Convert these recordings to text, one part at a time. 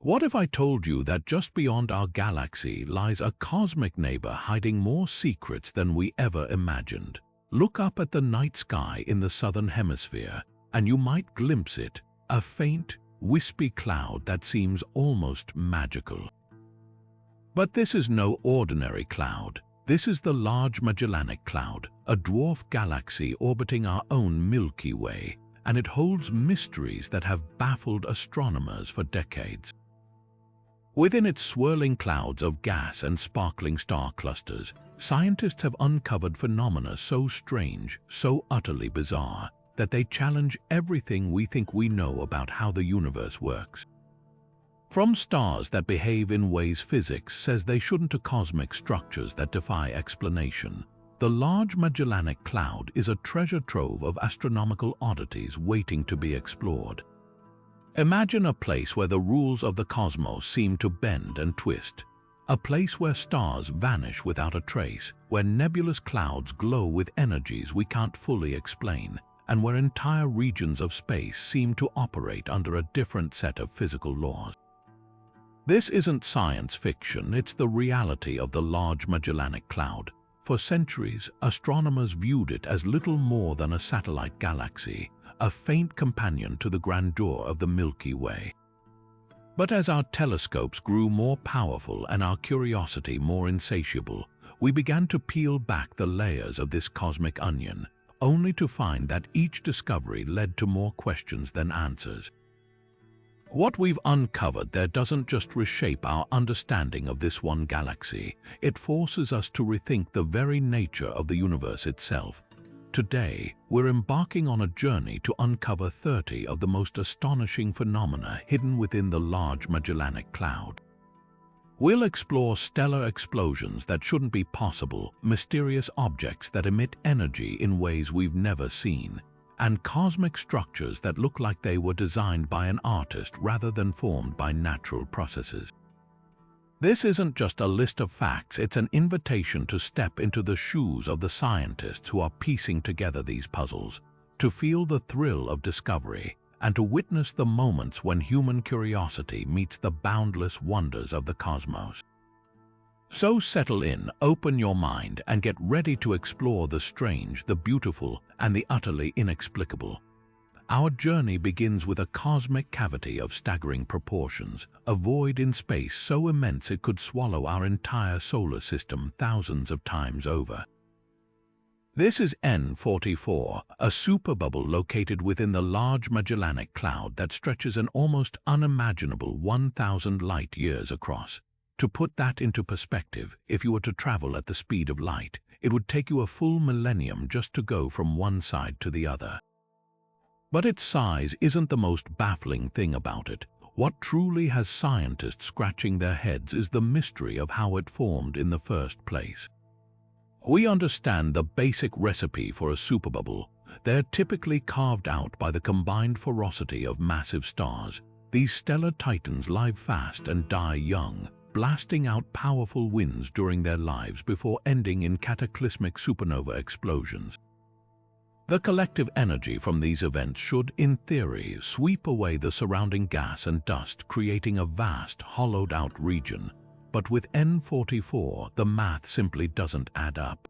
What if I told you that just beyond our galaxy lies a cosmic neighbor hiding more secrets than we ever imagined? Look up at the night sky in the southern hemisphere, and you might glimpse it, a faint, wispy cloud that seems almost magical. But this is no ordinary cloud. This is the Large Magellanic Cloud, a dwarf galaxy orbiting our own Milky Way, and it holds mysteries that have baffled astronomers for decades. Within its swirling clouds of gas and sparkling star clusters, scientists have uncovered phenomena so strange, so utterly bizarre, that they challenge everything we think we know about how the universe works. From stars that behave in ways physics says they shouldn't to cosmic structures that defy explanation, the Large Magellanic Cloud is a treasure trove of astronomical oddities waiting to be explored. Imagine a place where the rules of the cosmos seem to bend and twist, a place where stars vanish without a trace, where nebulous clouds glow with energies we can't fully explain, and where entire regions of space seem to operate under a different set of physical laws. This isn't science fiction, it's the reality of the Large Magellanic Cloud. For centuries, astronomers viewed it as little more than a satellite galaxy, a faint companion to the grandeur of the Milky Way. But as our telescopes grew more powerful and our curiosity more insatiable, we began to peel back the layers of this cosmic onion, only to find that each discovery led to more questions than answers. What we've uncovered there doesn't just reshape our understanding of this one galaxy, it forces us to rethink the very nature of the universe itself. Today, we're embarking on a journey to uncover 30 of the most astonishing phenomena hidden within the Large Magellanic Cloud. We'll explore stellar explosions that shouldn't be possible, mysterious objects that emit energy in ways we've never seen, and cosmic structures that look like they were designed by an artist rather than formed by natural processes. This isn't just a list of facts, it's an invitation to step into the shoes of the scientists who are piecing together these puzzles, to feel the thrill of discovery, and to witness the moments when human curiosity meets the boundless wonders of the cosmos. So settle in, open your mind, and get ready to explore the strange, the beautiful, and the utterly inexplicable. Our journey begins with a cosmic cavity of staggering proportions, a void in space so immense it could swallow our entire solar system thousands of times over. This is N44, a superbubble located within the Large Magellanic Cloud that stretches an almost unimaginable 1,000 light-years across. To put that into perspective, if you were to travel at the speed of light, it would take you a full millennium just to go from one side to the other. But its size isn't the most baffling thing about it. What truly has scientists scratching their heads is the mystery of how it formed in the first place. We understand the basic recipe for a superbubble. They're typically carved out by the combined ferocity of massive stars. These stellar titans live fast and die young, blasting out powerful winds during their lives before ending in cataclysmic supernova explosions. The collective energy from these events should, in theory, sweep away the surrounding gas and dust, creating a vast, hollowed-out region. But with N44, the math simply doesn't add up.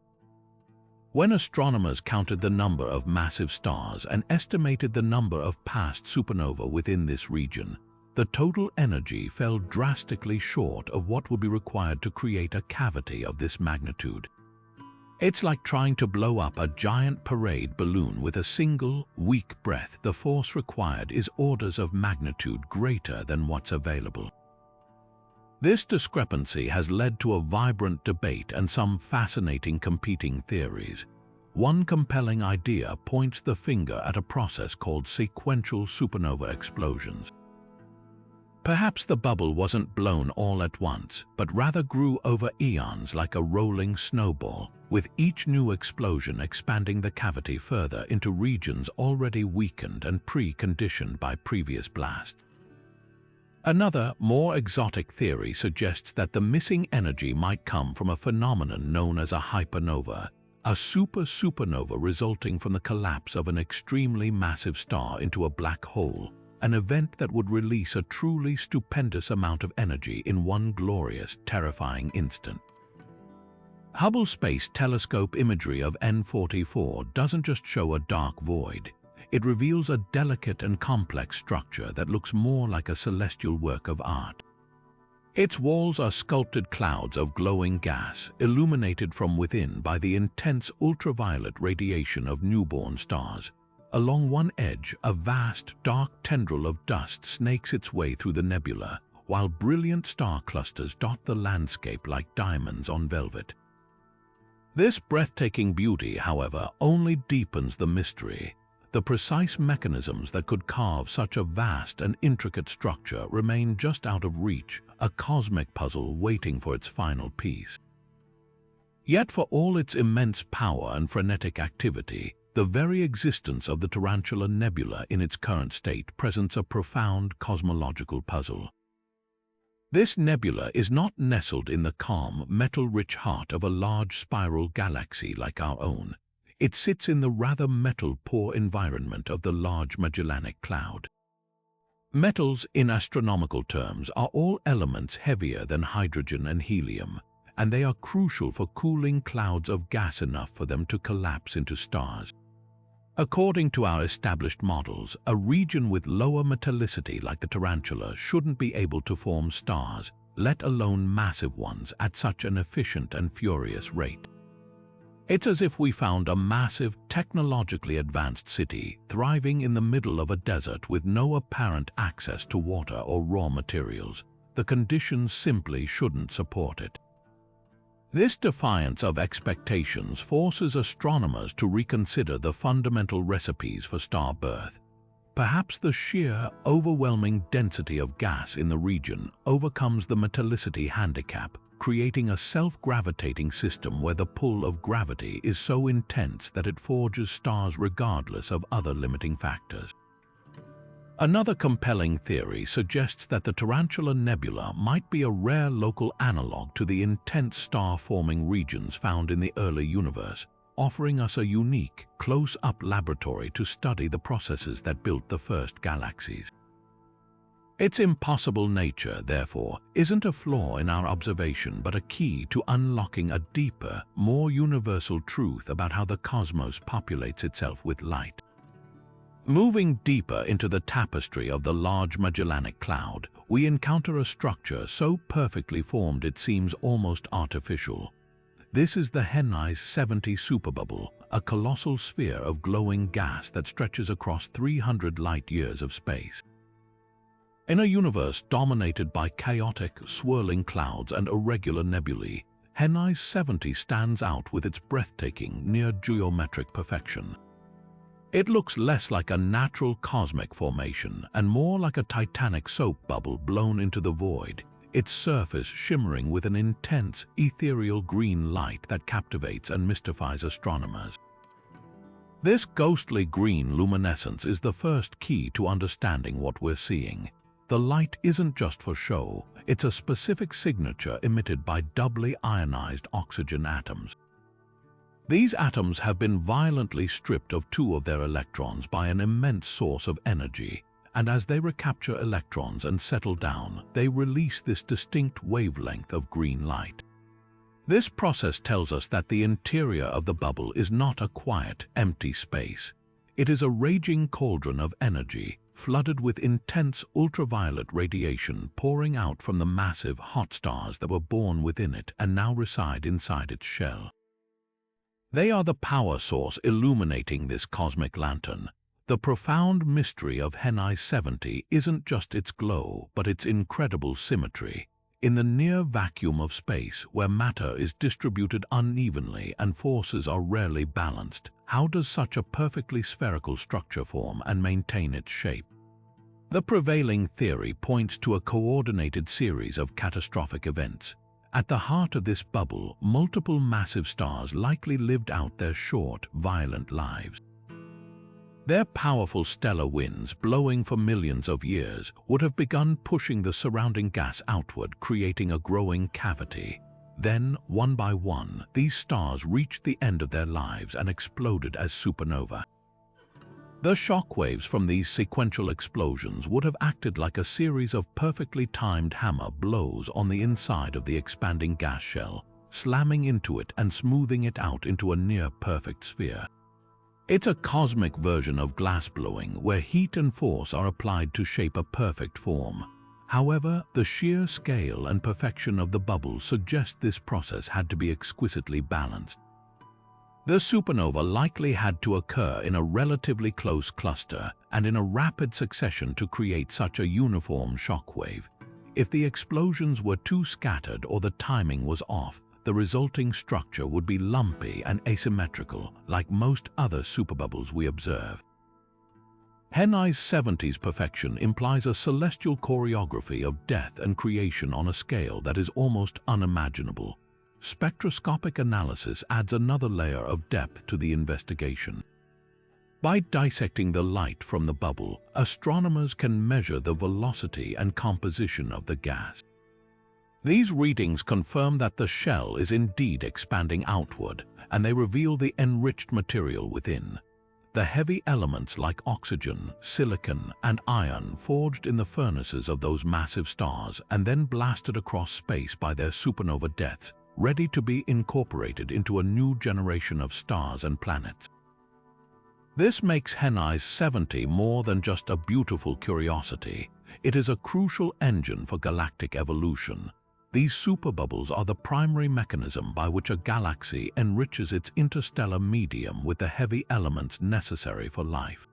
When astronomers counted the number of massive stars and estimated the number of past supernovae within this region, the total energy fell drastically short of what would be required to create a cavity of this magnitude. It's like trying to blow up a giant parade balloon with a single, weak breath. The force required is orders of magnitude greater than what's available. This discrepancy has led to a vibrant debate and some fascinating competing theories. One compelling idea points the finger at a process called sequential supernova explosions. Perhaps the bubble wasn't blown all at once, but rather grew over eons like a rolling snowball, with each new explosion expanding the cavity further into regions already weakened and pre-conditioned by previous blasts. Another, more exotic theory suggests that the missing energy might come from a phenomenon known as a hypernova, a supernova resulting from the collapse of an extremely massive star into a black hole, an event that would release a truly stupendous amount of energy in one glorious, terrifying instant. Hubble Space Telescope imagery of N44 doesn't just show a dark void. It reveals a delicate and complex structure that looks more like a celestial work of art. Its walls are sculpted clouds of glowing gas, illuminated from within by the intense ultraviolet radiation of newborn stars. Along one edge, a vast, dark tendril of dust snakes its way through the nebula, while brilliant star clusters dot the landscape like diamonds on velvet. This breathtaking beauty, however, only deepens the mystery. The precise mechanisms that could carve such a vast and intricate structure remain just out of reach, a cosmic puzzle waiting for its final piece. Yet for all its immense power and frenetic activity, the very existence of the Tarantula Nebula in its current state presents a profound cosmological puzzle. This nebula is not nestled in the calm, metal-rich heart of a large spiral galaxy like our own. It sits in the rather metal-poor environment of the Large Magellanic Cloud. Metals, in astronomical terms, are all elements heavier than hydrogen and helium, and they are crucial for cooling clouds of gas enough for them to collapse into stars. According to our established models, a region with lower metallicity like the tarantula shouldn't be able to form stars, let alone massive ones, at such an efficient and furious rate. It's as if we found a massive, technologically advanced city thriving in the middle of a desert with no apparent access to water or raw materials. The conditions simply shouldn't support it. This defiance of expectations forces astronomers to reconsider the fundamental recipes for star birth. Perhaps the sheer, overwhelming density of gas in the region overcomes the metallicity handicap, creating a self-gravitating system where the pull of gravity is so intense that it forges stars regardless of other limiting factors. Another compelling theory suggests that the Tarantula Nebula might be a rare local analog to the intense star-forming regions found in the early universe, offering us a unique, close-up laboratory to study the processes that built the first galaxies. Its impossible nature, therefore, isn't a flaw in our observation but a key to unlocking a deeper, more universal truth about how the cosmos populates itself with light. Moving deeper into the tapestry of the Large Magellanic Cloud, we encounter a structure so perfectly formed it seems almost artificial. This is the Henize 70 superbubble, a colossal sphere of glowing gas that stretches across 300 light-years of space. In a universe dominated by chaotic, swirling clouds and irregular nebulae, Henize 70 stands out with its breathtaking, near-geometric perfection. It looks less like a natural cosmic formation and more like a titanic soap bubble blown into the void, its surface shimmering with an intense, ethereal green light that captivates and mystifies astronomers. This ghostly green luminescence is the first key to understanding what we're seeing. The light isn't just for show, it's a specific signature emitted by doubly ionized oxygen atoms. These atoms have been violently stripped of 2 of their electrons by an immense source of energy, and as they recapture electrons and settle down, they release this distinct wavelength of green light. This process tells us that the interior of the bubble is not a quiet, empty space. It is a raging cauldron of energy, flooded with intense ultraviolet radiation pouring out from the massive hot stars that were born within it and now reside inside its shell. They are the power source illuminating this cosmic lantern. The profound mystery of Henize 70 isn't just its glow, but its incredible symmetry. In the near vacuum of space, where matter is distributed unevenly and forces are rarely balanced, how does such a perfectly spherical structure form and maintain its shape? The prevailing theory points to a coordinated series of catastrophic events. At the heart of this bubble, multiple massive stars likely lived out their short, violent lives. Their powerful stellar winds, blowing for millions of years, would have begun pushing the surrounding gas outward, creating a growing cavity. Then, one by one, these stars reached the end of their lives and exploded as supernova. The shockwaves from these sequential explosions would have acted like a series of perfectly timed hammer blows on the inside of the expanding gas shell, slamming into it and smoothing it out into a near-perfect sphere. It's a cosmic version of glassblowing where heat and force are applied to shape a perfect form. However, the sheer scale and perfection of the bubble suggest this process had to be exquisitely balanced. The supernova likely had to occur in a relatively close cluster and in a rapid succession to create such a uniform shockwave. If the explosions were too scattered or the timing was off, the resulting structure would be lumpy and asymmetrical, like most other superbubbles we observe. Henize 70's perfection implies a celestial choreography of death and creation on a scale that is almost unimaginable. Spectroscopic analysis adds another layer of depth to the investigation. By dissecting the light from the bubble, astronomers can measure the velocity and composition of the gas. These readings confirm that the shell is indeed expanding outward, and they reveal the enriched material within. The heavy elements like oxygen, silicon, and iron forged in the furnaces of those massive stars and then blasted across space by their supernova deaths, ready to be incorporated into a new generation of stars and planets. This makes Henize 70 more than just a beautiful curiosity. It is a crucial engine for galactic evolution. These superbubbles are the primary mechanism by which a galaxy enriches its interstellar medium with the heavy elements necessary for life.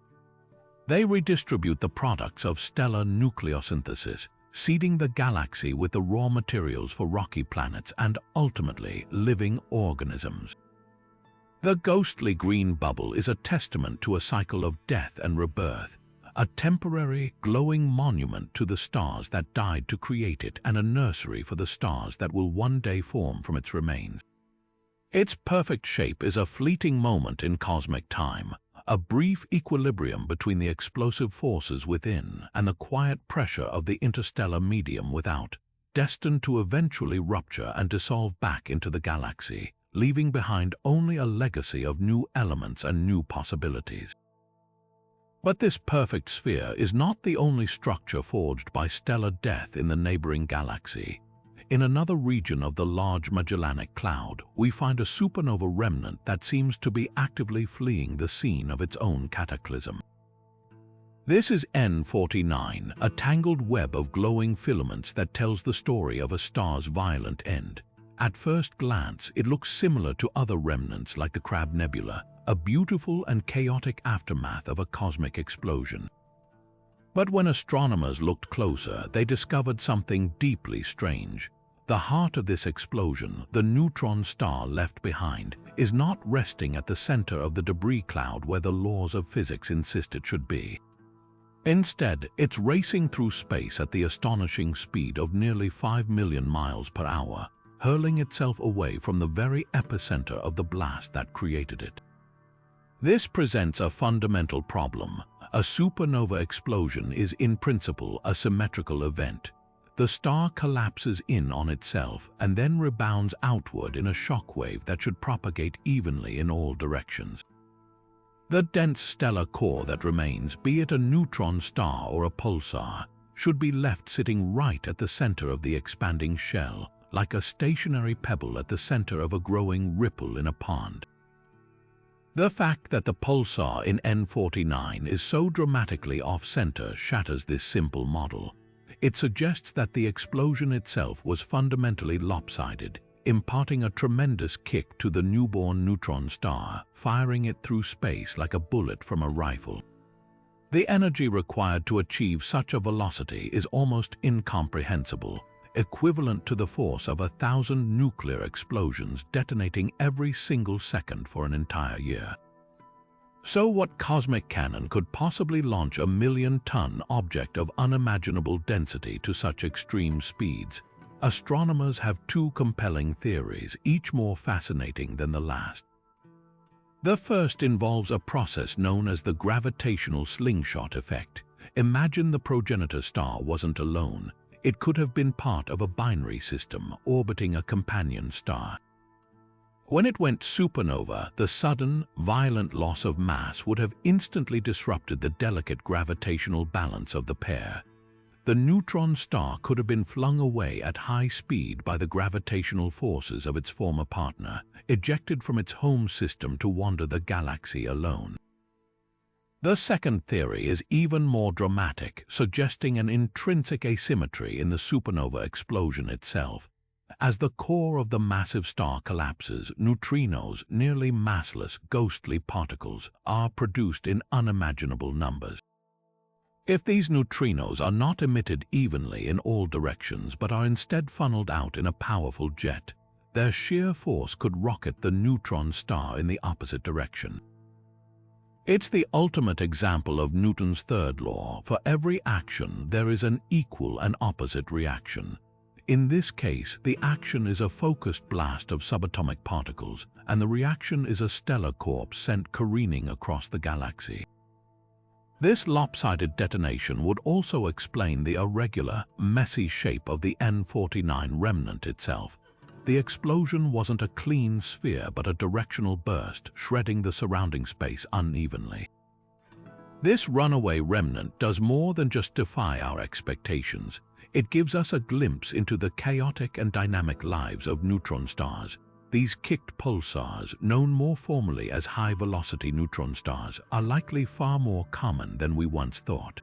They redistribute the products of stellar nucleosynthesis, seeding the galaxy with the raw materials for rocky planets and, ultimately, living organisms. The ghostly green bubble is a testament to a cycle of death and rebirth, a temporary, glowing monument to the stars that died to create it and a nursery for the stars that will one day form from its remains. Its perfect shape is a fleeting moment in cosmic time, a brief equilibrium between the explosive forces within and the quiet pressure of the interstellar medium without, destined to eventually rupture and dissolve back into the galaxy, leaving behind only a legacy of new elements and new possibilities. But this perfect sphere is not the only structure forged by stellar death in the neighboring galaxy. In another region of the Large Magellanic Cloud, we find a supernova remnant that seems to be actively fleeing the scene of its own cataclysm. This is N49, a tangled web of glowing filaments that tells the story of a star's violent end. At first glance, it looks similar to other remnants like the Crab Nebula, a beautiful and chaotic aftermath of a cosmic explosion. But when astronomers looked closer, they discovered something deeply strange. The heart of this explosion, the neutron star left behind, is not resting at the center of the debris cloud where the laws of physics insist it should be. Instead, it's racing through space at the astonishing speed of nearly 5 million miles per hour, hurling itself away from the very epicenter of the blast that created it. This presents a fundamental problem. A supernova explosion is in principle a symmetrical event. The star collapses in on itself and then rebounds outward in a shockwave that should propagate evenly in all directions. The dense stellar core that remains, be it a neutron star or a pulsar, should be left sitting right at the center of the expanding shell, like a stationary pebble at the center of a growing ripple in a pond. The fact that the pulsar in N49 is so dramatically off-center shatters this simple model. It suggests that the explosion itself was fundamentally lopsided, imparting a tremendous kick to the newborn neutron star, firing it through space like a bullet from a rifle. The energy required to achieve such a velocity is almost incomprehensible, equivalent to the force of 1,000 nuclear explosions detonating every single second for an entire year. So what cosmic cannon could possibly launch a million-ton object of unimaginable density to such extreme speeds? Astronomers have two compelling theories, each more fascinating than the last. The first involves a process known as the gravitational slingshot effect. Imagine the progenitor star wasn't alone. It could have been part of a binary system orbiting a companion star. When it went supernova, the sudden, violent loss of mass would have instantly disrupted the delicate gravitational balance of the pair. The neutron star could have been flung away at high speed by the gravitational forces of its former partner, ejected from its home system to wander the galaxy alone. The second theory is even more dramatic, suggesting an intrinsic asymmetry in the supernova explosion itself. As the core of the massive star collapses, neutrinos, nearly massless, ghostly particles, are produced in unimaginable numbers. If these neutrinos are not emitted evenly in all directions but are instead funneled out in a powerful jet, their sheer force could rocket the neutron star in the opposite direction. It's the ultimate example of Newton's third law: for every action there is an equal and opposite reaction. In this case, the action is a focused blast of subatomic particles, and the reaction is a stellar corpse sent careening across the galaxy. This lopsided detonation would also explain the irregular, messy shape of the N49 remnant itself. The explosion wasn't a clean sphere but a directional burst, shredding the surrounding space unevenly. This runaway remnant does more than just defy our expectations. It gives us a glimpse into the chaotic and dynamic lives of neutron stars. These kicked pulsars, known more formally as high-velocity neutron stars, are likely far more common than we once thought.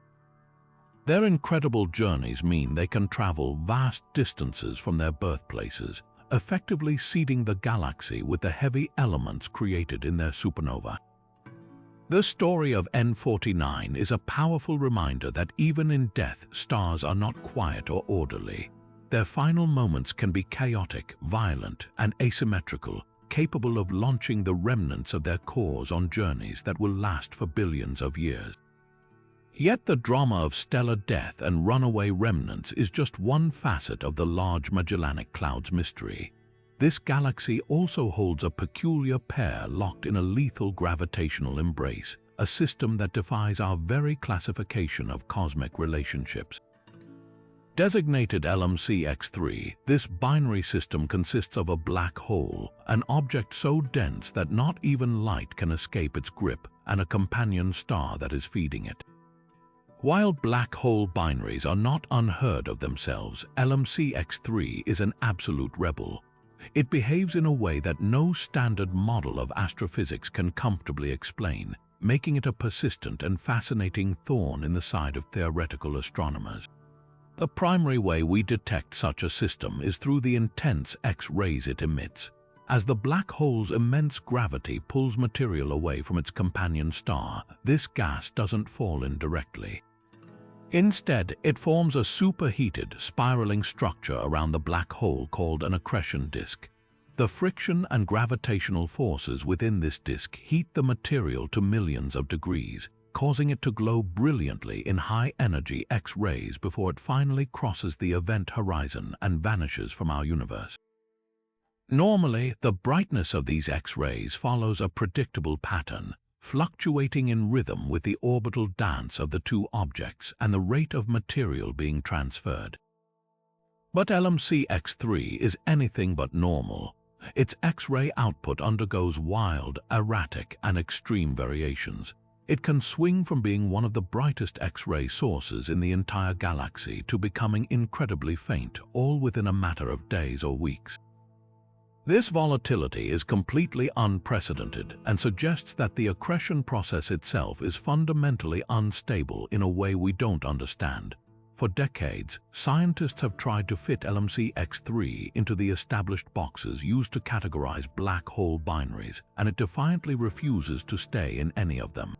Their incredible journeys mean they can travel vast distances from their birthplaces, effectively seeding the galaxy with the heavy elements created in their supernova. The story of N49 is a powerful reminder that even in death, stars are not quiet or orderly. Their final moments can be chaotic, violent, and asymmetrical, capable of launching the remnants of their cores on journeys that will last for billions of years. Yet the drama of stellar death and runaway remnants is just one facet of the Large Magellanic Cloud's mystery. This galaxy also holds a peculiar pair locked in a lethal gravitational embrace, a system that defies our very classification of cosmic relationships. Designated LMC X-3, this binary system consists of a black hole, an object so dense that not even light can escape its grip, and a companion star that is feeding it. While black hole binaries are not unheard of themselves, LMC X-3 is an absolute rebel. It behaves in a way that no standard model of astrophysics can comfortably explain, making it a persistent and fascinating thorn in the side of theoretical astronomers. The primary way we detect such a system is through the intense X-rays it emits. As the black hole's immense gravity pulls material away from its companion star, this gas doesn't fall in directly. Instead, it forms a superheated, spiraling structure around the black hole called an accretion disk. The friction and gravitational forces within this disk heat the material to millions of degrees, causing it to glow brilliantly in high-energy X-rays before it finally crosses the event horizon and vanishes from our universe. Normally, the brightness of these X-rays follows a predictable pattern, fluctuating in rhythm with the orbital dance of the two objects and the rate of material being transferred. But LMC X-3 is anything but normal. Its X-ray output undergoes wild, erratic, and extreme variations. It can swing from being one of the brightest X-ray sources in the entire galaxy to becoming incredibly faint, all within a matter of days or weeks. This volatility is completely unprecedented and suggests that the accretion process itself is fundamentally unstable in a way we don't understand. For decades, scientists have tried to fit LMC X-3 into the established boxes used to categorize black hole binaries, and it defiantly refuses to stay in any of them.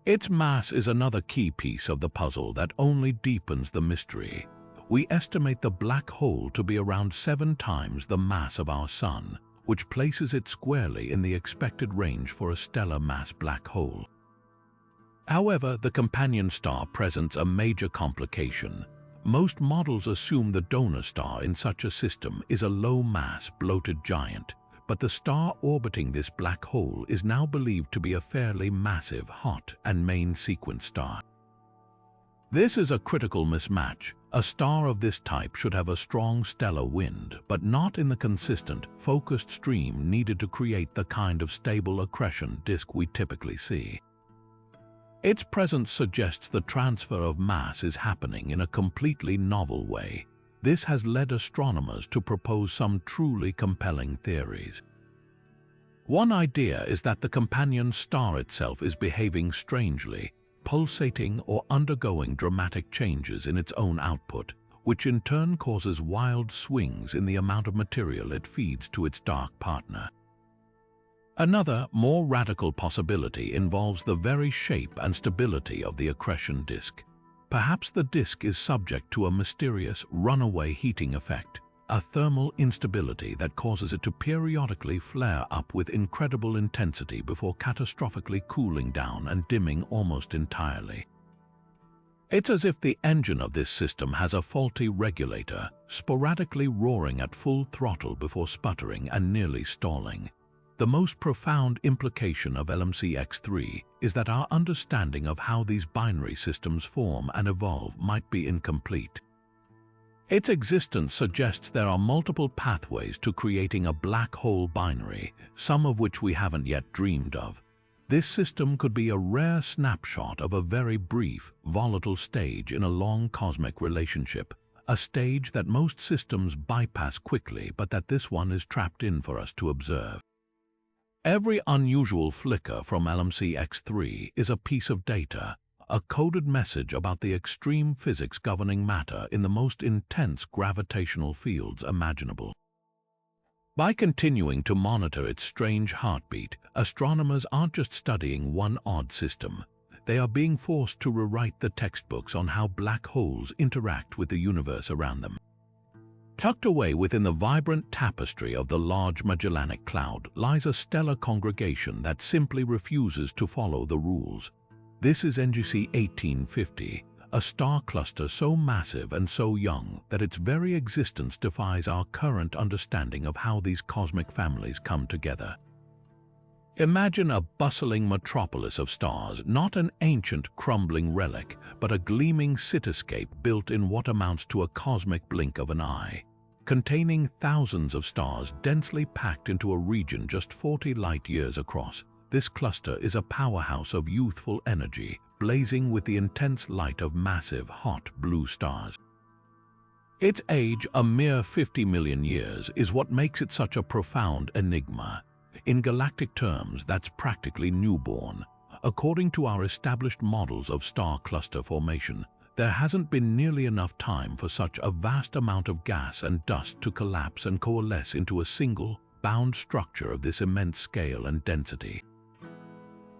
Its mass is another key piece of the puzzle that only deepens the mystery. We estimate the black hole to be around 7 times the mass of our Sun, which places it squarely in the expected range for a stellar mass black hole. However, the companion star presents a major complication. Most models assume the donor star in such a system is a low-mass, bloated giant, but the star orbiting this black hole is now believed to be a fairly massive, hot, and main sequence star. This is a critical mismatch. A star of this type should have a strong stellar wind, but not in the consistent, focused stream needed to create the kind of stable accretion disk we typically see. Its presence suggests the transfer of mass is happening in a completely novel way. This has led astronomers to propose some truly compelling theories. One idea is that the companion star itself is behaving strangely, pulsating or undergoing dramatic changes in its own output, which in turn causes wild swings in the amount of material it feeds to its dark partner. Another, more radical possibility involves the very shape and stability of the accretion disk. Perhaps the disk is subject to a mysterious runaway heating effect, a thermal instability that causes it to periodically flare up with incredible intensity before catastrophically cooling down and dimming almost entirely. It's as if the engine of this system has a faulty regulator, sporadically roaring at full throttle before sputtering and nearly stalling. The most profound implication of LMC X-3 is that our understanding of how these binary systems form and evolve might be incomplete. Its existence suggests there are multiple pathways to creating a black hole binary, some of which we haven't yet dreamed of. This system could be a rare snapshot of a very brief, volatile stage in a long cosmic relationship, a stage that most systems bypass quickly but that this one is trapped in for us to observe. Every unusual flicker from LMC X-3 is a piece of data, a coded message about the extreme physics governing matter in the most intense gravitational fields imaginable. By continuing to monitor its strange heartbeat, astronomers aren't just studying one odd system. They are being forced to rewrite the textbooks on how black holes interact with the universe around them. Tucked away within the vibrant tapestry of the Large Magellanic Cloud lies a stellar congregation that simply refuses to follow the rules. This is NGC 1850, a star cluster so massive and so young that its very existence defies our current understanding of how these cosmic families come together. Imagine a bustling metropolis of stars, not an ancient, crumbling relic, but a gleaming cityscape built in what amounts to a cosmic blink of an eye. Containing thousands of stars densely packed into a region just 40 light-years across, this cluster is a powerhouse of youthful energy, blazing with the intense light of massive, hot blue stars. Its age, a mere 50 million years, is what makes it such a profound enigma. In galactic terms, that's practically newborn. According to our established models of star cluster formation, there hasn't been nearly enough time for such a vast amount of gas and dust to collapse and coalesce into a single, bound structure of this immense scale and density.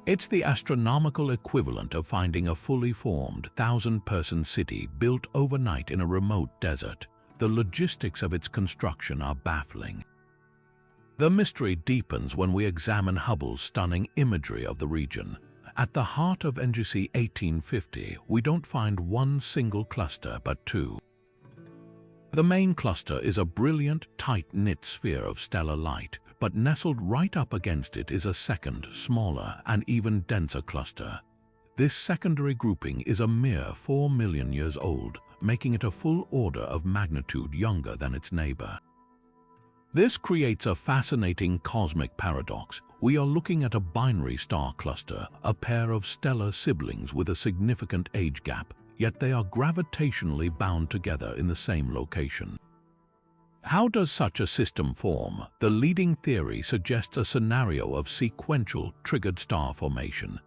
It's the astronomical equivalent of finding a fully formed, 1,000-person city built overnight in a remote desert. The logistics of its construction are baffling. The mystery deepens when we examine Hubble's stunning imagery of the region. At the heart of NGC 1850, we don't find one single cluster but two. The main cluster is a brilliant, tight-knit sphere of stellar light, but nestled right up against it is a second, smaller, and even denser cluster. This secondary grouping is a mere 4 million years old, making it a full order of magnitude younger than its neighbor. This creates a fascinating cosmic paradox. We are looking at a binary star cluster, a pair of stellar siblings with a significant age gap, yet they are gravitationally bound together in the same location. How does such a system form? The leading theory suggests a scenario of sequential, triggered star formation.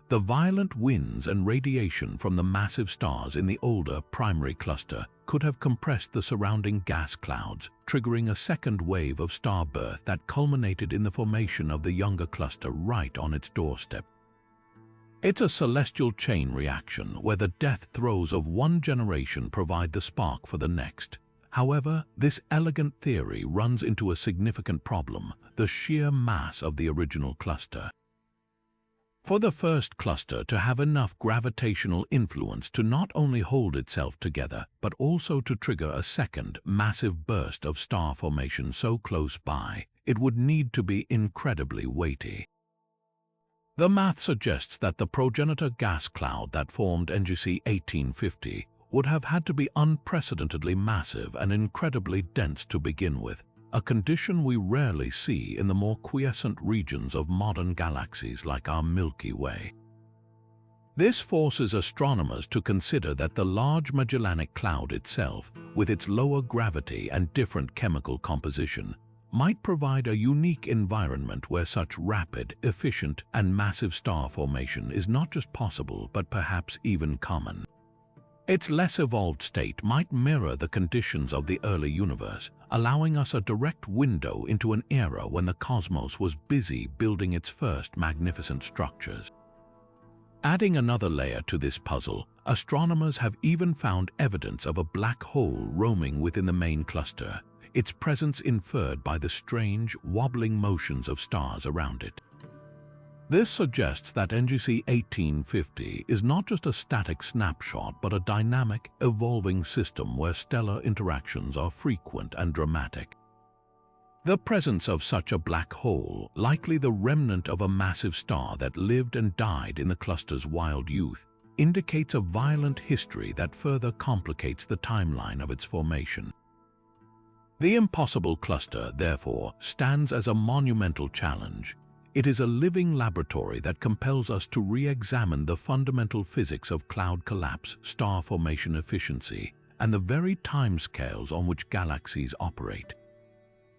The violent winds and radiation from the massive stars in the older primary cluster could have compressed the surrounding gas clouds, triggering a second wave of star birth that culminated in the formation of the younger cluster right on its doorstep. It's a celestial chain reaction where the death throes of one generation provide the spark for the next. However, this elegant theory runs into a significant problem: the sheer mass of the original cluster. For the first cluster to have enough gravitational influence to not only hold itself together, but also to trigger a second, massive burst of star formation so close by, it would need to be incredibly weighty. The math suggests that the progenitor gas cloud that formed NGC 1850 would have had to be unprecedentedly massive and incredibly dense to begin with, a condition we rarely see in the more quiescent regions of modern galaxies like our Milky Way. This forces astronomers to consider that the Large Magellanic Cloud itself, with its lower gravity and different chemical composition, might provide a unique environment where such rapid, efficient, and massive star formation is not just possible but perhaps even common. Its less evolved state might mirror the conditions of the early universe, allowing us a direct window into an era when the cosmos was busy building its first magnificent structures. Adding another layer to this puzzle, astronomers have even found evidence of a black hole roaming within the main cluster, its presence inferred by the strange, wobbling motions of stars around it. This suggests that NGC 1850 is not just a static snapshot but a dynamic, evolving system where stellar interactions are frequent and dramatic. The presence of such a black hole, likely the remnant of a massive star that lived and died in the cluster's wild youth, indicates a violent history that further complicates the timeline of its formation. The impossible cluster, therefore, stands as a monumental challenge. It is a living laboratory that compels us to re-examine the fundamental physics of cloud collapse, star formation efficiency, and the very timescales on which galaxies operate.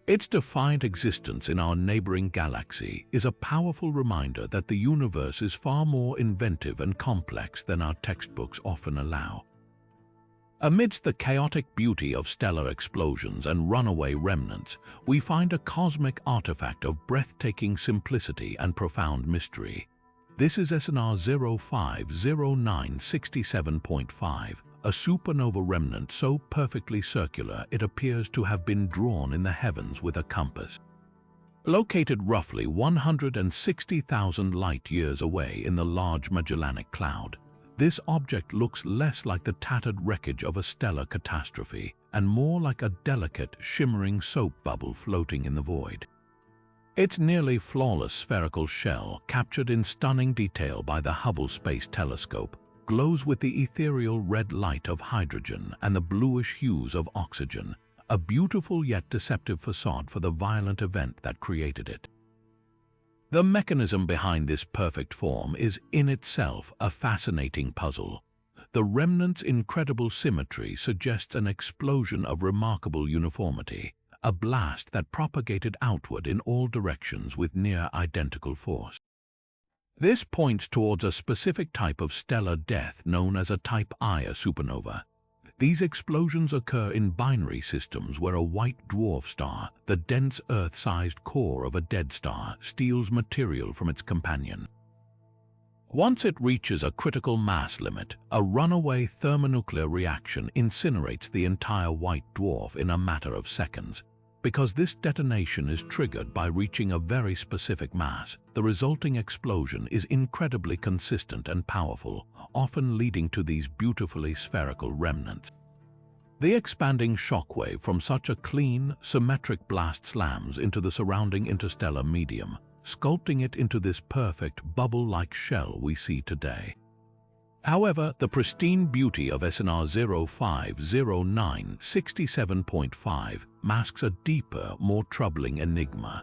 Its defiant existence in our neighboring galaxy is a powerful reminder that the universe is far more inventive and complex than our textbooks often allow. Amidst the chaotic beauty of stellar explosions and runaway remnants, we find a cosmic artifact of breathtaking simplicity and profound mystery. This is SNR 050967.5, a supernova remnant so perfectly circular it appears to have been drawn in the heavens with a compass. Located roughly 160,000 light-years away in the Large Magellanic Cloud, this object looks less like the tattered wreckage of a stellar catastrophe and more like a delicate, shimmering soap bubble floating in the void. Its nearly flawless spherical shell, captured in stunning detail by the Hubble Space Telescope, glows with the ethereal red light of hydrogen and the bluish hues of oxygen, a beautiful yet deceptive facade for the violent event that created it. The mechanism behind this perfect form is in itself a fascinating puzzle. The remnant's incredible symmetry suggests an explosion of remarkable uniformity, a blast that propagated outward in all directions with near identical force. This points towards a specific type of stellar death known as a Type Ia supernova. These explosions occur in binary systems where a white dwarf star, the dense Earth-sized core of a dead star, steals material from its companion. Once it reaches a critical mass limit, a runaway thermonuclear reaction incinerates the entire white dwarf in a matter of seconds. Because this detonation is triggered by reaching a very specific mass, the resulting explosion is incredibly consistent and powerful, often leading to these beautifully spherical remnants. The expanding shockwave from such a clean, symmetric blast slams into the surrounding interstellar medium, sculpting it into this perfect, bubble-like shell we see today. However, the pristine beauty of SNR 050967.5 masks a deeper, more troubling enigma.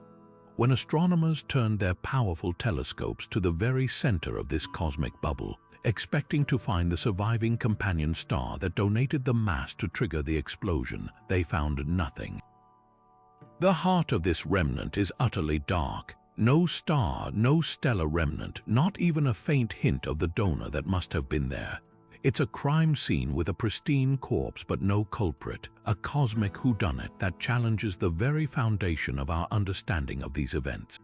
When astronomers turned their powerful telescopes to the very center of this cosmic bubble, expecting to find the surviving companion star that donated the mass to trigger the explosion, they found nothing. The heart of this remnant is utterly dark. No star, no stellar remnant, not even a faint hint of the donor that must have been there. It's a crime scene with a pristine corpse but no culprit, a cosmic whodunit that challenges the very foundation of our understanding of these events.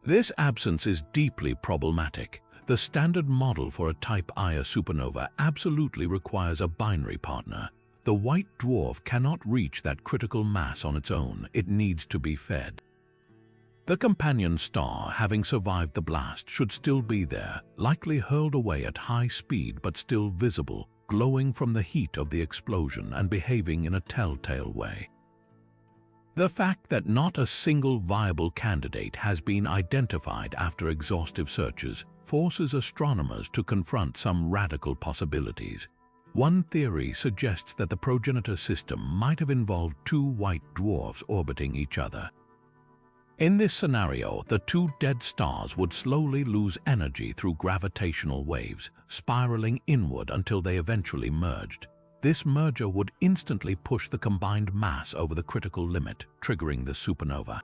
This absence is deeply problematic. The standard model for a Type Ia supernova absolutely requires a binary partner. The white dwarf cannot reach that critical mass on its own. It needs to be fed. The companion star, having survived the blast, should still be there, likely hurled away at high speed but still visible, glowing from the heat of the explosion and behaving in a telltale way. The fact that not a single viable candidate has been identified after exhaustive searches forces astronomers to confront some radical possibilities. One theory suggests that the progenitor system might have involved two white dwarfs orbiting each other. In this scenario, the two dead stars would slowly lose energy through gravitational waves, spiraling inward until they eventually merged. This merger would instantly push the combined mass over the critical limit, triggering the supernova.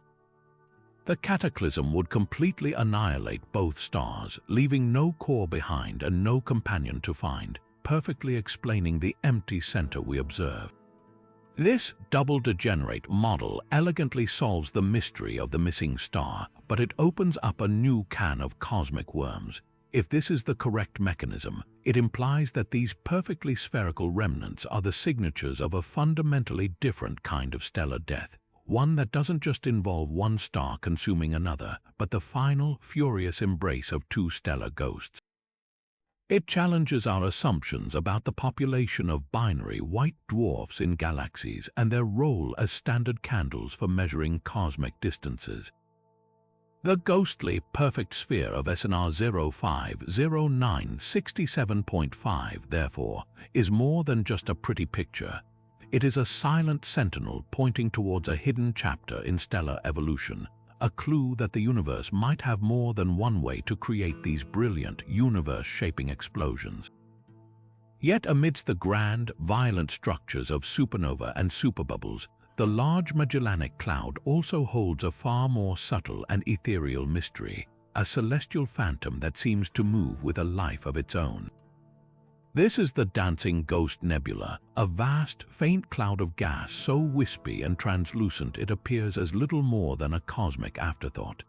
The cataclysm would completely annihilate both stars, leaving no core behind and no companion to find, perfectly explaining the empty center we observe. This double-degenerate model elegantly solves the mystery of the missing star, but it opens up a new can of cosmic worms. If this is the correct mechanism, it implies that these perfectly spherical remnants are the signatures of a fundamentally different kind of stellar death, one that doesn't just involve one star consuming another, but the final, furious embrace of two stellar ghosts. It challenges our assumptions about the population of binary white dwarfs in galaxies and their role as standard candles for measuring cosmic distances. The ghostly perfect sphere of SNR 050967.5, therefore, is more than just a pretty picture. It is a silent sentinel pointing towards a hidden chapter in stellar evolution, a clue that the universe might have more than one way to create these brilliant, universe-shaping explosions. Yet amidst the grand, violent structures of supernova and superbubbles, the Large Magellanic Cloud also holds a far more subtle and ethereal mystery, a celestial phantom that seems to move with a life of its own. This is the Dancing Ghost Nebula, a vast, faint cloud of gas so wispy and translucent it appears as little more than a cosmic afterthought.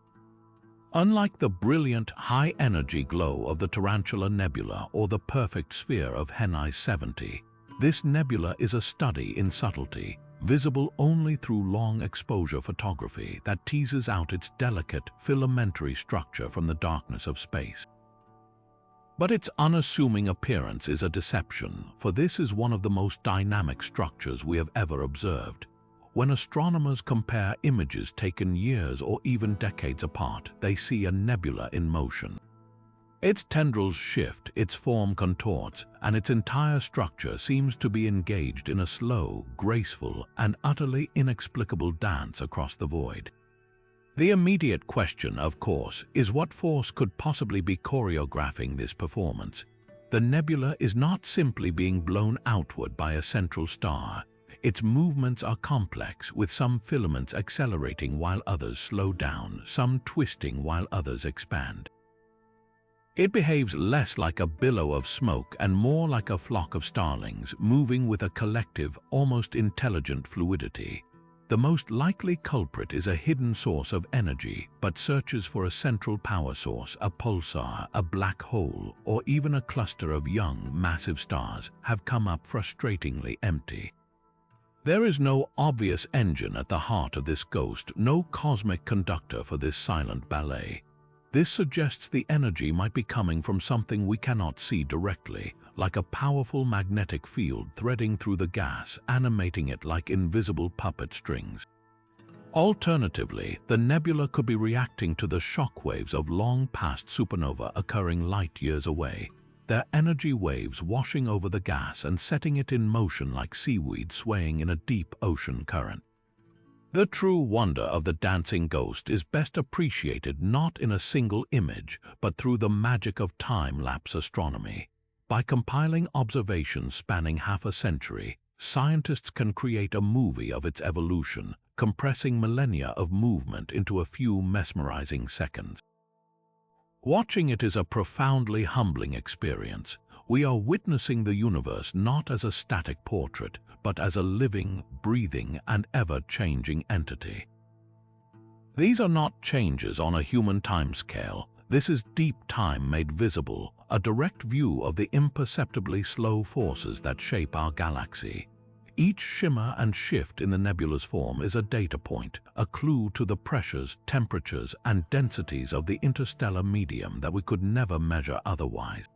Unlike the brilliant, high-energy glow of the Tarantula Nebula or the perfect sphere of Henize 70, this nebula is a study in subtlety, visible only through long-exposure photography that teases out its delicate, filamentary structure from the darkness of space. But its unassuming appearance is a deception, for this is one of the most dynamic structures we have ever observed. When astronomers compare images taken years or even decades apart, they see a nebula in motion. Its tendrils shift, its form contorts, and its entire structure seems to be engaged in a slow, graceful, and utterly inexplicable dance across the void. The immediate question, of course, is what force could possibly be choreographing this performance. The nebula is not simply being blown outward by a central star. Its movements are complex, with some filaments accelerating while others slow down, some twisting while others expand. It behaves less like a billow of smoke and more like a flock of starlings, moving with a collective, almost intelligent fluidity. The most likely culprit is a hidden source of energy, but searches for a central power source, a pulsar, a black hole, or even a cluster of young, massive stars have come up frustratingly empty. There is no obvious engine at the heart of this ghost, no cosmic conductor for this silent ballet. This suggests the energy might be coming from something we cannot see directly, like a powerful magnetic field threading through the gas, animating it like invisible puppet strings. Alternatively, the nebula could be reacting to the shock waves of long-past supernova occurring light years away, their energy waves washing over the gas and setting it in motion like seaweed swaying in a deep ocean current. The true wonder of the dancing ghost is best appreciated not in a single image, but through the magic of time-lapse astronomy. By compiling observations spanning half a century, scientists can create a movie of its evolution, compressing millennia of movement into a few mesmerizing seconds. Watching it is a profoundly humbling experience. We are witnessing the universe not as a static portrait, but as a living, breathing, and ever-changing entity. These are not changes on a human timescale. This is deep time made visible, a direct view of the imperceptibly slow forces that shape our galaxy. Each shimmer and shift in the nebula's form is a data point, a clue to the pressures, temperatures, and densities of the interstellar medium that we could never measure otherwise.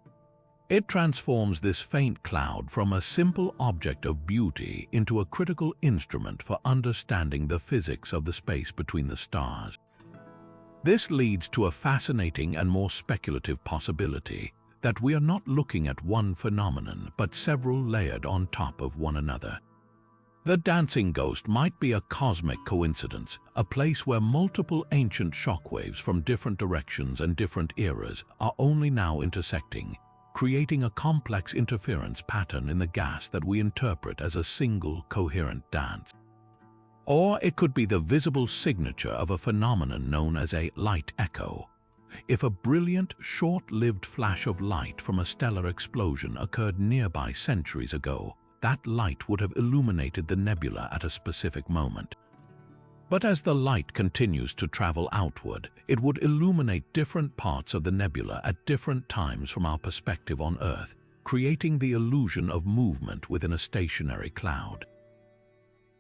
It transforms this faint cloud from a simple object of beauty into a critical instrument for understanding the physics of the space between the stars. This leads to a fascinating and more speculative possibility. that we are not looking at one phenomenon but several layered on top of one another. The dancing ghost might be a cosmic coincidence, a place where multiple ancient shockwaves from different directions and different eras are only now intersecting, creating a complex interference pattern in the gas that we interpret as a single coherent dance. Or it could be the visible signature of a phenomenon known as a light echo. If a brilliant, short-lived flash of light from a stellar explosion occurred nearby centuries ago, that light would have illuminated the nebula at a specific moment. But as the light continues to travel outward, it would illuminate different parts of the nebula at different times from our perspective on Earth, creating the illusion of movement within a stationary cloud.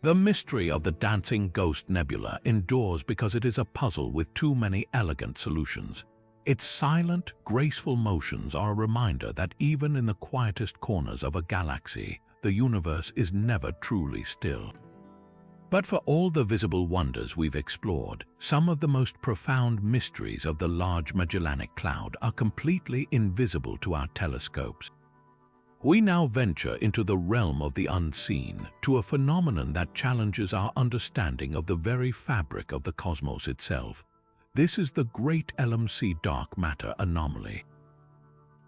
The mystery of the dancing ghost nebula endures because it is a puzzle with too many elegant solutions. Its silent, graceful motions are a reminder that even in the quietest corners of a galaxy, the universe is never truly still. But for all the visible wonders we've explored, some of the most profound mysteries of the Large Magellanic Cloud are completely invisible to our telescopes. We now venture into the realm of the unseen, to a phenomenon that challenges our understanding of the very fabric of the cosmos itself. This is the great LMC dark matter anomaly.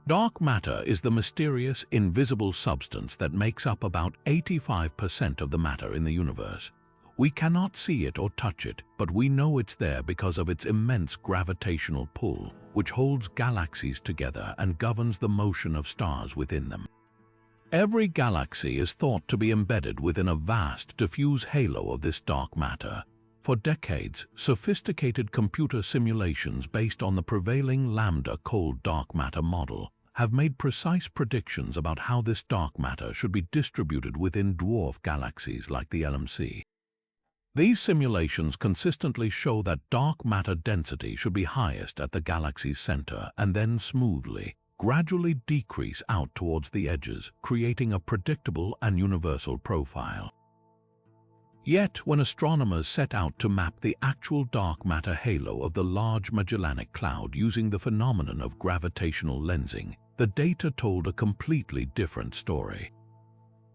Dark matter is the mysterious, invisible substance that makes up about 85% of the matter in the universe. We cannot see it or touch it, but we know it's there because of its immense gravitational pull, which holds galaxies together and governs the motion of stars within them. Every galaxy is thought to be embedded within a vast, diffuse halo of this dark matter. For decades, sophisticated computer simulations based on the prevailing lambda cold dark matter model have made precise predictions about how this dark matter should be distributed within dwarf galaxies like the LMC. These simulations consistently show that dark matter density should be highest at the galaxy's center and then smoothly, gradually decrease out towards the edges, creating a predictable and universal profile. Yet, when astronomers set out to map the actual dark matter halo of the Large Magellanic Cloud using the phenomenon of gravitational lensing, the data told a completely different story.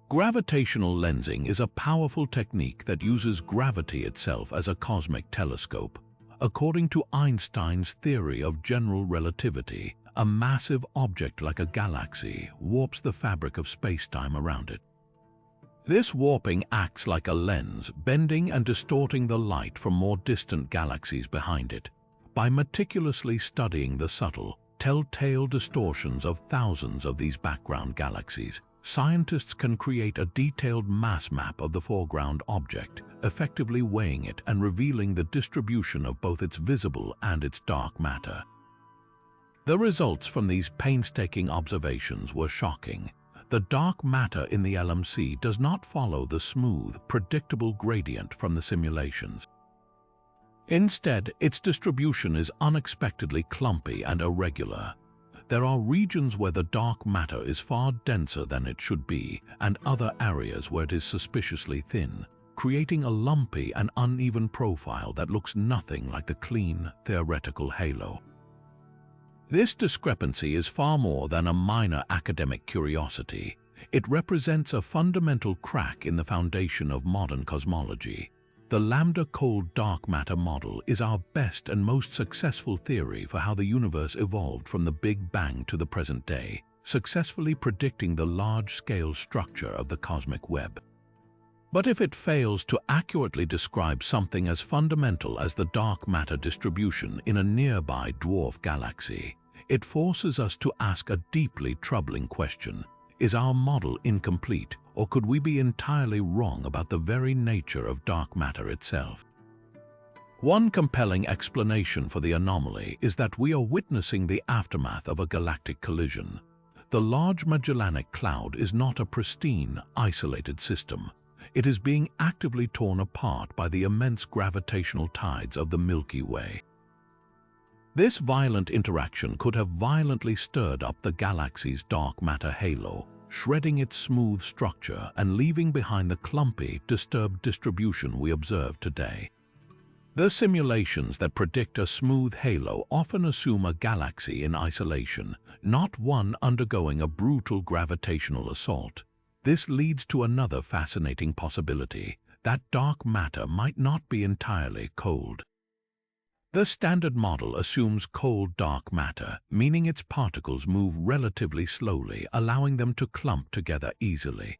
Gravitational lensing is a powerful technique that uses gravity itself as a cosmic telescope. According to Einstein's theory of general relativity, a massive object like a galaxy warps the fabric of space-time around it. This warping acts like a lens, bending and distorting the light from more distant galaxies behind it. By meticulously studying the subtle, telltale distortions of thousands of these background galaxies, scientists can create a detailed mass map of the foreground object, effectively weighing it and revealing the distribution of both its visible and its dark matter. The results from these painstaking observations were shocking. The dark matter in the LMC does not follow the smooth, predictable gradient from the simulations. Instead, its distribution is unexpectedly clumpy and irregular. There are regions where the dark matter is far denser than it should be, and other areas where it is suspiciously thin, creating a lumpy and uneven profile that looks nothing like the clean, theoretical halo. This discrepancy is far more than a minor academic curiosity. It represents a fundamental crack in the foundation of modern cosmology. The lambda-cold dark matter model is our best and most successful theory for how the universe evolved from the Big Bang to the present day, successfully predicting the large-scale structure of the cosmic web. But if it fails to accurately describe something as fundamental as the dark matter distribution in a nearby dwarf galaxy, it forces us to ask a deeply troubling question. Is our model incomplete, or could we be entirely wrong about the very nature of dark matter itself? One compelling explanation for the anomaly is that we are witnessing the aftermath of a galactic collision. The Large Magellanic Cloud is not a pristine, isolated system. It is being actively torn apart by the immense gravitational tides of the Milky Way. This violent interaction could have violently stirred up the galaxy's dark matter halo, shredding its smooth structure and leaving behind the clumpy, disturbed distribution we observe today. The simulations that predict a smooth halo often assume a galaxy in isolation, not one undergoing a brutal gravitational assault. This leads to another fascinating possibility, that dark matter might not be entirely cold. The standard model assumes cold dark matter, meaning its particles move relatively slowly, allowing them to clump together easily.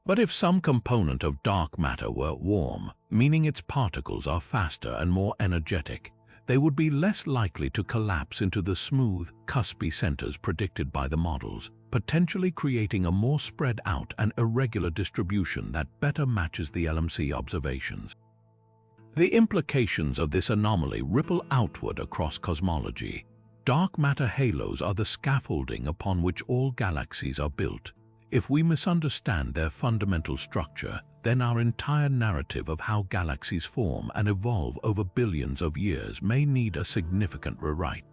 But if some component of dark matter were warm, meaning its particles are faster and more energetic, they would be less likely to collapse into the smooth, cuspy centers predicted by the models, potentially creating a more spread out and irregular distribution that better matches the LMC observations. The implications of this anomaly ripple outward across cosmology. Dark matter halos are the scaffolding upon which all galaxies are built. If we misunderstand their fundamental structure, then our entire narrative of how galaxies form and evolve over billions of years may need a significant rewrite.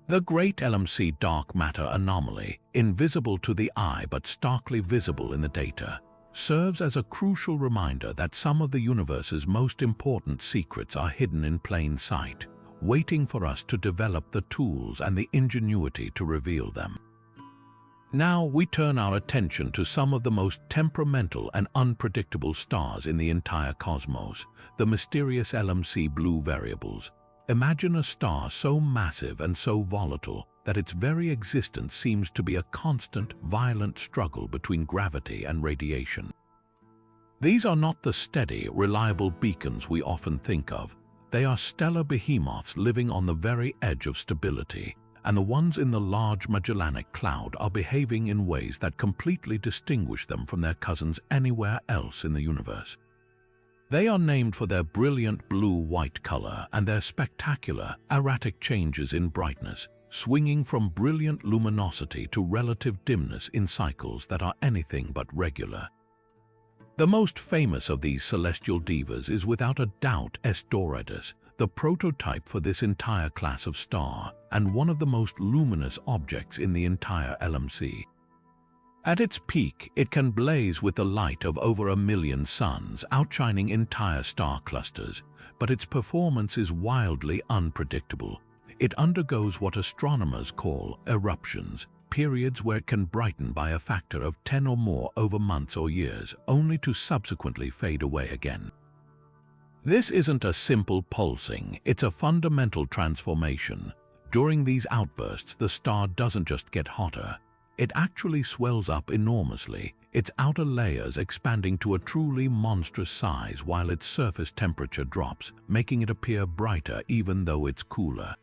The Great LMC Dark Matter Anomaly, invisible to the eye but starkly visible in the data, serves as a crucial reminder that some of the universe's most important secrets are hidden in plain sight, waiting for us to develop the tools and the ingenuity to reveal them. Now we turn our attention to some of the most temperamental and unpredictable stars in the entire cosmos, the mysterious LMC blue variables. Imagine a star so massive and so volatile that its very existence seems to be a constant, violent struggle between gravity and radiation. These are not the steady, reliable beacons we often think of. They are stellar behemoths living on the very edge of stability, and the ones in the Large Magellanic Cloud are behaving in ways that completely distinguish them from their cousins anywhere else in the universe. They are named for their brilliant blue-white color and their spectacular, erratic changes in brightness, swinging from brilliant luminosity to relative dimness in cycles that are anything but regular. The most famous of these celestial divas is without a doubt Oddities, the prototype for this entire class of star and one of the most luminous objects in the entire LMC. At its peak, it can blaze with the light of over 1 million suns, outshining entire star clusters, but its performance is wildly unpredictable. It undergoes what astronomers call eruptions, periods where it can brighten by a factor of 10 or more over months or years, only to subsequently fade away again. This isn't a simple pulsing, it's a fundamental transformation. During these outbursts, the star doesn't just get hotter. It actually swells up enormously, its outer layers expanding to a truly monstrous size while its surface temperature drops, making it appear brighter even though it's cooler.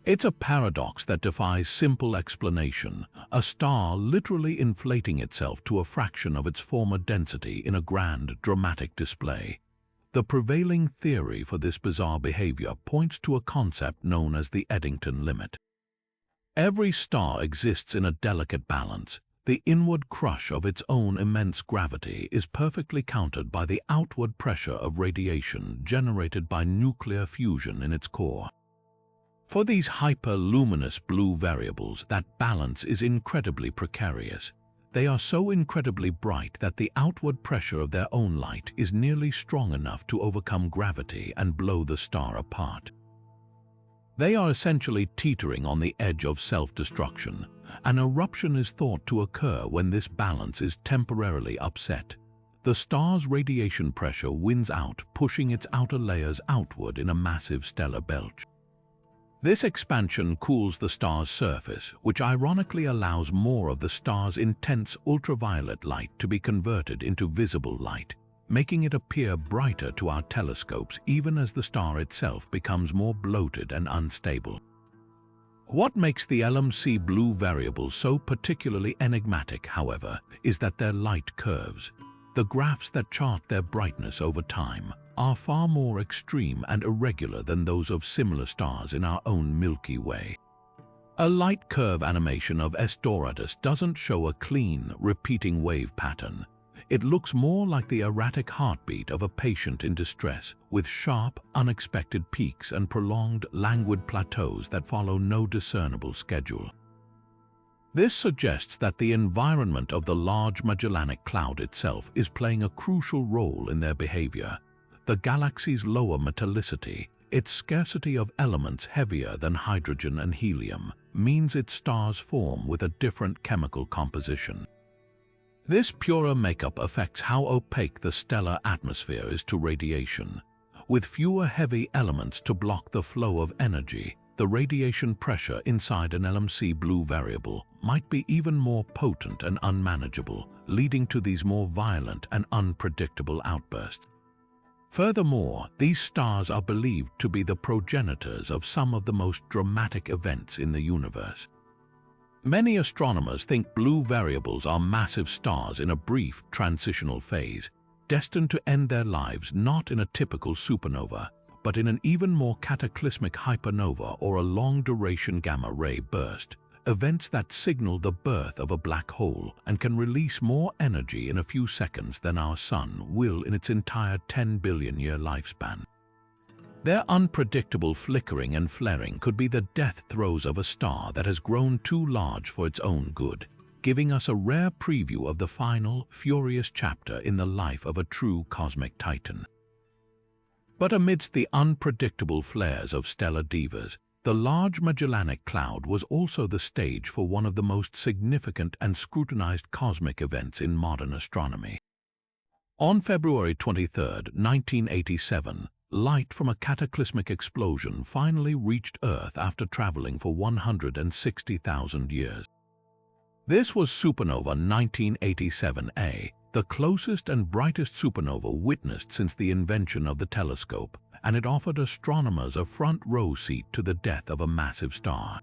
It's a paradox that defies simple explanation, a star literally inflating itself to a fraction of its former density in a grand, dramatic display. The prevailing theory for this bizarre behavior points to a concept known as the Eddington limit. Every star exists in a delicate balance. The inward crush of its own immense gravity is perfectly countered by the outward pressure of radiation generated by nuclear fusion in its core. For these hyper-luminous blue variables, that balance is incredibly precarious. They are so incredibly bright that the outward pressure of their own light is nearly strong enough to overcome gravity and blow the star apart. They are essentially teetering on the edge of self-destruction. An eruption is thought to occur when this balance is temporarily upset. The star's radiation pressure wins out, pushing its outer layers outward in a massive stellar belch. This expansion cools the star's surface, which ironically allows more of the star's intense ultraviolet light to be converted into visible light, making it appear brighter to our telescopes even as the star itself becomes more bloated and unstable. What makes the LMC blue variables so particularly enigmatic, however, is that their light curves. The graphs that chart their brightness over time are far more extreme and irregular than those of similar stars in our own Milky Way. A light curve animation of Oddities doesn't show a clean, repeating wave pattern. It looks more like the erratic heartbeat of a patient in distress, with sharp, unexpected peaks and prolonged, languid plateaus that follow no discernible schedule. This suggests that the environment of the Large Magellanic Cloud itself is playing a crucial role in their behavior. the galaxy's lower metallicity, its scarcity of elements heavier than hydrogen and helium, means its stars form with a different chemical composition. This purer makeup affects how opaque the stellar atmosphere is to radiation. With fewer heavy elements to block the flow of energy, the radiation pressure inside an LMC blue variable might be even more potent and unmanageable, leading to these more violent and unpredictable outbursts. Furthermore, these stars are believed to be the progenitors of some of the most dramatic events in the universe. Many astronomers think blue variables are massive stars in a brief transitional phase, destined to end their lives not in a typical supernova, but in an even more cataclysmic hypernova or a long-duration gamma-ray burst, events that signal the birth of a black hole and can release more energy in a few seconds than our Sun will in its entire 10 billion-year lifespan. Their unpredictable flickering and flaring could be the death throes of a star that has grown too large for its own good, giving us a rare preview of the final, furious chapter in the life of a true cosmic titan. But amidst the unpredictable flares of stellar divas, the Large Magellanic Cloud was also the stage for one of the most significant and scrutinized cosmic events in modern astronomy. On February 23, 1987, light from a cataclysmic explosion finally reached Earth after traveling for 160,000 years. This was supernova 1987A, the closest and brightest supernova witnessed since the invention of the telescope, and it offered astronomers a front-row seat to the death of a massive star.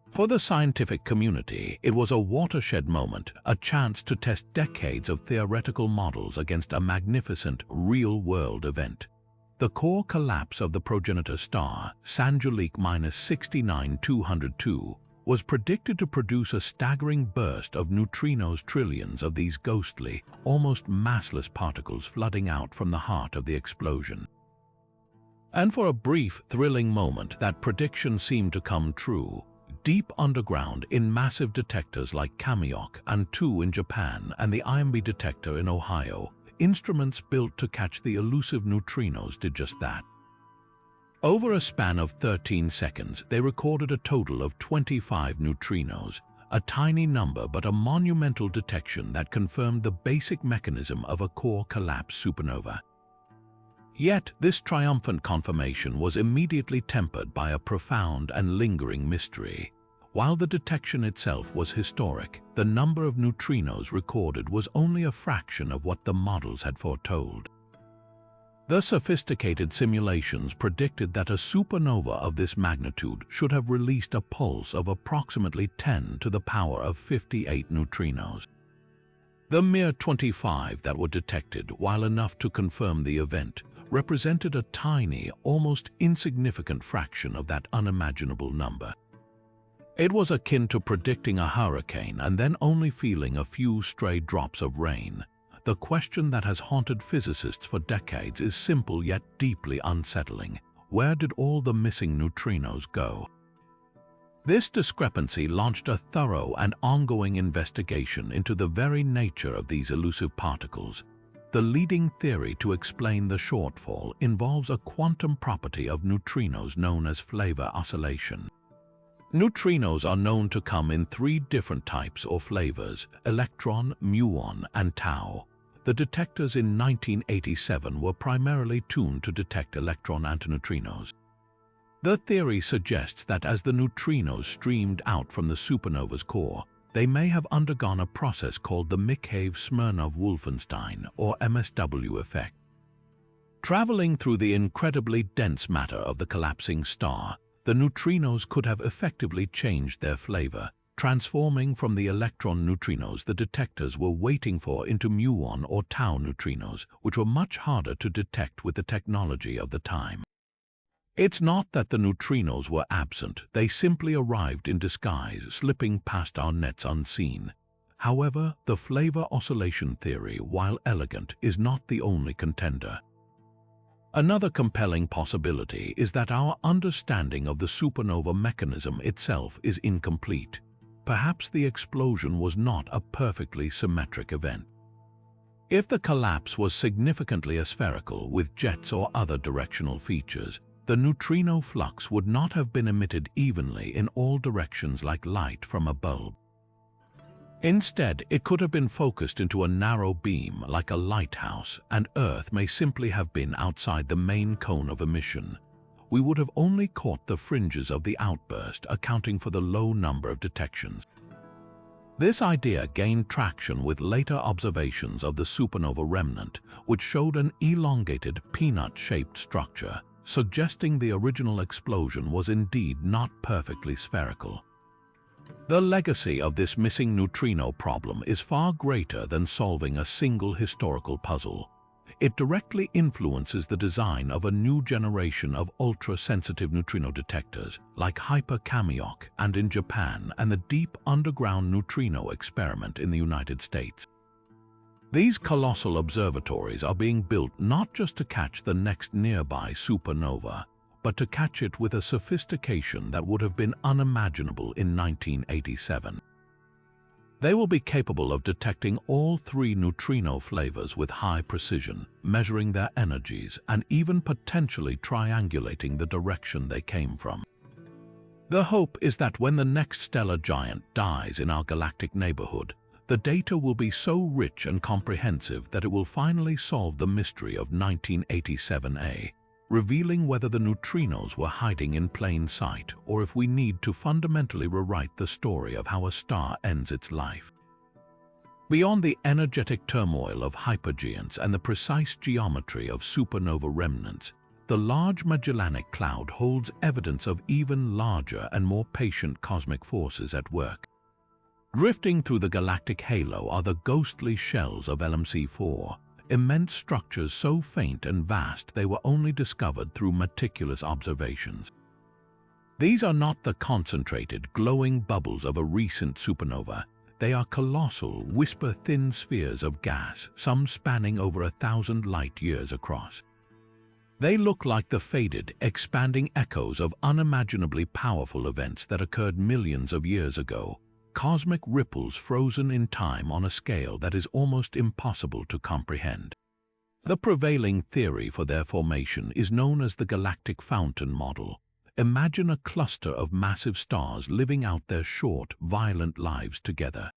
For the scientific community, it was a watershed moment, a chance to test decades of theoretical models against a magnificent, real-world event. The core collapse of the progenitor star, Sanjalik-69202, was predicted to produce a staggering burst of neutrinos, trillions of these ghostly, almost massless particles flooding out from the heart of the explosion. And for a brief, thrilling moment, that prediction seemed to come true. Deep underground, in massive detectors like Kamiok and 2 in Japan and the IMB detector in Ohio, instruments built to catch the elusive neutrinos did just that. Over a span of 13 seconds, they recorded a total of 25 neutrinos, a tiny number but a monumental detection that confirmed the basic mechanism of a core collapse supernova. Yet, this triumphant confirmation was immediately tempered by a profound and lingering mystery. While the detection itself was historic, the number of neutrinos recorded was only a fraction of what the models had foretold. The sophisticated simulations predicted that a supernova of this magnitude should have released a pulse of approximately 10 to the power of 58 neutrinos. The mere 25 that were detected, while enough to confirm the event, represented a tiny, almost insignificant fraction of that unimaginable number. It was akin to predicting a hurricane and then only feeling a few stray drops of rain. The question that has haunted physicists for decades is simple yet deeply unsettling. Where did all the missing neutrinos go? This discrepancy launched a thorough and ongoing investigation into the very nature of these elusive particles. The leading theory to explain the shortfall involves a quantum property of neutrinos known as flavor oscillation. Neutrinos are known to come in 3 different types or flavors: electron, muon, and tau. The detectors in 1987 were primarily tuned to detect electron antineutrinos. The theory suggests that as the neutrinos streamed out from the supernova's core, they may have undergone a process called the Mikhaev-Smirnov-Wolfenstein, or MSW effect. Traveling through the incredibly dense matter of the collapsing star, the neutrinos could have effectively changed their flavor, transforming from the electron neutrinos the detectors were waiting for into muon or tau neutrinos, which were much harder to detect with the technology of the time. It's not that the neutrinos were absent, they simply arrived in disguise, slipping past our nets unseen. However, the flavor oscillation theory, while elegant, is not the only contender. Another compelling possibility is that our understanding of the supernova mechanism itself is incomplete. Perhaps the explosion was not a perfectly symmetric event. If the collapse was significantly aspherical with jets or other directional features, the neutrino flux would not have been emitted evenly in all directions like light from a bulb. Instead, it could have been focused into a narrow beam like a lighthouse, and Earth may simply have been outside the main cone of emission. We would have only caught the fringes of the outburst, accounting for the low number of detections. This idea gained traction with later observations of the supernova remnant, which showed an elongated, peanut-shaped structure, suggesting the original explosion was indeed not perfectly spherical. The legacy of this missing neutrino problem is far greater than solving a single historical puzzle. It directly influences the design of a new generation of ultra-sensitive neutrino detectors, like Hyper-Kamiok and in Japan, and the Deep Underground Neutrino Experiment in the United States. These colossal observatories are being built not just to catch the next nearby supernova, but to catch it with a sophistication that would have been unimaginable in 1987. They will be capable of detecting all three neutrino flavors with high precision, measuring their energies, and even potentially triangulating the direction they came from. The hope is that when the next stellar giant dies in our galactic neighborhood, the data will be so rich and comprehensive that it will finally solve the mystery of 1987A, revealing whether the neutrinos were hiding in plain sight or if we need to fundamentally rewrite the story of how a star ends its life. Beyond the energetic turmoil of hypergiants and the precise geometry of supernova remnants, the Large Magellanic Cloud holds evidence of even larger and more patient cosmic forces at work. Drifting through the galactic halo are the ghostly shells of LMC 4, immense structures so faint and vast they were only discovered through meticulous observations. These are not the concentrated, glowing bubbles of a recent supernova. They are colossal, whisper-thin spheres of gas, some spanning over 1,000 light-years across. They look like the faded, expanding echoes of unimaginably powerful events that occurred millions of years ago, cosmic ripples frozen in time on a scale that is almost impossible to comprehend. The prevailing theory for their formation is known as the Galactic Fountain model. Imagine a cluster of massive stars living out their short, violent lives together.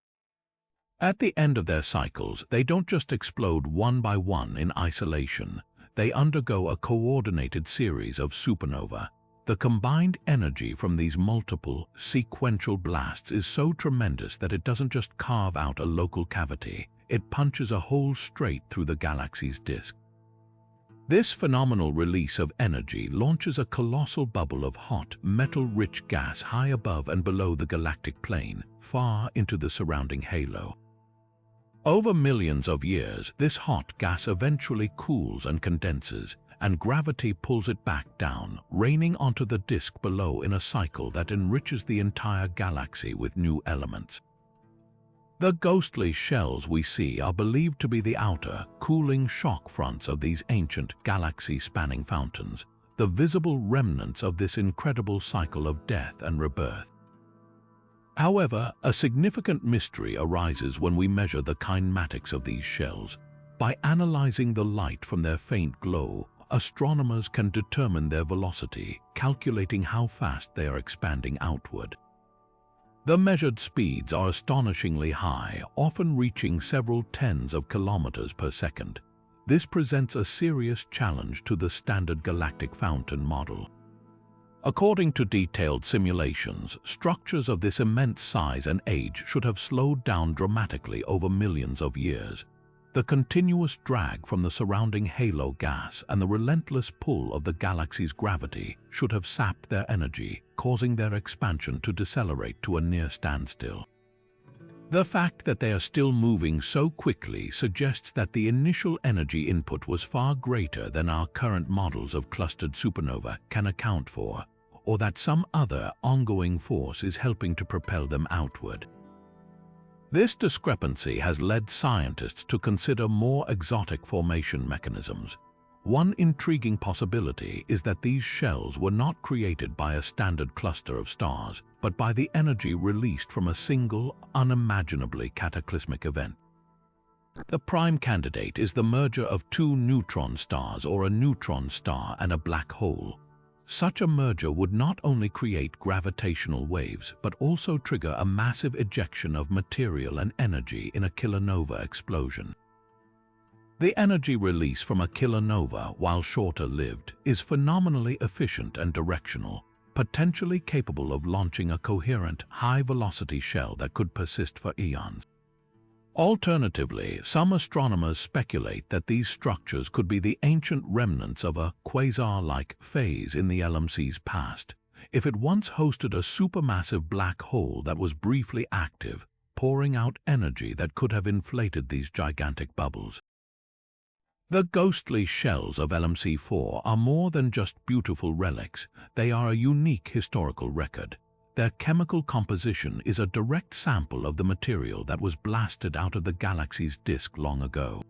At the end of their cycles, they don't just explode one by one in isolation. They undergo a coordinated series of supernova. The combined energy from these multiple, sequential blasts is so tremendous that it doesn't just carve out a local cavity, it punches a hole straight through the galaxy's disk. This phenomenal release of energy launches a colossal bubble of hot, metal-rich gas high above and below the galactic plane, far into the surrounding halo. Over millions of years, this hot gas eventually cools and condenses, and gravity pulls it back down, raining onto the disk below in a cycle that enriches the entire galaxy with new elements. The ghostly shells we see are believed to be the outer, cooling shock fronts of these ancient, galaxy-spanning fountains, the visible remnants of this incredible cycle of death and rebirth. However, a significant mystery arises when we measure the kinematics of these shells. By analyzing the light from their faint glow, astronomers can determine their velocity, calculating how fast they are expanding outward. The measured speeds are astonishingly high, often reaching several tens of kilometers per second. This presents a serious challenge to the standard galactic fountain model. According to detailed simulations, structures of this immense size and age should have slowed down dramatically over millions of years. The continuous drag from the surrounding halo gas and the relentless pull of the galaxy's gravity should have sapped their energy, causing their expansion to decelerate to a near standstill. The fact that they are still moving so quickly suggests that the initial energy input was far greater than our current models of clustered supernova can account for, or that some other ongoing force is helping to propel them outward. This discrepancy has led scientists to consider more exotic formation mechanisms. One intriguing possibility is that these shells were not created by a standard cluster of stars, but by the energy released from a single, unimaginably cataclysmic event. The prime candidate is the merger of two neutron stars or a neutron star and a black hole. Such a merger would not only create gravitational waves, but also trigger a massive ejection of material and energy in a kilonova explosion. The energy release from a kilonova, while shorter-lived, is phenomenally efficient and directional, potentially capable of launching a coherent, high-velocity shell that could persist for eons. Alternatively, some astronomers speculate that these structures could be the ancient remnants of a quasar-like phase in the LMC's past. If it once hosted a supermassive black hole that was briefly active, pouring out energy that could have inflated these gigantic bubbles. The ghostly shells of LMC4 are more than just beautiful relics, they are a unique historical record. Their chemical composition is a direct sample of the material that was blasted out of the galaxy's disk long ago.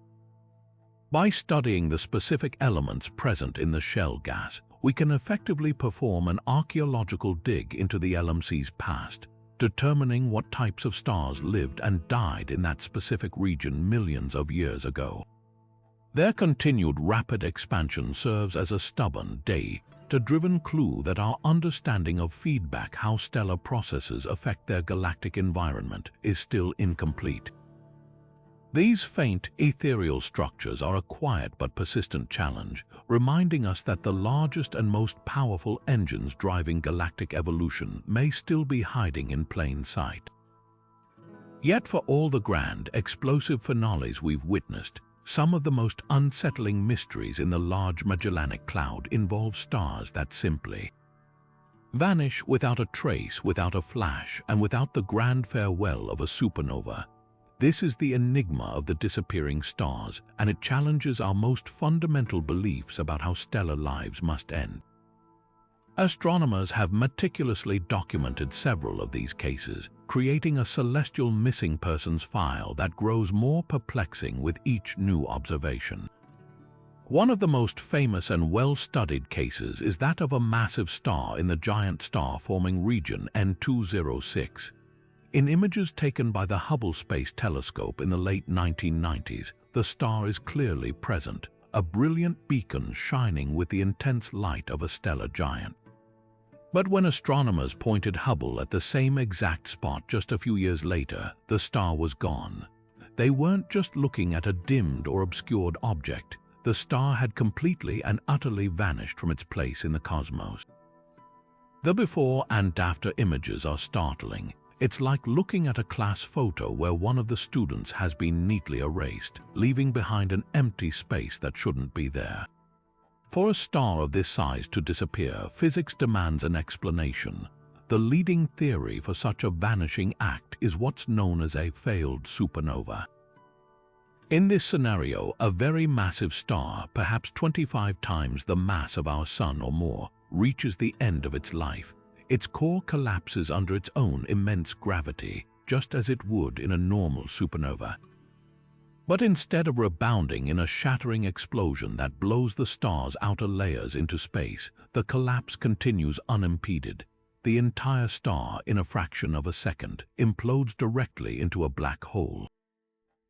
By studying the specific elements present in the shell gas, we can effectively perform an archaeological dig into the LMC's past, determining what types of stars lived and died in that specific region millions of years ago. Their continued rapid expansion serves as a stubborn, data-driven clue that our understanding of feedback, how stellar processes affect their galactic environment, is still incomplete. These faint, ethereal structures are a quiet but persistent challenge, reminding us that the largest and most powerful engines driving galactic evolution may still be hiding in plain sight. Yet for all the grand, explosive finales we've witnessed, some of the most unsettling mysteries in the Large Magellanic Cloud involve stars that simply vanish without a trace, without a flash, and without the grand farewell of a supernova. This is the enigma of the disappearing stars, and it challenges our most fundamental beliefs about how stellar lives must end. Astronomers have meticulously documented several of these cases, creating a celestial missing persons file that grows more perplexing with each new observation. One of the most famous and well-studied cases is that of a massive star in the giant star-forming region N206. In images taken by the Hubble Space Telescope in the late 1990s, the star is clearly present, a brilliant beacon shining with the intense light of a stellar giant. But when astronomers pointed Hubble at the same exact spot just a few years later, the star was gone. They weren't just looking at a dimmed or obscured object. The star had completely and utterly vanished from its place in the cosmos. The before and after images are startling. It's like looking at a class photo where one of the students has been neatly erased, leaving behind an empty space that shouldn't be there. For a star of this size to disappear, physics demands an explanation. The leading theory for such a vanishing act is what's known as a failed supernova. In this scenario, a very massive star, perhaps 25 times the mass of our Sun or more, reaches the end of its life. Its core collapses under its own immense gravity, just as it would in a normal supernova. But instead of rebounding in a shattering explosion that blows the star's outer layers into space, the collapse continues unimpeded. The entire star, in a fraction of a second, implodes directly into a black hole.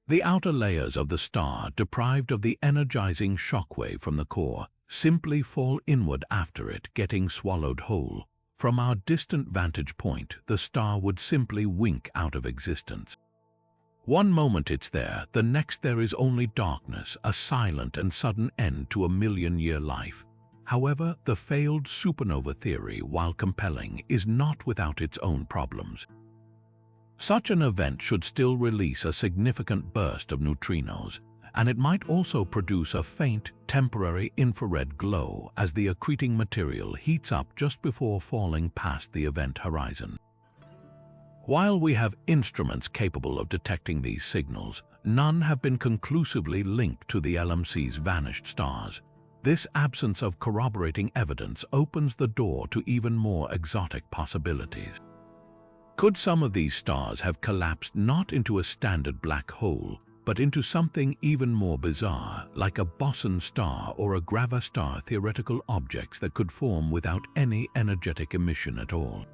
The outer layers of the star, deprived of the energizing shockwave from the core, simply fall inward after it, getting swallowed whole. From our distant vantage point, the star would simply wink out of existence. One moment it's there, the next there is only darkness, a silent and sudden end to a million-year life. However, the failed supernova theory, while compelling, is not without its own problems. Such an event should still release a significant burst of neutrinos, and it might also produce a faint, temporary infrared glow as the accreting material heats up just before falling past the event horizon. While we have instruments capable of detecting these signals, none have been conclusively linked to the LMC's vanished stars. This absence of corroborating evidence opens the door to even more exotic possibilities. Could some of these stars have collapsed not into a standard black hole, but into something even more bizarre, like a boson star or a gravastar, theoretical objects that could form without any energetic emission at all?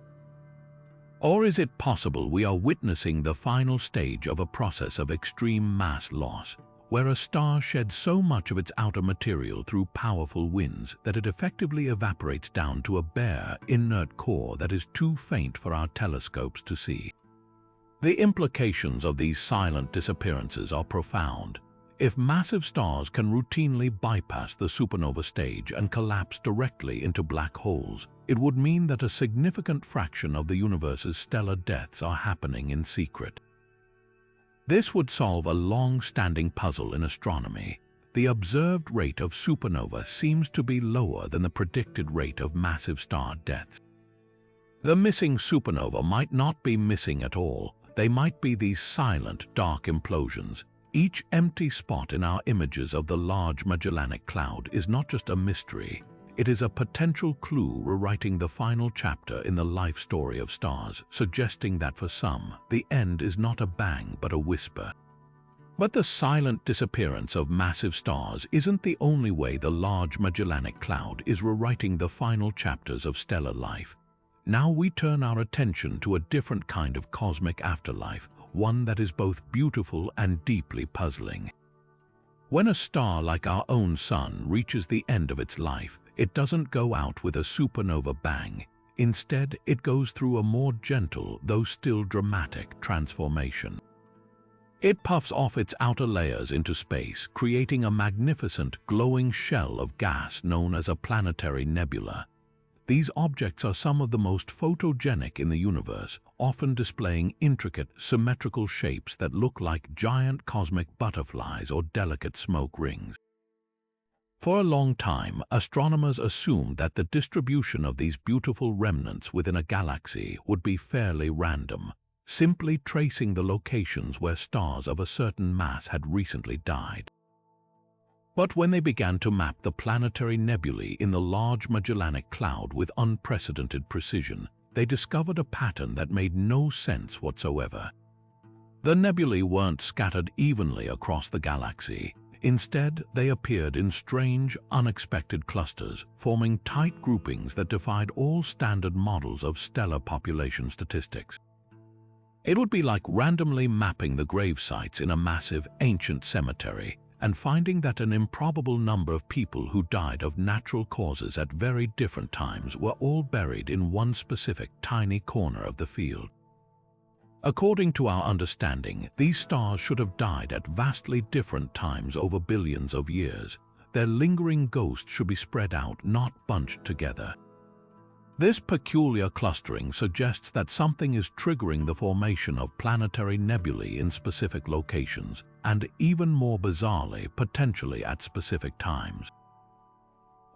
Or is it possible we are witnessing the final stage of a process of extreme mass loss, where a star sheds so much of its outer material through powerful winds that it effectively evaporates down to a bare, inert core that is too faint for our telescopes to see? The implications of these silent disappearances are profound. If massive stars can routinely bypass the supernova stage and collapse directly into black holes, it would mean that a significant fraction of the universe's stellar deaths are happening in secret. This would solve a long-standing puzzle in astronomy. The observed rate of supernova seems to be lower than the predicted rate of massive star deaths. The missing supernova might not be missing at all. They might be these silent, dark implosions. Each empty spot in our images of the Large Magellanic Cloud is not just a mystery. It is a potential clue rewriting the final chapter in the life story of stars, suggesting that for some, the end is not a bang but a whisper. But the silent disappearance of massive stars isn't the only way the Large Magellanic Cloud is rewriting the final chapters of stellar life. Now we turn our attention to a different kind of cosmic afterlife, one that is both beautiful and deeply puzzling. When a star like our own Sun reaches the end of its life, it doesn't go out with a supernova bang. Instead, it goes through a more gentle, though still dramatic, transformation. It puffs off its outer layers into space, creating a magnificent, glowing shell of gas known as a planetary nebula. These objects are some of the most photogenic in the universe, often displaying intricate, symmetrical shapes that look like giant cosmic butterflies or delicate smoke rings. For a long time, astronomers assumed that the distribution of these beautiful remnants within a galaxy would be fairly random, simply tracing the locations where stars of a certain mass had recently died. But when they began to map the planetary nebulae in the Large Magellanic Cloud with unprecedented precision, they discovered a pattern that made no sense whatsoever. The nebulae weren't scattered evenly across the galaxy. Instead, they appeared in strange, unexpected clusters, forming tight groupings that defied all standard models of stellar population statistics. It would be like randomly mapping the grave sites in a massive, ancient cemetery, and finding that an improbable number of people who died of natural causes at very different times were all buried in one specific tiny corner of the field. According to our understanding, these stars should have died at vastly different times over billions of years. Their lingering ghosts should be spread out, not bunched together. This peculiar clustering suggests that something is triggering the formation of planetary nebulae in specific locations, and even more bizarrely, potentially at specific times.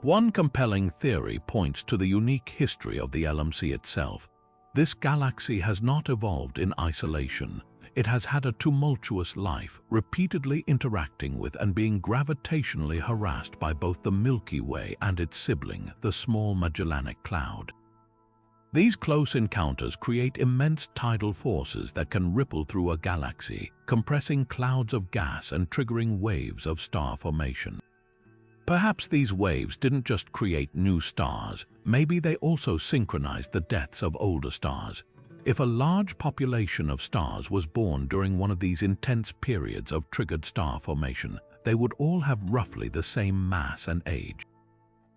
One compelling theory points to the unique history of the LMC itself. This galaxy has not evolved in isolation. It has had a tumultuous life, repeatedly interacting with and being gravitationally harassed by both the Milky Way and its sibling, the Small Magellanic Cloud. These close encounters create immense tidal forces that can ripple through a galaxy, compressing clouds of gas and triggering waves of star formation. Perhaps these waves didn't just create new stars, maybe they also synchronized the deaths of older stars. If a large population of stars was born during one of these intense periods of triggered star formation, they would all have roughly the same mass and age.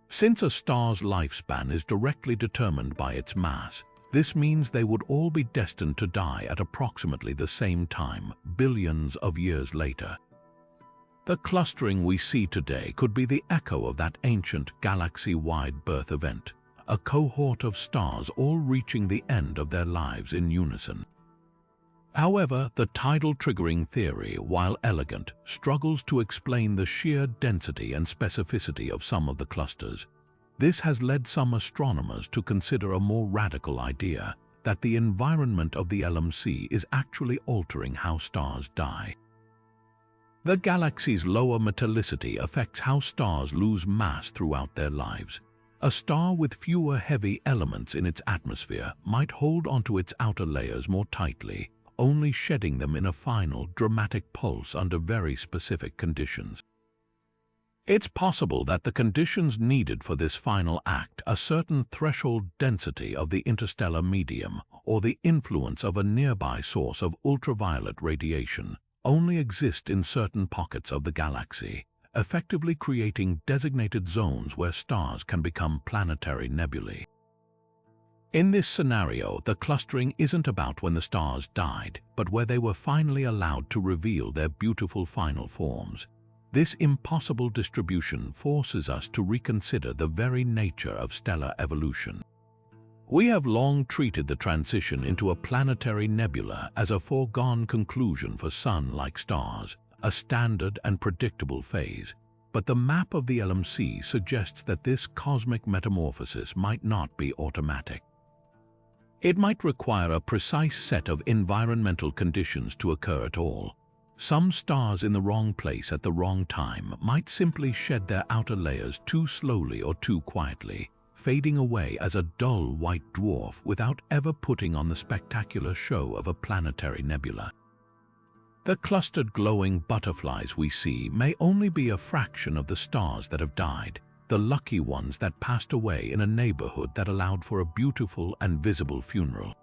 Since a star's lifespan is directly determined by its mass, this means they would all be destined to die at approximately the same time, billions of years later. The clustering we see today could be the echo of that ancient galaxy-wide birth event, a cohort of stars all reaching the end of their lives in unison. However, the tidal triggering theory, while elegant, struggles to explain the sheer density and specificity of some of the clusters. This has led some astronomers to consider a more radical idea, that the environment of the LMC is actually altering how stars die. The galaxy's lower metallicity affects how stars lose mass throughout their lives. A star with fewer heavy elements in its atmosphere might hold onto its outer layers more tightly, only shedding them in a final, dramatic pulse under very specific conditions. It's possible that the conditions needed for this final act, a certain threshold density of the interstellar medium or the influence of a nearby source of ultraviolet radiation, only exist in certain pockets of the galaxy, effectively creating designated zones where stars can become planetary nebulae. In this scenario, the clustering isn't about when the stars died, but where they were finally allowed to reveal their beautiful final forms. This impossible distribution forces us to reconsider the very nature of stellar evolution. We have long treated the transition into a planetary nebula as a foregone conclusion for Sun-like stars, a standard and predictable phase. But the map of the LMC suggests that this cosmic metamorphosis might not be automatic. It might require a precise set of environmental conditions to occur at all. Some stars in the wrong place at the wrong time might simply shed their outer layers too slowly or too quietly, fading away as a dull white dwarf without ever putting on the spectacular show of a planetary nebula. The clustered glowing butterflies we see may only be a fraction of the stars that have died, the lucky ones that passed away in a neighborhood that allowed for a beautiful and visible funeral.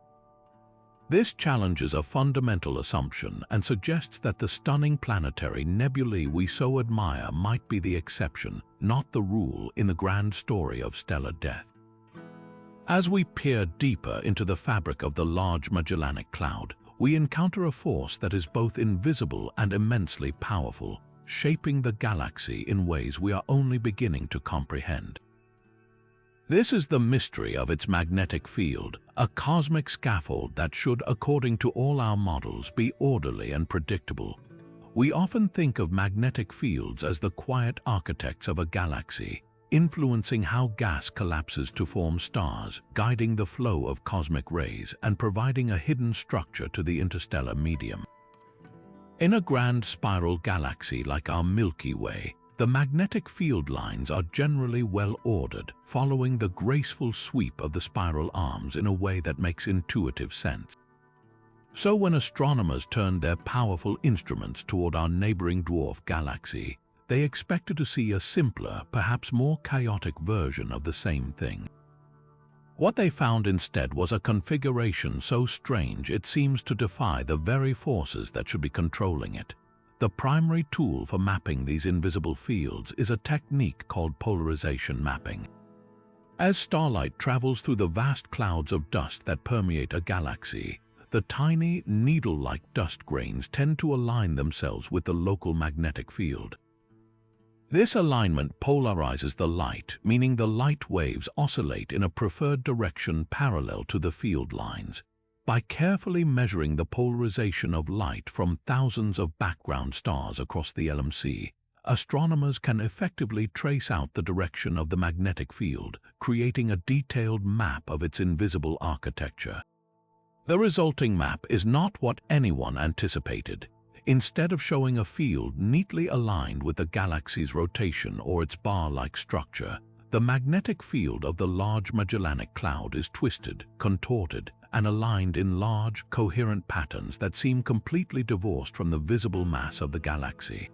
This challenges a fundamental assumption and suggests that the stunning planetary nebulae we so admire might be the exception, not the rule, in the grand story of stellar death. As we peer deeper into the fabric of the Large Magellanic Cloud, we encounter a force that is both invisible and immensely powerful, shaping the galaxy in ways we are only beginning to comprehend. This is the mystery of its magnetic field, a cosmic scaffold that should, according to all our models, be orderly and predictable. We often think of magnetic fields as the quiet architects of a galaxy, influencing how gas collapses to form stars, guiding the flow of cosmic rays, and providing a hidden structure to the interstellar medium. In a grand spiral galaxy like our Milky Way, the magnetic field lines are generally well ordered, following the graceful sweep of the spiral arms in a way that makes intuitive sense. So when astronomers turned their powerful instruments toward our neighboring dwarf galaxy, they expected to see a simpler, perhaps more chaotic version of the same thing. What they found instead was a configuration so strange it seems to defy the very forces that should be controlling it. The primary tool for mapping these invisible fields is a technique called polarization mapping. As starlight travels through the vast clouds of dust that permeate a galaxy, the tiny, needle-like dust grains tend to align themselves with the local magnetic field. This alignment polarizes the light, meaning the light waves oscillate in a preferred direction parallel to the field lines. By carefully measuring the polarization of light from thousands of background stars across the LMC, astronomers can effectively trace out the direction of the magnetic field, creating a detailed map of its invisible architecture. The resulting map is not what anyone anticipated. Instead of showing a field neatly aligned with the galaxy's rotation or its bar-like structure, the magnetic field of the Large Magellanic Cloud is twisted, contorted, and aligned in large, coherent patterns that seem completely divorced from the visible mass of the galaxy.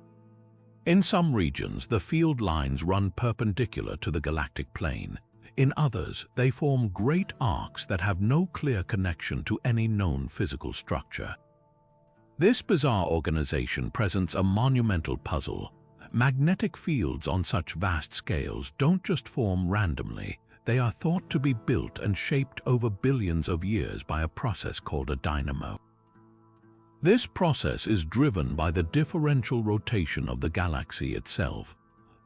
In some regions, the field lines run perpendicular to the galactic plane. In others, they form great arcs that have no clear connection to any known physical structure. This bizarre organization presents a monumental puzzle. Magnetic fields on such vast scales don't just form randomly. They are thought to be built and shaped over billions of years by a process called a dynamo. This process is driven by the differential rotation of the galaxy itself,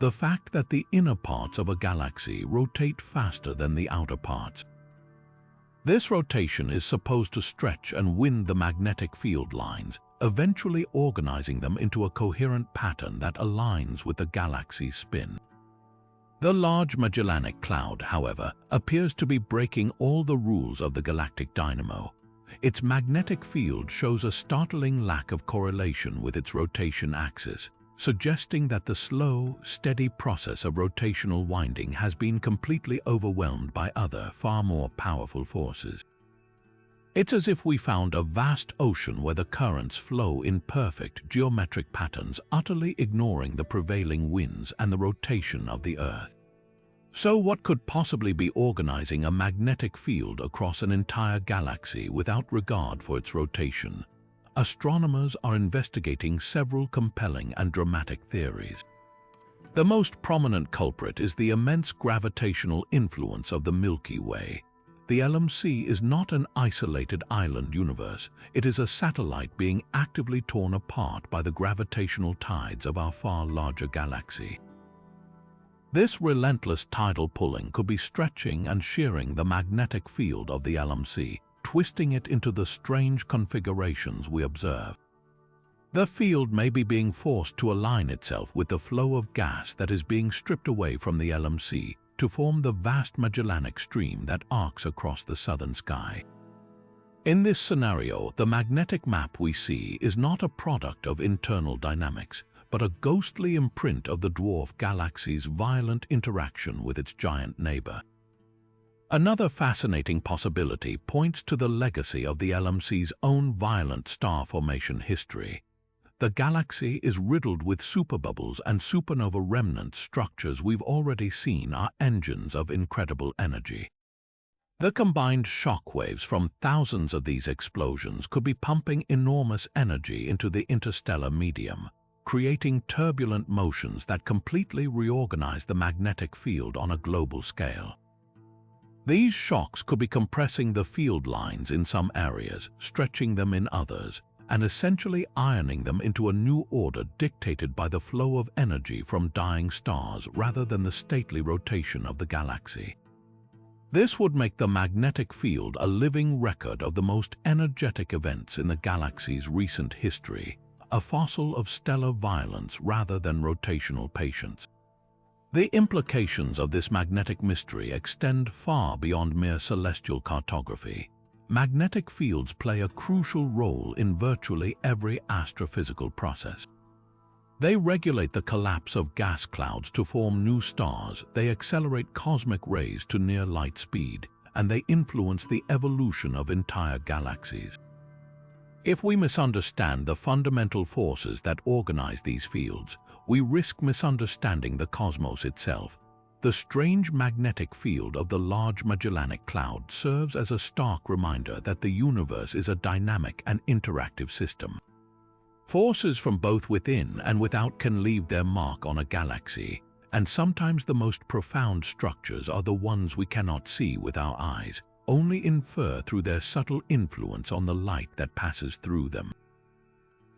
the fact that the inner parts of a galaxy rotate faster than the outer parts. This rotation is supposed to stretch and wind the magnetic field lines, eventually organizing them into a coherent pattern that aligns with the galaxy's spin. The Large Magellanic Cloud, however, appears to be breaking all the rules of the galactic dynamo. Its magnetic field shows a startling lack of correlation with its rotation axis, suggesting that the slow, steady process of rotational winding has been completely overwhelmed by other, far more powerful forces. It's as if we found a vast ocean where the currents flow in perfect geometric patterns, utterly ignoring the prevailing winds and the rotation of the Earth. So what could possibly be organizing a magnetic field across an entire galaxy without regard for its rotation? Astronomers are investigating several compelling and dramatic theories. The most prominent culprit is the immense gravitational influence of the Milky Way. The LMC is not an isolated island universe. It is a satellite being actively torn apart by the gravitational tides of our far larger galaxy. This relentless tidal pulling could be stretching and shearing the magnetic field of the LMC, twisting it into the strange configurations we observe. The field may be being forced to align itself with the flow of gas that is being stripped away from the LMC to form the vast Magellanic stream that arcs across the southern sky. In this scenario, the magnetic map we see is not a product of internal dynamics, but a ghostly imprint of the dwarf galaxy's violent interaction with its giant neighbor. Another fascinating possibility points to the legacy of the LMC's own violent star formation history. The galaxy is riddled with superbubbles and supernova remnant structures we've already seen are engines of incredible energy. The combined shockwaves from thousands of these explosions could be pumping enormous energy into the interstellar medium, creating turbulent motions that completely reorganize the magnetic field on a global scale. These shocks could be compressing the field lines in some areas, stretching them in others, and essentially ironing them into a new order dictated by the flow of energy from dying stars rather than the stately rotation of the galaxy. This would make the magnetic field a living record of the most energetic events in the galaxy's recent history, a fossil of stellar violence rather than rotational patience. The implications of this magnetic mystery extend far beyond mere celestial cartography. Magnetic fields play a crucial role in virtually every astrophysical process. They regulate the collapse of gas clouds to form new stars, they accelerate cosmic rays to near light speed, and they influence the evolution of entire galaxies. If we misunderstand the fundamental forces that organize these fields, we risk misunderstanding the cosmos itself. The strange magnetic field of the Large Magellanic Cloud serves as a stark reminder that the universe is a dynamic and interactive system. Forces from both within and without can leave their mark on a galaxy, and sometimes the most profound structures are the ones we cannot see with our eyes, only infer through their subtle influence on the light that passes through them.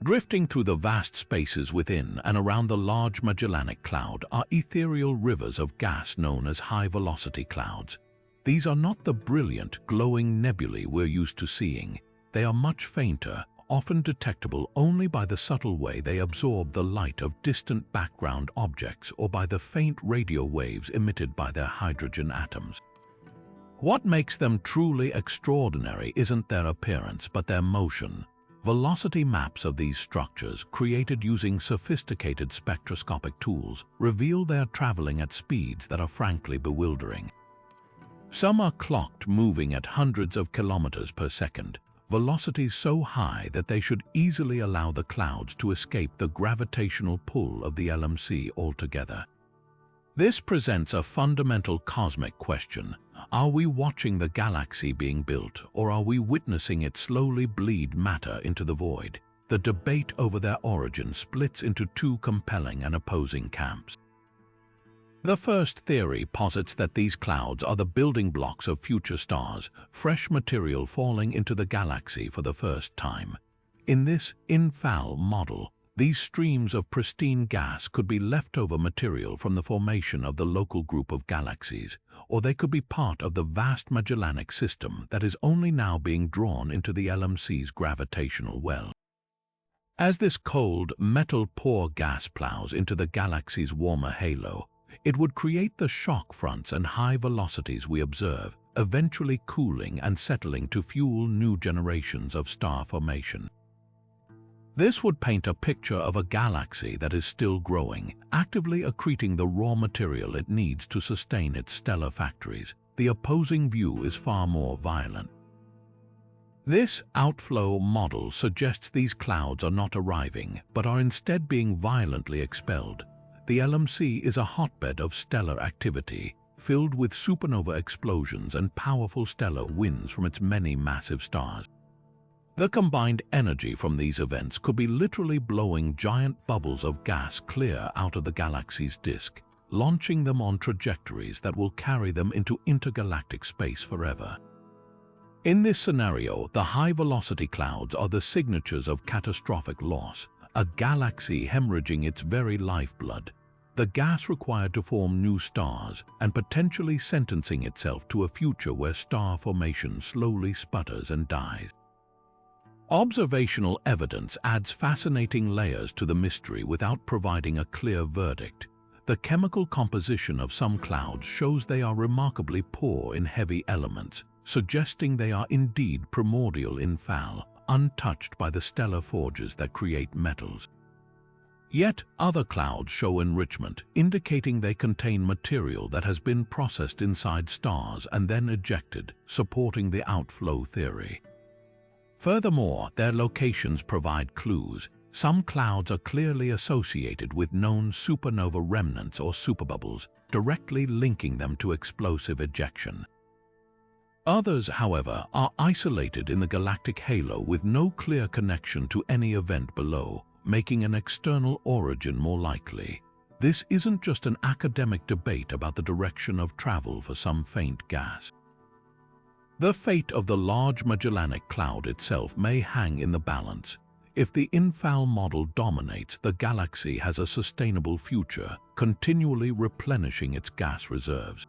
Drifting through the vast spaces within and around the Large Magellanic Cloud are ethereal rivers of gas known as high-velocity clouds. These are not the brilliant, glowing nebulae we're used to seeing. They are much fainter, often detectable only by the subtle way they absorb the light of distant background objects or by the faint radio waves emitted by their hydrogen atoms. What makes them truly extraordinary isn't their appearance but their motion. Velocity maps of these structures, created using sophisticated spectroscopic tools, reveal they are traveling at speeds that are frankly bewildering. Some are clocked moving at hundreds of kilometers per second, velocities so high that they should easily allow the clouds to escape the gravitational pull of the LMC altogether. This presents a fundamental cosmic question. Are we watching the galaxy being built, or are we witnessing it slowly bleed matter into the void? The debate over their origin splits into two compelling and opposing camps. The first theory posits that these clouds are the building blocks of future stars, fresh material falling into the galaxy for the first time. In this infall model, these streams of pristine gas could be leftover material from the formation of the local group of galaxies, or they could be part of the vast Magellanic system that is only now being drawn into the LMC's gravitational well. As this cold, metal-poor gas plows into the galaxy's warmer halo, it would create the shock fronts and high velocities we observe, eventually cooling and settling to fuel new generations of star formation. This would paint a picture of a galaxy that is still growing, actively accreting the raw material it needs to sustain its stellar factories. The opposing view is far more violent. This outflow model suggests these clouds are not arriving, but are instead being violently expelled. The LMC is a hotbed of stellar activity, filled with supernova explosions and powerful stellar winds from its many massive stars. The combined energy from these events could be literally blowing giant bubbles of gas clear out of the galaxy's disk, launching them on trajectories that will carry them into intergalactic space forever. In this scenario, the high-velocity clouds are the signatures of catastrophic loss, a galaxy hemorrhaging its very lifeblood, the gas required to form new stars, and potentially sentencing itself to a future where star formation slowly sputters and dies. Observational evidence adds fascinating layers to the mystery without providing a clear verdict. The chemical composition of some clouds shows they are remarkably poor in heavy elements, suggesting they are indeed primordial in fall, untouched by the stellar forges that create metals. Yet other clouds show enrichment, indicating they contain material that has been processed inside stars and then ejected, supporting the outflow theory. Furthermore, their locations provide clues. Some clouds are clearly associated with known supernova remnants or superbubbles, directly linking them to explosive ejection. Others, however, are isolated in the galactic halo with no clear connection to any event below, making an external origin more likely. This isn't just an academic debate about the direction of travel for some faint gas. The fate of the Large Magellanic Cloud itself may hang in the balance. If the infall model dominates, the galaxy has a sustainable future, continually replenishing its gas reserves.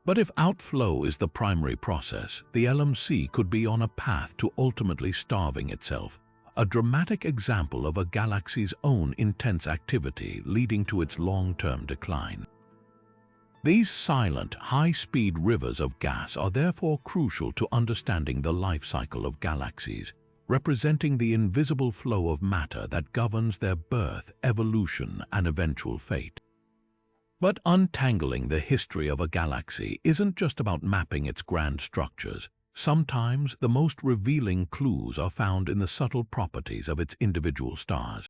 But if outflow is the primary process, the LMC could be on a path to ultimately starving itself, a dramatic example of a galaxy's own intense activity leading to its long-term decline. These silent, high-speed rivers of gas are therefore crucial to understanding the life cycle of galaxies, representing the invisible flow of matter that governs their birth, evolution, and eventual fate. But untangling the history of a galaxy isn't just about mapping its grand structures. Sometimes the most revealing clues are found in the subtle properties of its individual stars.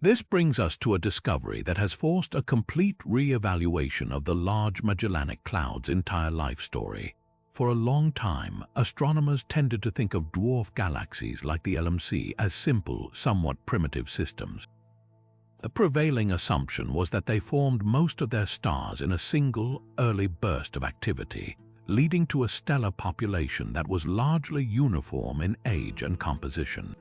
This brings us to a discovery that has forced a complete re-evaluation of the Large Magellanic Cloud's entire life story. For a long time, astronomers tended to think of dwarf galaxies like the LMC as simple, somewhat primitive systems. The prevailing assumption was that they formed most of their stars in a single, early burst of activity, leading to a stellar population that was largely uniform in age and composition.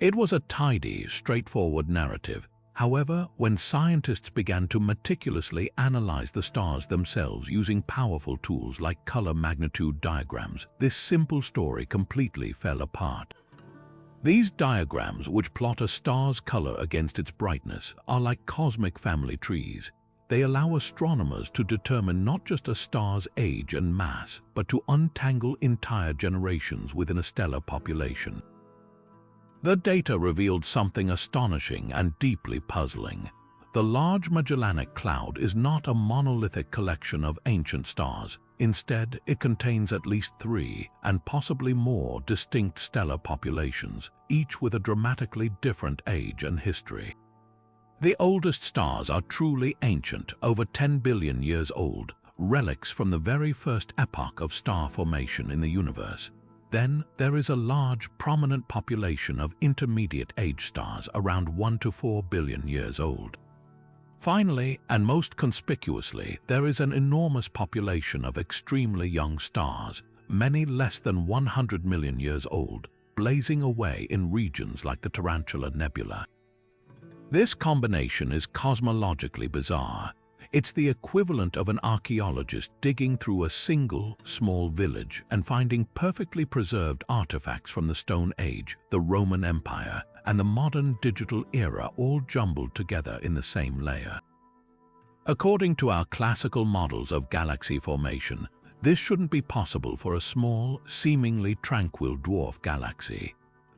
It was a tidy, straightforward narrative. However, when scientists began to meticulously analyze the stars themselves using powerful tools like color magnitude diagrams, this simple story completely fell apart. These diagrams, which plot a star's color against its brightness, are like cosmic family trees. They allow astronomers to determine not just a star's age and mass, but to untangle entire generations within a stellar population. The data revealed something astonishing and deeply puzzling. The Large Magellanic Cloud is not a monolithic collection of ancient stars. Instead, it contains at least 3, and possibly more, distinct stellar populations, each with a dramatically different age and history. The oldest stars are truly ancient, over 10 billion years old, relics from the very first epoch of star formation in the universe. Then there is a large, prominent population of intermediate-age stars around 1 to 4 billion years old. Finally, and most conspicuously, there is an enormous population of extremely young stars, many less than 100 million years old, blazing away in regions like the Tarantula Nebula. This combination is cosmologically bizarre. It's the equivalent of an archaeologist digging through a single, small village and finding perfectly preserved artifacts from the Stone Age, the Roman Empire, and the modern digital era all jumbled together in the same layer. According to our classical models of galaxy formation, this shouldn't be possible for a small, seemingly tranquil dwarf galaxy.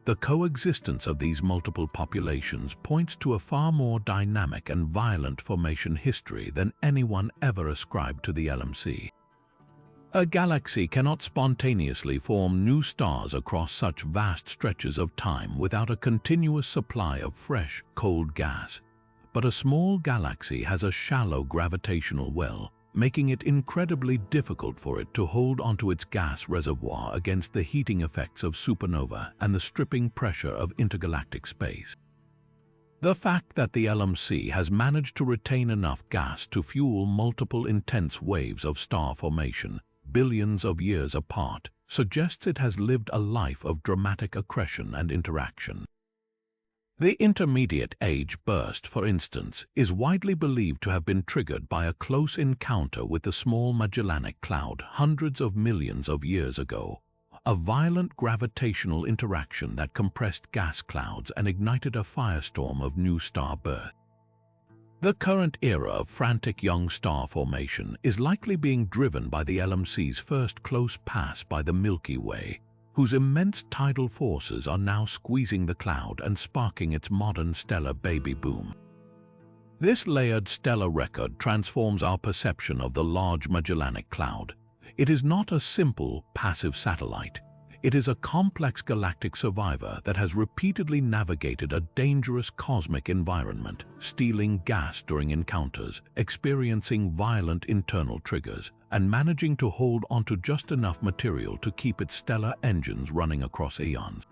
The coexistence of these multiple populations points to a far more dynamic and violent formation history than anyone ever ascribed to the LMC. A galaxy cannot spontaneously form new stars across such vast stretches of time without a continuous supply of fresh, cold gas. But a small galaxy has a shallow gravitational well, making it incredibly difficult for it to hold onto its gas reservoir against the heating effects of supernova and the stripping pressure of intergalactic space. The fact that the LMC has managed to retain enough gas to fuel multiple intense waves of star formation, billions of years apart, suggests it has lived a life of dramatic accretion and interaction. The intermediate age burst, for instance, is widely believed to have been triggered by a close encounter with the small Magellanic Cloud hundreds of millions of years ago, a violent gravitational interaction that compressed gas clouds and ignited a firestorm of new star birth. The current era of frantic young star formation is likely being driven by the LMC's first close pass by the Milky Way, whose immense tidal forces are now squeezing the cloud and sparking its modern stellar baby boom. This layered stellar record transforms our perception of the Large Magellanic Cloud. It is not a simple, passive satellite. It is a complex galactic survivor that has repeatedly navigated a dangerous cosmic environment, stealing gas during encounters, experiencing violent internal triggers, and managing to hold onto just enough material to keep its stellar engines running across eons.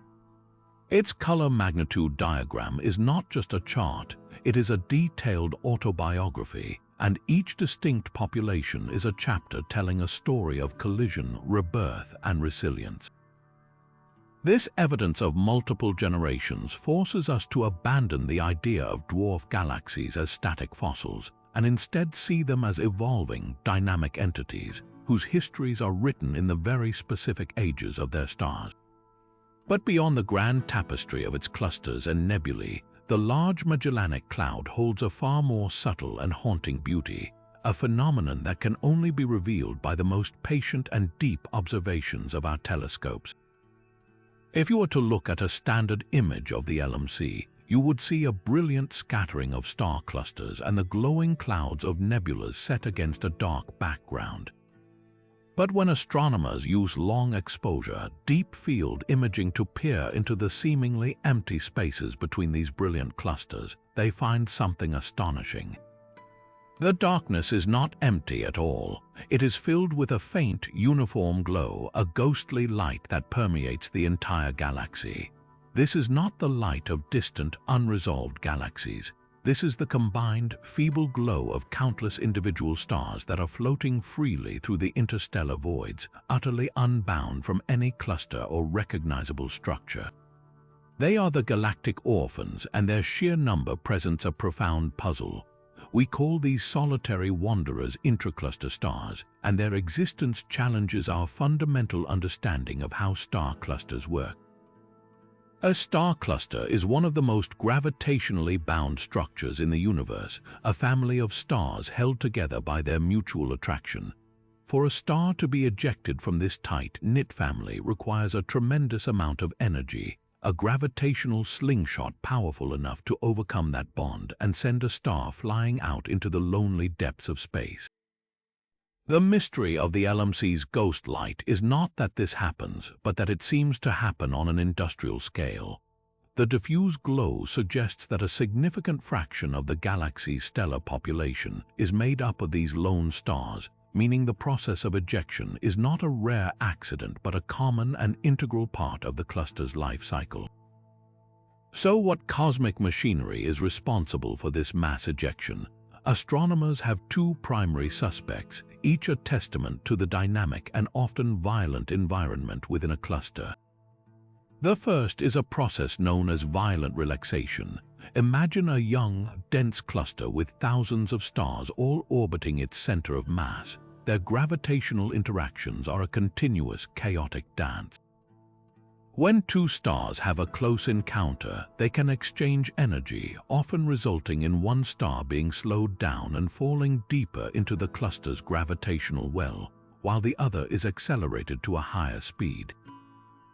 Its color magnitude diagram is not just a chart, it is a detailed autobiography, and each distinct population is a chapter telling a story of collision, rebirth, and resilience. This evidence of multiple generations forces us to abandon the idea of dwarf galaxies as static fossils and instead see them as evolving, dynamic entities whose histories are written in the very specific ages of their stars. But beyond the grand tapestry of its clusters and nebulae, the Large Magellanic Cloud holds a far more subtle and haunting beauty, a phenomenon that can only be revealed by the most patient and deep observations of our telescopes. If you were to look at a standard image of the LMC, you would see a brilliant scattering of star clusters and the glowing clouds of nebulas set against a dark background. But when astronomers use long exposure, deep field imaging to peer into the seemingly empty spaces between these brilliant clusters, they find something astonishing. The darkness is not empty at all. It is filled with a faint, uniform glow, a ghostly light that permeates the entire galaxy. This is not the light of distant, unresolved galaxies. This is the combined, feeble glow of countless individual stars that are floating freely through the interstellar voids, utterly unbound from any cluster or recognizable structure. They are the galactic orphans, and their sheer number presents a profound puzzle. We call these solitary wanderers intracluster stars, and their existence challenges our fundamental understanding of how star clusters work. A star cluster is one of the most gravitationally bound structures in the universe, a family of stars held together by their mutual attraction. For a star to be ejected from this tight-knit family requires a tremendous amount of energy, a gravitational slingshot powerful enough to overcome that bond and send a star flying out into the lonely depths of space. The mystery of the LMC's ghost light is not that this happens, but that it seems to happen on an industrial scale. The diffuse glow suggests that a significant fraction of the galaxy's stellar population is made up of these lone stars, meaning the process of ejection is not a rare accident but a common and integral part of the cluster's life cycle. So what cosmic machinery is responsible for this mass ejection? Astronomers have two primary suspects, each a testament to the dynamic and often violent environment within a cluster. The first is a process known as violent relaxation. Imagine a young, dense cluster with thousands of stars all orbiting its center of mass. Their gravitational interactions are a continuous, chaotic dance. When two stars have a close encounter, they can exchange energy, often resulting in one star being slowed down and falling deeper into the cluster's gravitational well, while the other is accelerated to a higher speed.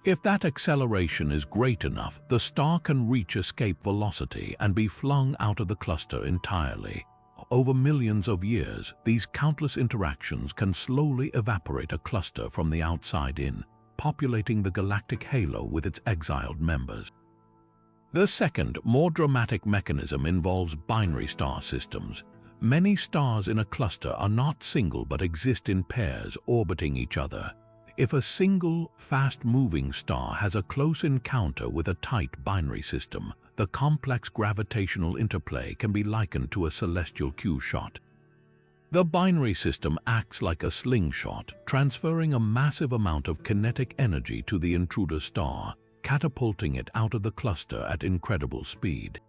If that acceleration is great enough, the star can reach escape velocity and be flung out of the cluster entirely. over millions of years, these countless interactions can slowly evaporate a cluster from the outside in, populating the galactic halo with its exiled members. The second, more dramatic mechanism involves binary star systems. Many stars in a cluster are not single but exist in pairs orbiting each other. If a single, fast-moving star has a close encounter with a tight binary system, the complex gravitational interplay can be likened to a celestial cue shot. The binary system acts like a slingshot, transferring a massive amount of kinetic energy to the intruder star, catapulting it out of the cluster at incredible speed.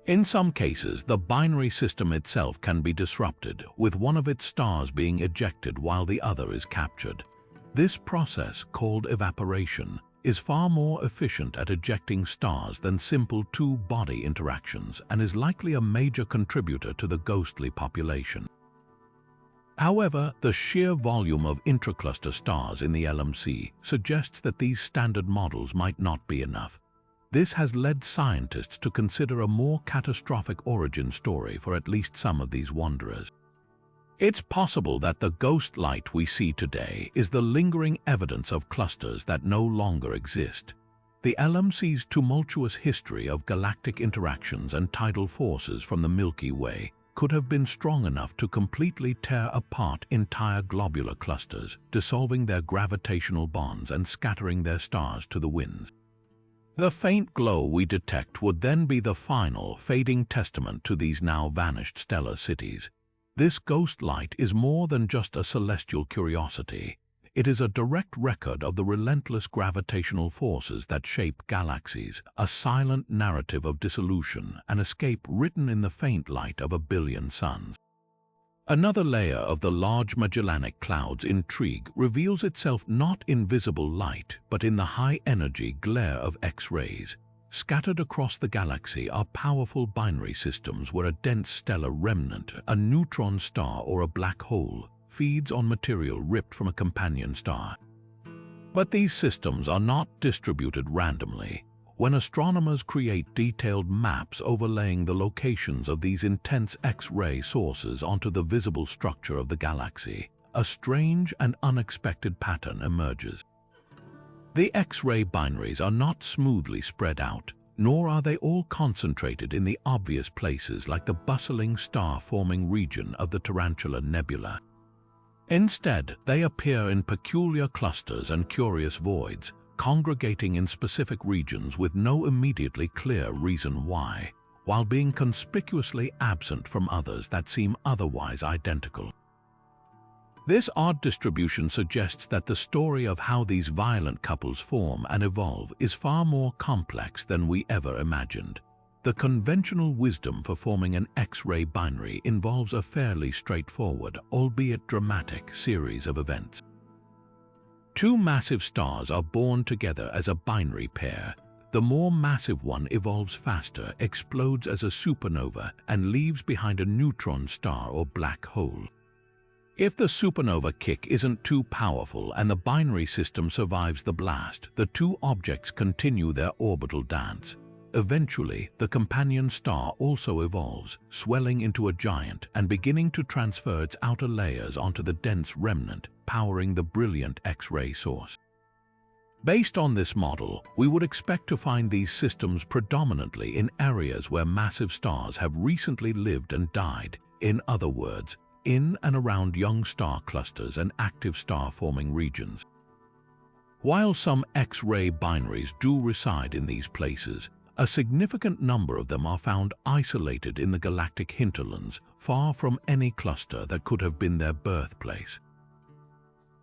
In some cases, the binary system itself can be disrupted, with one of its stars being ejected while the other is captured. This process, called evaporation, is far more efficient at ejecting stars than simple two-body interactions and is likely a major contributor to the ghostly population. However, the sheer volume of intracluster stars in the LMC suggests that these standard models might not be enough. This has led scientists to consider a more catastrophic origin story for at least some of these wanderers. It's possible that the ghost light we see today is the lingering evidence of clusters that no longer exist. The LMC's tumultuous history of galactic interactions and tidal forces from the Milky Way could have been strong enough to completely tear apart entire globular clusters, dissolving their gravitational bonds and scattering their stars to the winds. The faint glow we detect would then be the final, fading testament to these now vanished stellar cities. This ghost light is more than just a celestial curiosity. It is a direct record of the relentless gravitational forces that shape galaxies, a silent narrative of dissolution and escape written in the faint light of a billion suns. Another layer of the Large Magellanic Cloud's intrigue reveals itself not in visible light, but in the high-energy glare of X-rays. Scattered across the galaxy are powerful binary systems where a dense stellar remnant, a neutron star or a black hole, feeds on material ripped from a companion star. But these systems are not distributed randomly. When astronomers create detailed maps overlaying the locations of these intense X-ray sources onto the visible structure of the galaxy, a strange and unexpected pattern emerges. The X-ray binaries are not smoothly spread out, nor are they all concentrated in the obvious places like the bustling star-forming region of the Tarantula Nebula. Instead, they appear in peculiar clusters and curious voids, congregating in specific regions with no immediately clear reason why, while being conspicuously absent from others that seem otherwise identical. This odd distribution suggests that the story of how these violent couples form and evolve is far more complex than we ever imagined. The conventional wisdom for forming an X-ray binary involves a fairly straightforward, albeit dramatic, series of events. Two massive stars are born together as a binary pair. The more massive one evolves faster, explodes as a supernova, and leaves behind a neutron star or black hole. If the supernova kick isn't too powerful and the binary system survives the blast, the two objects continue their orbital dance. Eventually, the companion star also evolves, swelling into a giant and beginning to transfer its outer layers onto the dense remnant, powering the brilliant X-ray source. Based on this model, we would expect to find these systems predominantly in areas where massive stars have recently lived and died. In other words, in and around young star clusters and active star-forming regions. While some X-ray binaries do reside in these places, a significant number of them are found isolated in the galactic hinterlands, far from any cluster that could have been their birthplace.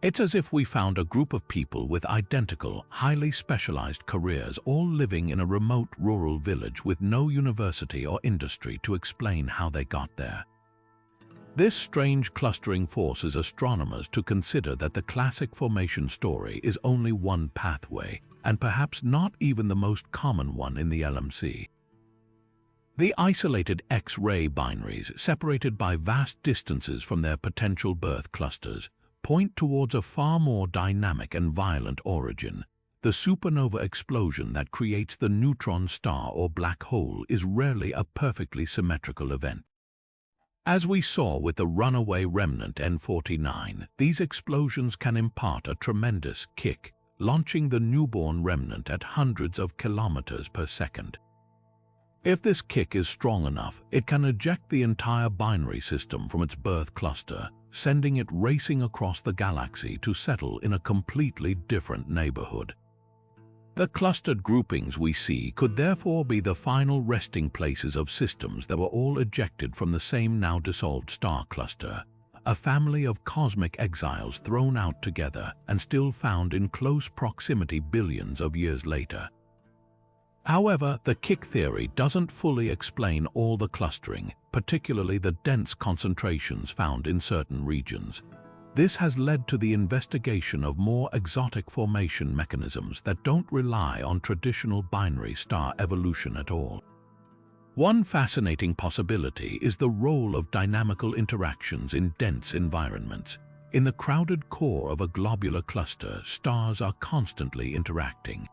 It's as if we found a group of people with identical, highly specialized careers all living in a remote rural village with no university or industry to explain how they got there. This strange clustering forces astronomers to consider that the classic formation story is only one pathway, and perhaps not even the most common one in the LMC. The isolated X-ray binaries, separated by vast distances from their potential birth clusters, point towards a far more dynamic and violent origin. The supernova explosion that creates the neutron star or black hole is rarely a perfectly symmetrical event. As we saw with the Runaway remnant N49, these explosions can impart a tremendous kick, launching the newborn remnant at hundreds of kilometers per second. If this kick is strong enough, it can eject the entire binary system from its birth cluster, sending it racing across the galaxy to settle in a completely different neighborhood. The clustered groupings we see could therefore be the final resting places of systems that were all ejected from the same now-dissolved star cluster, a family of cosmic exiles thrown out together and still found in close proximity billions of years later. However, the kick theory doesn't fully explain all the clustering, particularly the dense concentrations found in certain regions. This has led to the investigation of more exotic formation mechanisms that don't rely on traditional binary star evolution at all. One fascinating possibility is the role of dynamical interactions in dense environments. In the crowded core of a globular cluster, stars are constantly interacting.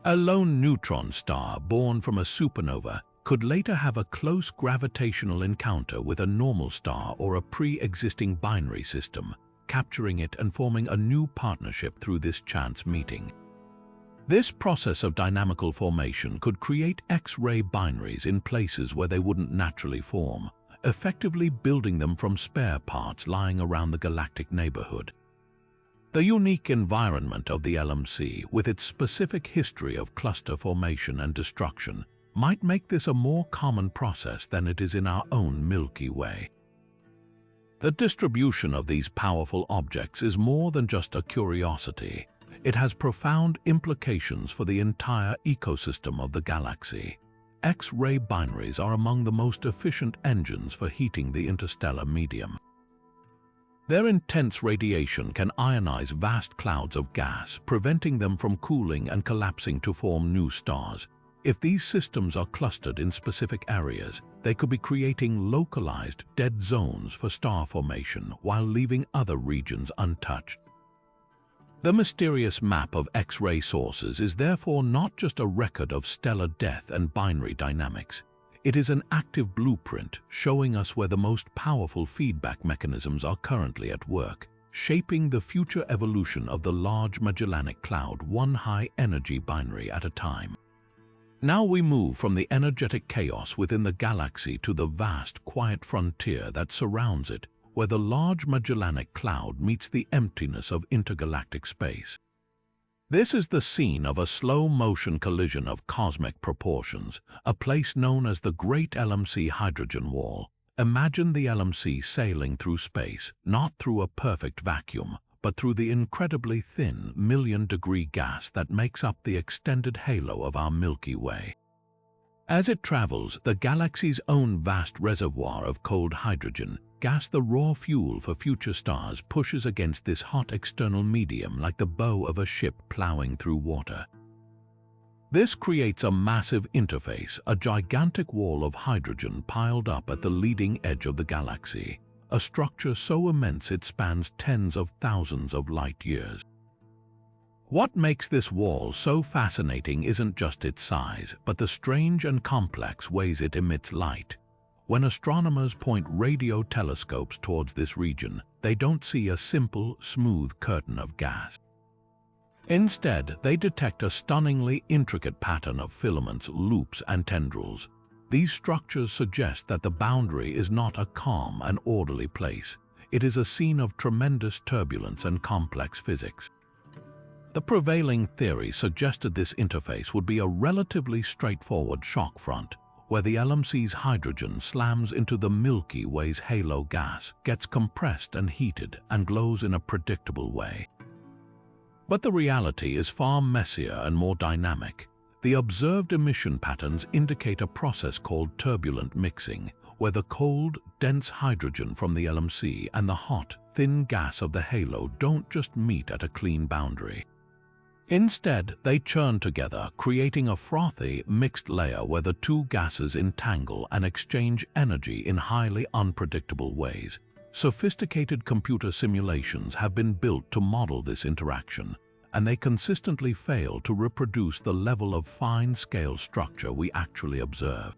A lone neutron star born from a supernova could later have a close gravitational encounter with a normal star or a pre-existing binary system, capturing it and forming a new partnership through this chance meeting. This process of dynamical formation could create X-ray binaries in places where they wouldn't naturally form, effectively building them from spare parts lying around the galactic neighborhood. The unique environment of the LMC, with its specific history of cluster formation and destruction, might make this a more common process than it is in our own Milky Way. The distribution of these powerful objects is more than just a curiosity. It has profound implications for the entire ecosystem of the galaxy. X-ray binaries are among the most efficient engines for heating the interstellar medium. Their intense radiation can ionize vast clouds of gas, preventing them from cooling and collapsing to form new stars. If these systems are clustered in specific areas, they could be creating localized dead zones for star formation while leaving other regions untouched. The mysterious map of X-ray sources is therefore not just a record of stellar death and binary dynamics. It is an active blueprint showing us where the most powerful feedback mechanisms are currently at work, shaping the future evolution of the Large Magellanic Cloud, one high-energy binary at a time. Now we move from the energetic chaos within the galaxy to the vast, quiet frontier that surrounds it, where the Large Magellanic Cloud meets the emptiness of intergalactic space. This is the scene of a slow-motion collision of cosmic proportions, a place known as the Great LMC Hydrogen Wall. Imagine the LMC sailing through space, not through a perfect vacuum, but through the incredibly thin million-degree gas that makes up the extended halo of our Milky Way. As it travels, the galaxy's own vast reservoir of cold hydrogen, gas the raw fuel for future stars, pushes against this hot external medium like the bow of a ship plowing through water. This creates a massive interface, a gigantic wall of hydrogen piled up at the leading edge of the galaxy, a structure so immense it spans tens of thousands of light years. What makes this wall so fascinating isn't just its size, but the strange and complex ways it emits light. When astronomers point radio telescopes towards this region, they don't see a simple, smooth curtain of gas. Instead, they detect a stunningly intricate pattern of filaments, loops, and tendrils. These structures suggest that the boundary is not a calm and orderly place. It is a scene of tremendous turbulence and complex physics. The prevailing theory suggested this interface would be a relatively straightforward shock front, where the LMC's hydrogen slams into the Milky Way's halo gas, gets compressed and heated, and glows in a predictable way. But the reality is far messier and more dynamic. The observed emission patterns indicate a process called turbulent mixing, where the cold, dense hydrogen from the LMC and the hot, thin gas of the halo don't just meet at a clean boundary. Instead, they churn together, creating a frothy, mixed layer where the two gases entangle and exchange energy in highly unpredictable ways. Sophisticated computer simulations have been built to model this interaction, and they consistently fail to reproduce the level of fine-scale structure we actually observe.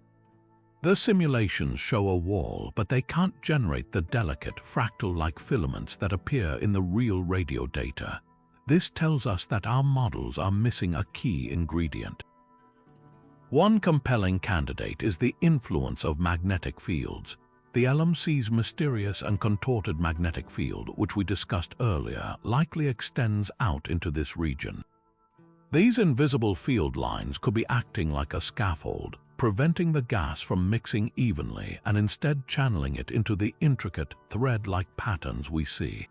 The simulations show a wall, but they can't generate the delicate, fractal-like filaments that appear in the real radio data. This tells us that our models are missing a key ingredient. One compelling candidate is the influence of magnetic fields. The LMC's mysterious and contorted magnetic field, which we discussed earlier, likely extends out into this region. These invisible field lines could be acting like a scaffold, preventing the gas from mixing evenly and instead channeling it into the intricate, thread-like patterns we see.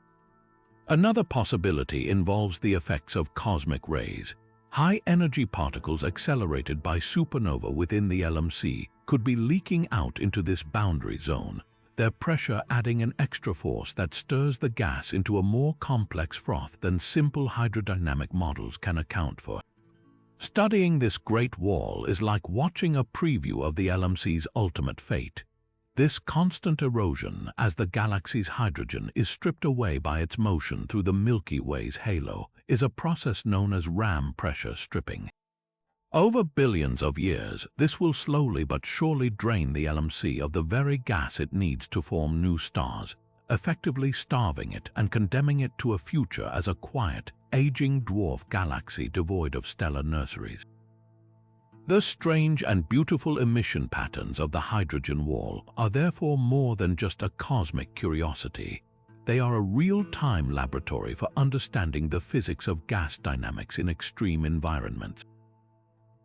Another possibility involves the effects of cosmic rays. High-energy particles accelerated by supernova within the LMC could be leaking out into this boundary zone, their pressure adding an extra force that stirs the gas into a more complex froth than simple hydrodynamic models can account for. Studying this Great Wall is like watching a preview of the LMC's ultimate fate. This constant erosion, as the galaxy's hydrogen is stripped away by its motion through the Milky Way's halo, is a process known as ram pressure stripping. Over billions of years, this will slowly but surely drain the LMC of the very gas it needs to form new stars, effectively starving it and condemning it to a future as a quiet, aging dwarf galaxy devoid of stellar nurseries. The strange and beautiful emission patterns of the hydrogen wall are therefore more than just a cosmic curiosity. They are a real-time laboratory for understanding the physics of gas dynamics in extreme environments.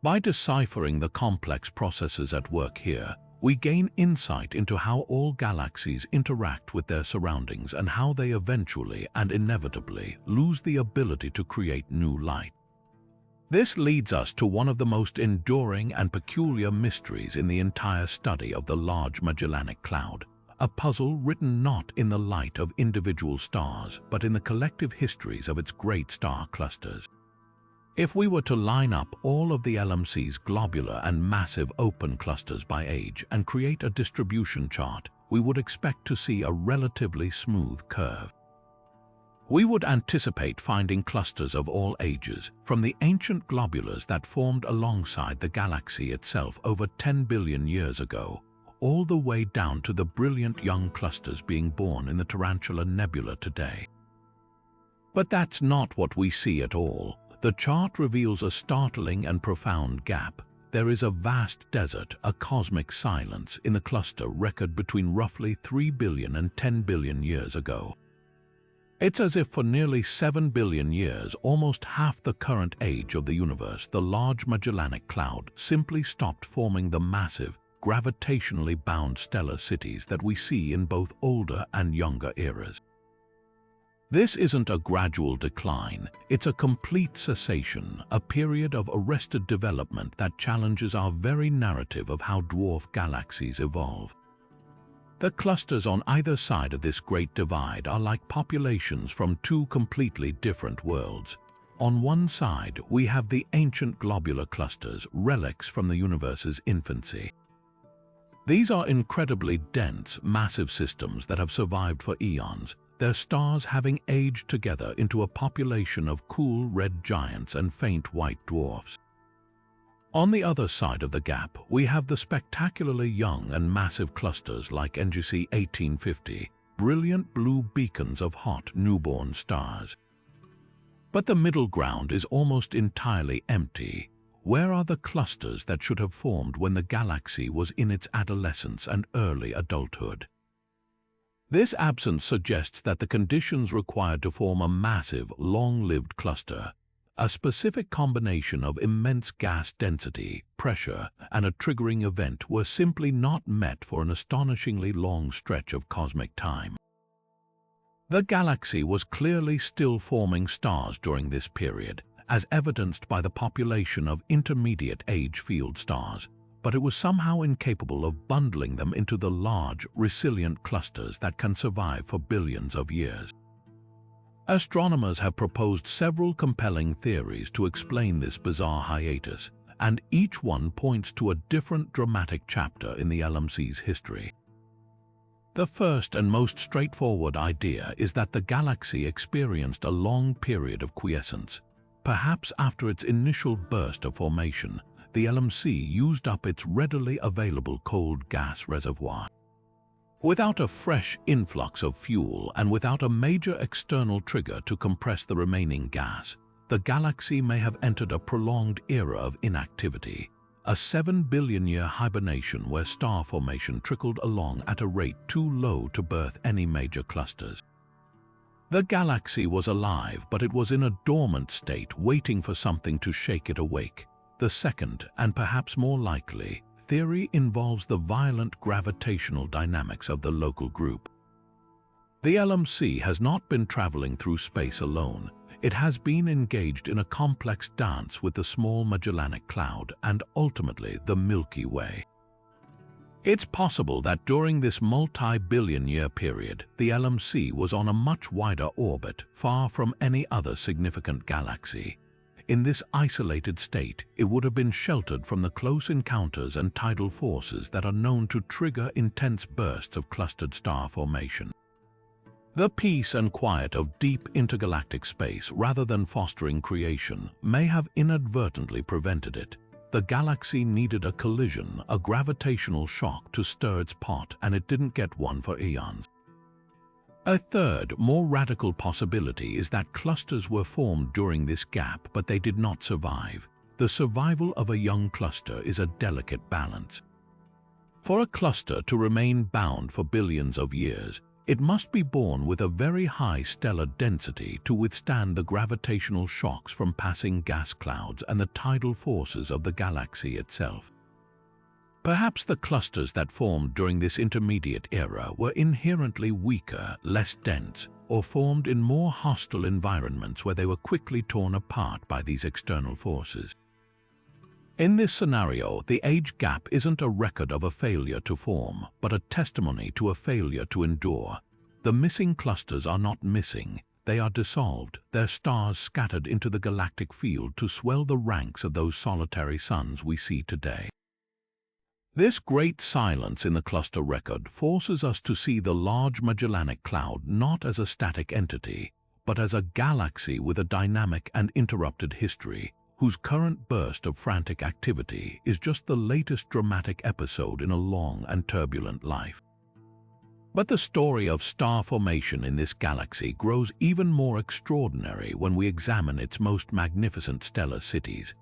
By deciphering the complex processes at work here, we gain insight into how all galaxies interact with their surroundings and how they eventually and inevitably lose the ability to create new light. This leads us to one of the most enduring and peculiar mysteries in the entire study of the Large Magellanic Cloud, a puzzle written not in the light of individual stars, but in the collective histories of its great star clusters. If we were to line up all of the LMC's globular and massive open clusters by age and create a distribution chart, we would expect to see a relatively smooth curve. We would anticipate finding clusters of all ages, from the ancient globulars that formed alongside the galaxy itself over 10 billion years ago, all the way down to the brilliant young clusters being born in the Tarantula Nebula today. But that's not what we see at all. The chart reveals a startling and profound gap. There is a vast desert, a cosmic silence in the cluster record between roughly 3 billion and 10 billion years ago. It's as if for nearly 7 billion years, almost half the current age of the universe, the Large Magellanic Cloud simply stopped forming the massive, gravitationally bound stellar cities that we see in both older and younger eras. This isn't a gradual decline, it's a complete cessation, a period of arrested development that challenges our very narrative of how dwarf galaxies evolve. The clusters on either side of this great divide are like populations from two completely different worlds. On one side, we have the ancient globular clusters, relics from the universe's infancy. These are incredibly dense, massive systems that have survived for eons, their stars having aged together into a population of cool red giants and faint white dwarfs. On the other side of the gap, we have the spectacularly young and massive clusters like NGC 1850, brilliant blue beacons of hot newborn stars. But the middle ground is almost entirely empty. Where are the clusters that should have formed when the galaxy was in its adolescence and early adulthood? This absence suggests that the conditions required to form a massive, long-lived cluster, a specific combination of immense gas density, pressure, and a triggering event, were simply not met for an astonishingly long stretch of cosmic time. The galaxy was clearly still forming stars during this period, as evidenced by the population of intermediate-age field stars, but it was somehow incapable of bundling them into the large, resilient clusters that can survive for billions of years. Astronomers have proposed several compelling theories to explain this bizarre hiatus, and each one points to a different dramatic chapter in the LMC's history. The first and most straightforward idea is that the galaxy experienced a long period of quiescence. Perhaps after its initial burst of formation, the LMC used up its readily available cold gas reservoir. Without a fresh influx of fuel and without a major external trigger to compress the remaining gas, the galaxy may have entered a prolonged era of inactivity, a 7-billion-year hibernation where star formation trickled along at a rate too low to birth any major clusters. The galaxy was alive, but it was in a dormant state, waiting for something to shake it awake. The second, and perhaps more likely, theory involves the violent gravitational dynamics of the local group. The LMC has not been traveling through space alone. It has been engaged in a complex dance with the small Magellanic Cloud and ultimately the Milky Way. It's possible that during this multi-billion-year period, the LMC was on a much wider orbit, far from any other significant galaxy. In this isolated state, it would have been sheltered from the close encounters and tidal forces that are known to trigger intense bursts of clustered star formation. The peace and quiet of deep intergalactic space, rather than fostering creation, may have inadvertently prevented it. The galaxy needed a collision, a gravitational shock to stir its pot, and it didn't get one for eons. A third, more radical possibility is that clusters were formed during this gap, but they did not survive. The survival of a young cluster is a delicate balance. For a cluster to remain bound for billions of years, it must be born with a very high stellar density to withstand the gravitational shocks from passing gas clouds and the tidal forces of the galaxy itself. Perhaps the clusters that formed during this intermediate era were inherently weaker, less dense, or formed in more hostile environments where they were quickly torn apart by these external forces. In this scenario, the age gap isn't a record of a failure to form, but a testimony to a failure to endure. The missing clusters are not missing, they are dissolved, their stars scattered into the galactic field to swell the ranks of those solitary suns we see today. This great silence in the cluster record forces us to see the Large Magellanic Cloud not as a static entity, but as a galaxy with a dynamic and interrupted history, whose current burst of frantic activity is just the latest dramatic episode in a long and turbulent life. But the story of star formation in this galaxy grows even more extraordinary when we examine its most magnificent stellar cities.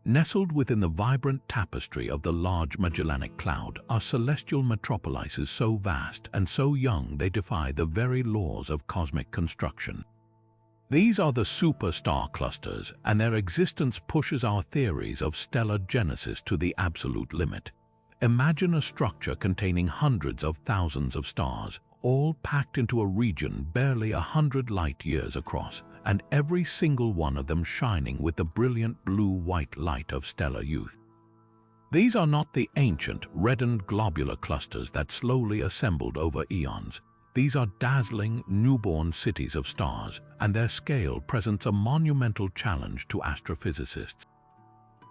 Nestled within the vibrant tapestry of the Large Magellanic Cloud are celestial metropolises so vast and so young they defy the very laws of cosmic construction. These are the superstar clusters, and their existence pushes our theories of stellar genesis to the absolute limit. Imagine a structure containing hundreds of thousands of stars, all packed into a region barely 100 light-years across, and every single one of them shining with the brilliant blue-white light of stellar youth. These are not the ancient, reddened globular clusters that slowly assembled over eons. These are dazzling, newborn cities of stars, and their scale presents a monumental challenge to astrophysicists.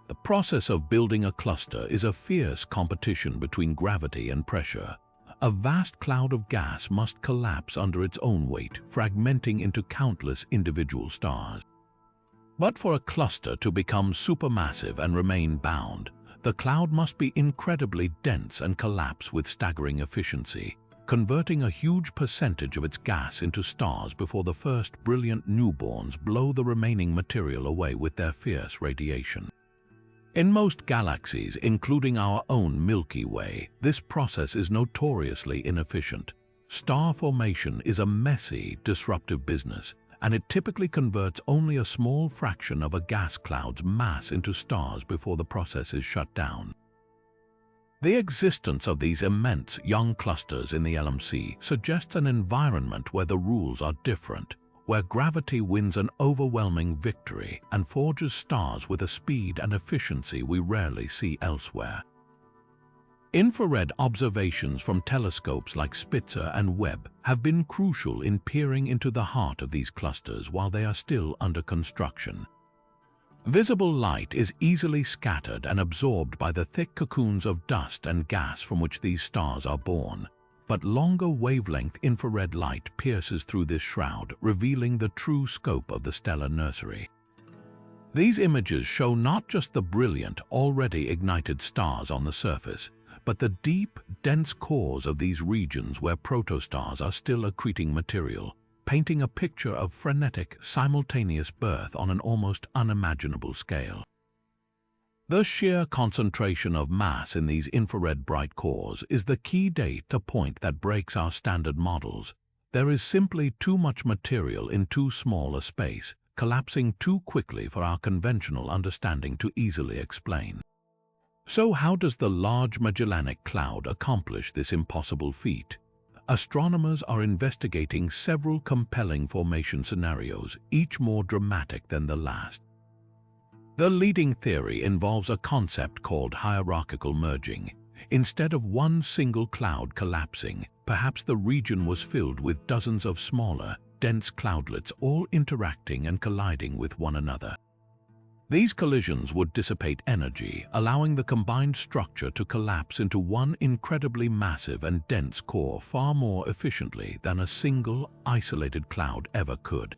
The process of building a cluster is a fierce competition between gravity and pressure. A vast cloud of gas must collapse under its own weight, fragmenting into countless individual stars. But for a cluster to become supermassive and remain bound, the cloud must be incredibly dense and collapse with staggering efficiency, converting a huge percentage of its gas into stars before the first brilliant newborns blow the remaining material away with their fierce radiation. In most galaxies, including our own Milky Way, this process is notoriously inefficient. Star formation is a messy, disruptive business, and it typically converts only a small fraction of a gas cloud's mass into stars before the process is shut down. The existence of these immense young clusters in the LMC suggests an environment where the rules are different, where gravity wins an overwhelming victory and forges stars with a speed and efficiency we rarely see elsewhere. Infrared observations from telescopes like Spitzer and Webb have been crucial in peering into the heart of these clusters while they are still under construction. Visible light is easily scattered and absorbed by the thick cocoons of dust and gas from which these stars are born, but longer wavelength infrared light pierces through this shroud, revealing the true scope of the stellar nursery. These images show not just the brilliant, already ignited stars on the surface, but the deep, dense cores of these regions where protostars are still accreting material, painting a picture of frenetic, simultaneous birth on an almost unimaginable scale. The sheer concentration of mass in these infrared bright cores is the key data point that breaks our standard models. There is simply too much material in too small a space, collapsing too quickly for our conventional understanding to easily explain. So how does the Large Magellanic Cloud accomplish this impossible feat? Astronomers are investigating several compelling formation scenarios, each more dramatic than the last. The leading theory involves a concept called hierarchical merging. Instead of one single cloud collapsing, perhaps the region was filled with dozens of smaller, dense cloudlets all interacting and colliding with one another. These collisions would dissipate energy, allowing the combined structure to collapse into one incredibly massive and dense core far more efficiently than a single, isolated cloud ever could.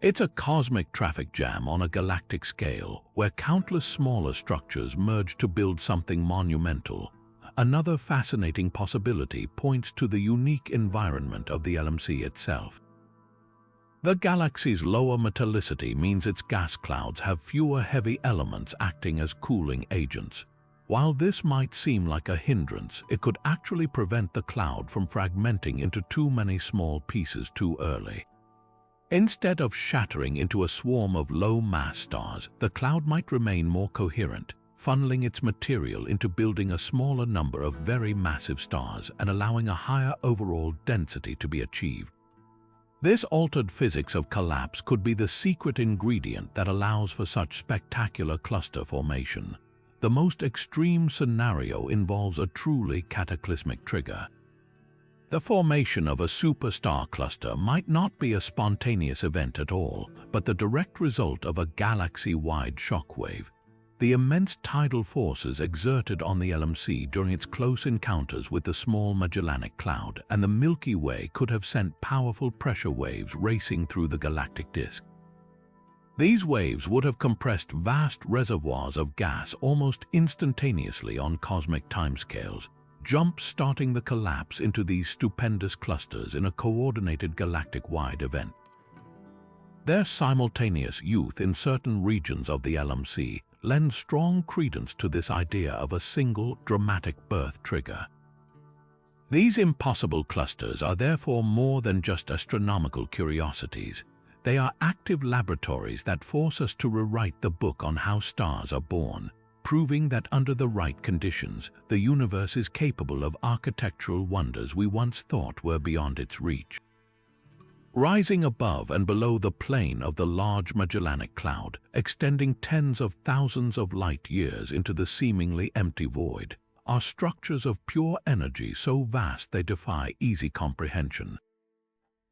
It's a cosmic traffic jam on a galactic scale, where countless smaller structures merge to build something monumental. Another fascinating possibility points to the unique environment of the LMC itself. The galaxy's lower metallicity means its gas clouds have fewer heavy elements acting as cooling agents. While this might seem like a hindrance, it could actually prevent the cloud from fragmenting into too many small pieces too early. Instead of shattering into a swarm of low-mass stars, the cloud might remain more coherent, funneling its material into building a smaller number of very massive stars and allowing a higher overall density to be achieved. This altered physics of collapse could be the secret ingredient that allows for such spectacular cluster formation. The most extreme scenario involves a truly cataclysmic trigger. The formation of a superstar cluster might not be a spontaneous event at all, but the direct result of a galaxy-wide shockwave. The immense tidal forces exerted on the LMC during its close encounters with the small Magellanic Cloud and the Milky Way could have sent powerful pressure waves racing through the galactic disk. These waves would have compressed vast reservoirs of gas almost instantaneously on cosmic timescales, jump-starting the collapse into these stupendous clusters in a coordinated galactic-wide event. Their simultaneous youth in certain regions of the LMC lends strong credence to this idea of a single, dramatic birth trigger. These impossible clusters are therefore more than just astronomical curiosities. They are active laboratories that force us to rewrite the book on how stars are born, proving that under the right conditions, the universe is capable of architectural wonders we once thought were beyond its reach. Rising above and below the plane of the Large Magellanic Cloud, extending tens of thousands of light-years into the seemingly empty void, are structures of pure energy so vast they defy easy comprehension.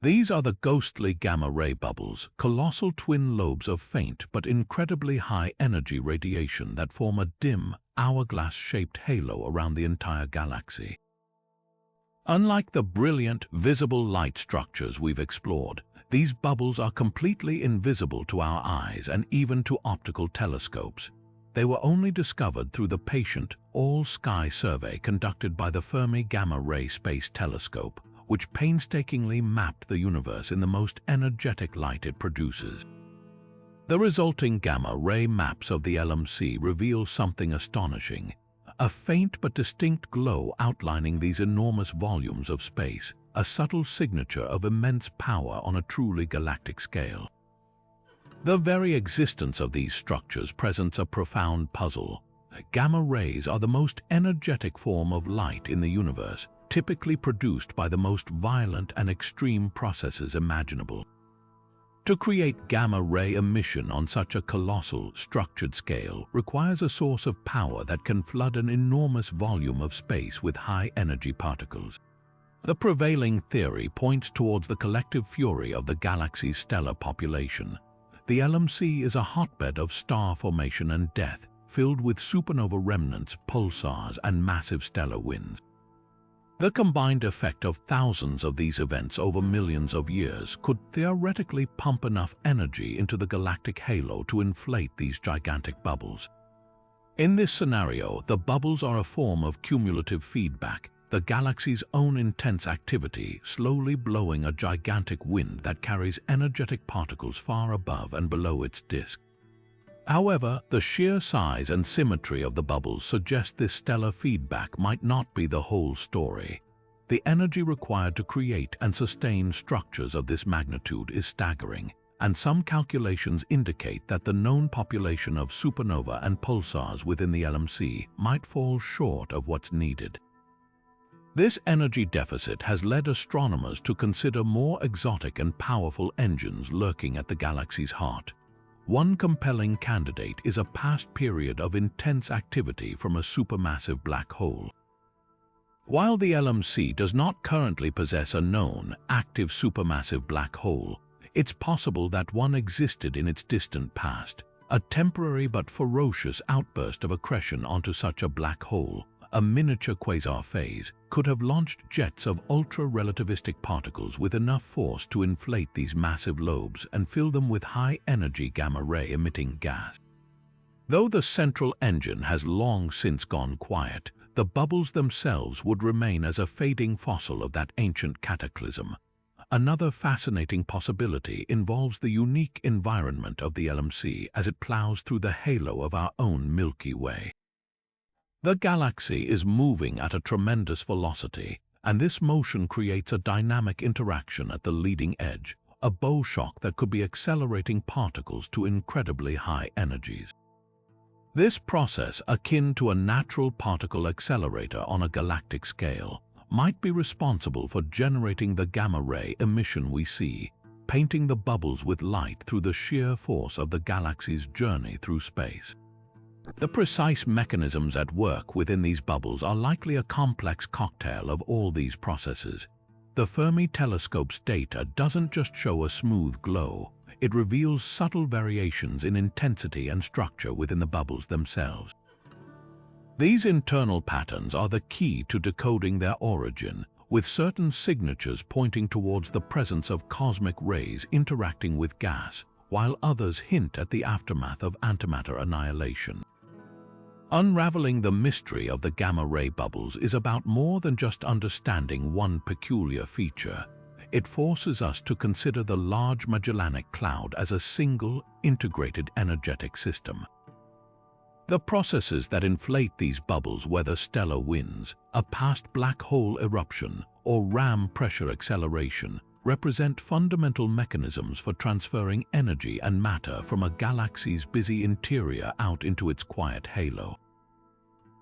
These are the ghostly gamma-ray bubbles, colossal twin lobes of faint but incredibly high-energy radiation that form a dim, hourglass-shaped halo around the entire galaxy. Unlike the brilliant, visible light structures we've explored, these bubbles are completely invisible to our eyes and even to optical telescopes. They were only discovered through the patient, all-sky survey conducted by the Fermi Gamma-Ray Space Telescope, which painstakingly mapped the universe in the most energetic light it produces. The resulting gamma-ray maps of the LMC reveal something astonishing, a faint but distinct glow outlining these enormous volumes of space, a subtle signature of immense power on a truly galactic scale. The very existence of these structures presents a profound puzzle. Gamma rays are the most energetic form of light in the universe, typically produced by the most violent and extreme processes imaginable. To create gamma-ray emission on such a colossal, structured scale requires a source of power that can flood an enormous volume of space with high-energy particles. The prevailing theory points towards the collective fury of the galaxy's stellar population. The LMC is a hotbed of star formation and death, filled with supernova remnants, pulsars, and massive stellar winds. The combined effect of thousands of these events over millions of years could theoretically pump enough energy into the galactic halo to inflate these gigantic bubbles. In this scenario, the bubbles are a form of cumulative feedback, the galaxy's own intense activity slowly blowing a gigantic wind that carries energetic particles far above and below its disk. However, the sheer size and symmetry of the bubbles suggest this stellar feedback might not be the whole story. The energy required to create and sustain structures of this magnitude is staggering, and some calculations indicate that the known population of supernova and pulsars within the LMC might fall short of what's needed. This energy deficit has led astronomers to consider more exotic and powerful engines lurking at the galaxy's heart. One compelling candidate is a past period of intense activity from a supermassive black hole. While the LMC does not currently possess a known, active supermassive black hole, it's possible that one existed in its distant past. A temporary but ferocious outburst of accretion onto such a black hole, a miniature quasar phase, could have launched jets of ultra-relativistic particles with enough force to inflate these massive lobes and fill them with high-energy gamma-ray emitting gas. Though the central engine has long since gone quiet, the bubbles themselves would remain as a fading fossil of that ancient cataclysm. Another fascinating possibility involves the unique environment of the LMC as it plows through the halo of our own Milky Way. The galaxy is moving at a tremendous velocity, and this motion creates a dynamic interaction at the leading edge, a bow shock that could be accelerating particles to incredibly high energies. This process, akin to a natural particle accelerator on a galactic scale, might be responsible for generating the gamma-ray emission we see, painting the bubbles with light through the sheer force of the galaxy's journey through space. The precise mechanisms at work within these bubbles are likely a complex cocktail of all these processes. The Fermi telescope's data doesn't just show a smooth glow, it reveals subtle variations in intensity and structure within the bubbles themselves. These internal patterns are the key to decoding their origin, with certain signatures pointing towards the presence of cosmic rays interacting with gas, while others hint at the aftermath of antimatter annihilation. Unraveling the mystery of the gamma-ray bubbles is about more than just understanding one peculiar feature. It forces us to consider the Large Magellanic Cloud as a single, integrated energetic system. The processes that inflate these bubbles, whether stellar winds, a past black hole eruption, or ram pressure acceleration, represent fundamental mechanisms for transferring energy and matter from a galaxy's busy interior out into its quiet halo.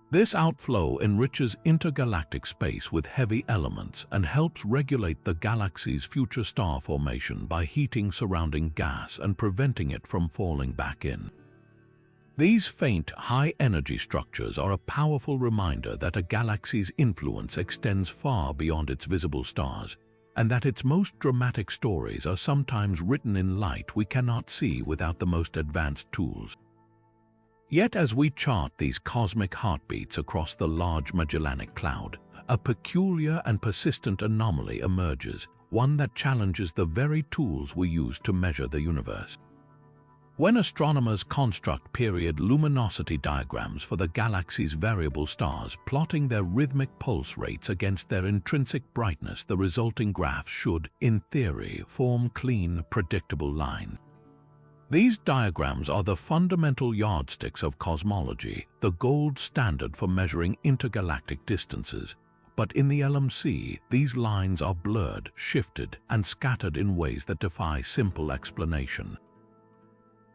This outflow enriches intergalactic space with heavy elements and helps regulate the galaxy's future star formation by heating surrounding gas and preventing it from falling back in. These faint, high-energy structures are a powerful reminder that a galaxy's influence extends far beyond its visible stars, and that its most dramatic stories are sometimes written in light we cannot see without the most advanced tools. Yet as we chart these cosmic heartbeats across the Large Magellanic Cloud, a peculiar and persistent anomaly emerges, one that challenges the very tools we use to measure the universe. When astronomers construct period luminosity diagrams for the galaxy's variable stars, plotting their rhythmic pulse rates against their intrinsic brightness, the resulting graphs should, in theory, form clean, predictable lines. These diagrams are the fundamental yardsticks of cosmology, the gold standard for measuring intergalactic distances. But in the LMC, these lines are blurred, shifted, and scattered in ways that defy simple explanation.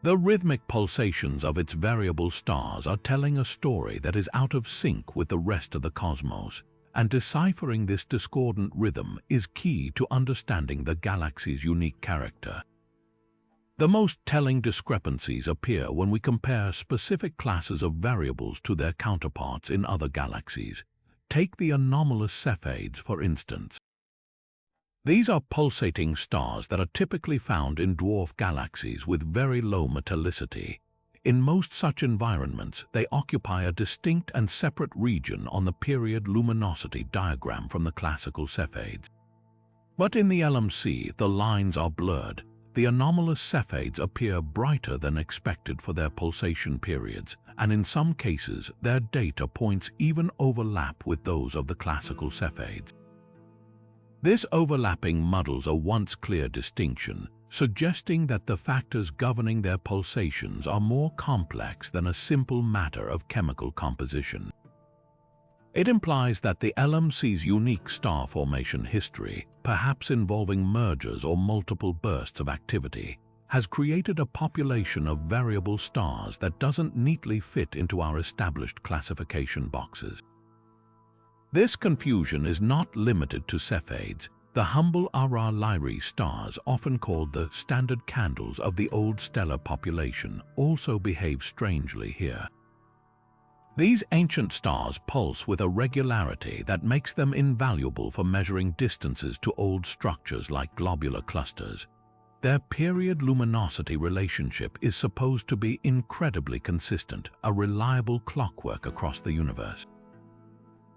The rhythmic pulsations of its variable stars are telling a story that is out of sync with the rest of the cosmos, and deciphering this discordant rhythm is key to understanding the galaxy's unique character. The most telling discrepancies appear when we compare specific classes of variables to their counterparts in other galaxies. Take the anomalous Cepheids, for instance. These are pulsating stars that are typically found in dwarf galaxies with very low metallicity. In most such environments, they occupy a distinct and separate region on the period luminosity diagram from the classical Cepheids. But in the LMC, the lines are blurred. The anomalous Cepheids appear brighter than expected for their pulsation periods, and in some cases, their data points even overlap with those of the classical Cepheids. This overlapping muddles a once clear distinction, suggesting that the factors governing their pulsations are more complex than a simple matter of chemical composition. It implies that the LMC's unique star formation history, perhaps involving mergers or multiple bursts of activity, has created a population of variable stars that doesn't neatly fit into our established classification boxes. This confusion is not limited to Cepheids. The humble Aurora Lyrae stars, often called the standard candles of the old stellar population, also behave strangely here. These ancient stars pulse with a regularity that makes them invaluable for measuring distances to old structures like globular clusters. Their period luminosity relationship is supposed to be incredibly consistent, a reliable clockwork across the universe.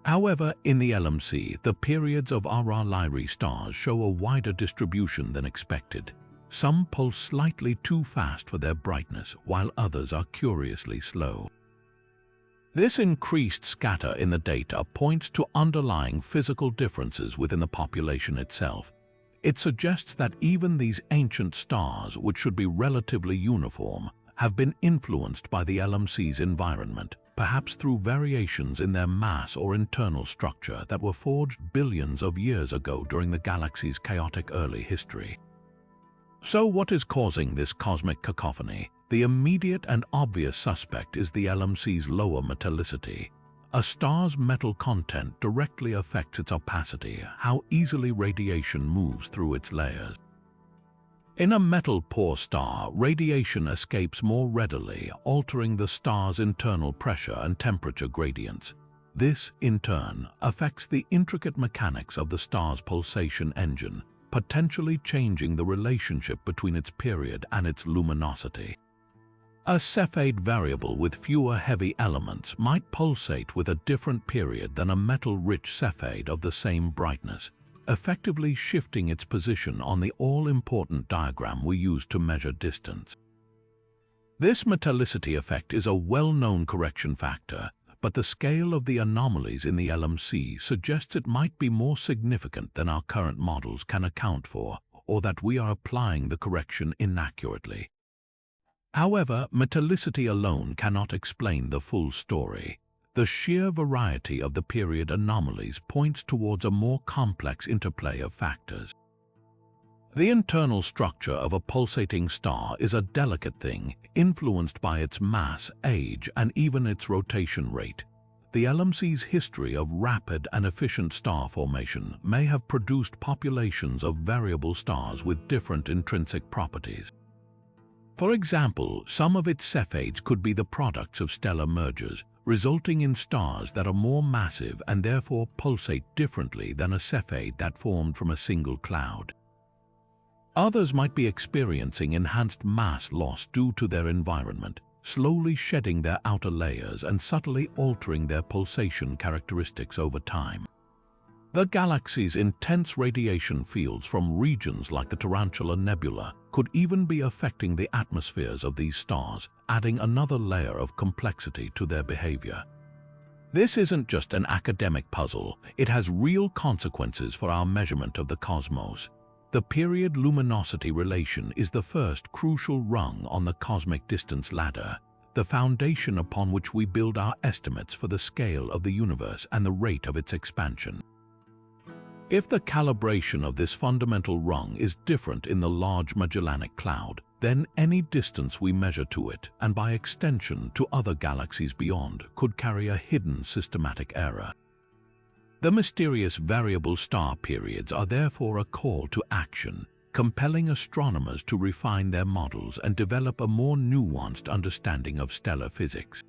However, in the LMC, the periods of Aurora Lyrae stars show a wider distribution than expected. Some pulse slightly too fast for their brightness, while others are curiously slow. This increased scatter in the data points to underlying physical differences within the population itself. It suggests that even these ancient stars, which should be relatively uniform, have been influenced by the LMC's environment, perhaps through variations in their mass or internal structure that were forged billions of years ago during the galaxy's chaotic early history. So what is causing this cosmic cacophony? The immediate and obvious suspect is the LMC's lower metallicity. A star's metal content directly affects its opacity, how easily radiation moves through its layers. In a metal-poor star, radiation escapes more readily, altering the star's internal pressure and temperature gradients. This, in turn, affects the intricate mechanics of the star's pulsation engine, potentially changing the relationship between its period and its luminosity. A Cepheid variable with fewer heavy elements might pulsate with a different period than a metal-rich Cepheid of the same brightness, effectively shifting its position on the all-important diagram we use to measure distance. This metallicity effect is a well-known correction factor, but the scale of the anomalies in the LMC suggests it might be more significant than our current models can account for, or that we are applying the correction inaccurately. However, metallicity alone cannot explain the full story. The sheer variety of the period anomalies points towards a more complex interplay of factors. The internal structure of a pulsating star is a delicate thing, influenced by its mass, age, and even its rotation rate. The LMC's history of rapid and efficient star formation may have produced populations of variable stars with different intrinsic properties. For example, some of its Cepheids could be the products of stellar mergers, resulting in stars that are more massive and therefore pulsate differently than a Cepheid that formed from a single cloud. Others might be experiencing enhanced mass loss due to their environment, slowly shedding their outer layers and subtly altering their pulsation characteristics over time. The galaxy's intense radiation fields from regions like the Tarantula Nebula could even be affecting the atmospheres of these stars, adding another layer of complexity to their behavior. This isn't just an academic puzzle, it has real consequences for our measurement of the cosmos. The period luminosity relation is the first crucial rung on the cosmic distance ladder, the foundation upon which we build our estimates for the scale of the universe and the rate of its expansion. If the calibration of this fundamental rung is different in the Large Magellanic Cloud, then any distance we measure to it, and by extension to other galaxies beyond, could carry a hidden systematic error. The mysterious variable star periods are therefore a call to action, compelling astronomers to refine their models and develop a more nuanced understanding of stellar physics.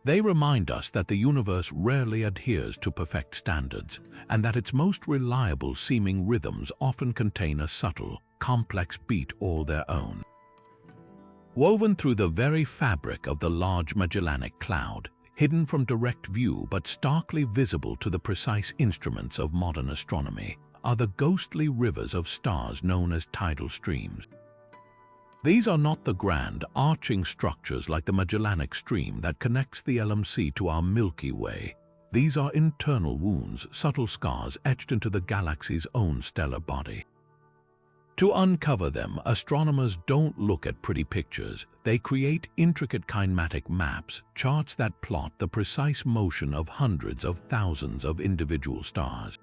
They remind us that the universe rarely adheres to perfect standards, and that its most reliable seeming rhythms often contain a subtle, complex beat all their own. Woven through the very fabric of the Large Magellanic Cloud, hidden from direct view but starkly visible to the precise instruments of modern astronomy, are the ghostly rivers of stars known as tidal streams. These are not the grand, arching structures like the Magellanic Stream that connects the LMC to our Milky Way. These are internal wounds, subtle scars etched into the galaxy's own stellar body. To uncover them, astronomers don't look at pretty pictures. They create intricate kinematic maps, charts that plot the precise motion of hundreds of thousands of individual stars.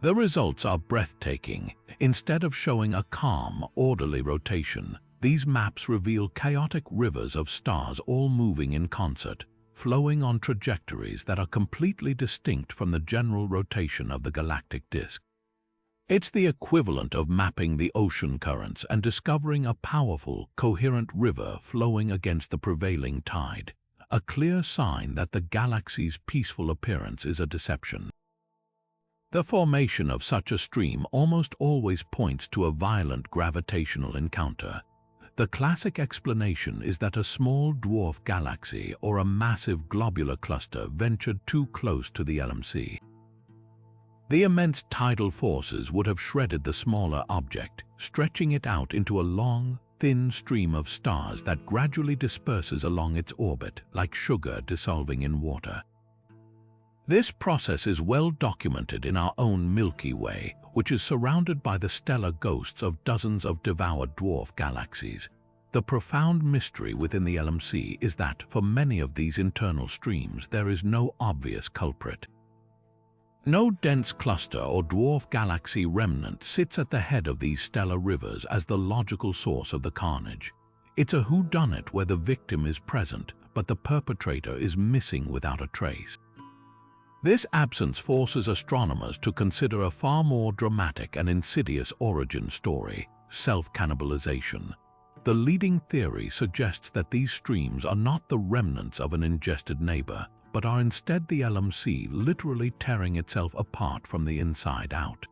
The results are breathtaking. Instead of showing a calm, orderly rotation, these maps reveal chaotic rivers of stars all moving in concert, flowing on trajectories that are completely distinct from the general rotation of the galactic disk. It's the equivalent of mapping the ocean currents and discovering a powerful, coherent river flowing against the prevailing tide, a clear sign that the galaxy's peaceful appearance is a deception. The formation of such a stream almost always points to a violent gravitational encounter. The classic explanation is that a small dwarf galaxy or a massive globular cluster ventured too close to the LMC. The immense tidal forces would have shredded the smaller object, stretching it out into a long, thin stream of stars that gradually disperses along its orbit like sugar dissolving in water. This process is well documented in our own Milky Way, which is surrounded by the stellar ghosts of dozens of devoured dwarf galaxies. The profound mystery within the LMC is that, for many of these internal streams, there is no obvious culprit. No dense cluster or dwarf galaxy remnant sits at the head of these stellar rivers as the logical source of the carnage. It's a whodunit where the victim is present, but the perpetrator is missing without a trace. This absence forces astronomers to consider a far more dramatic and insidious origin story: self-cannibalization. The leading theory suggests that these streams are not the remnants of an ingested neighbor, but are instead the LMC literally tearing itself apart from the inside out.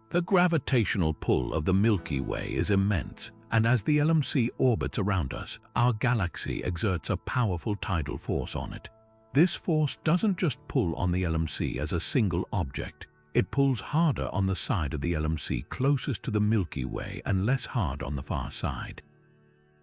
The gravitational pull of the Milky Way is immense, and as the LMC orbits around us, our galaxy exerts a powerful tidal force on it. This force doesn't just pull on the LMC as a single object. It pulls harder on the side of the LMC closest to the Milky Way and less hard on the far side.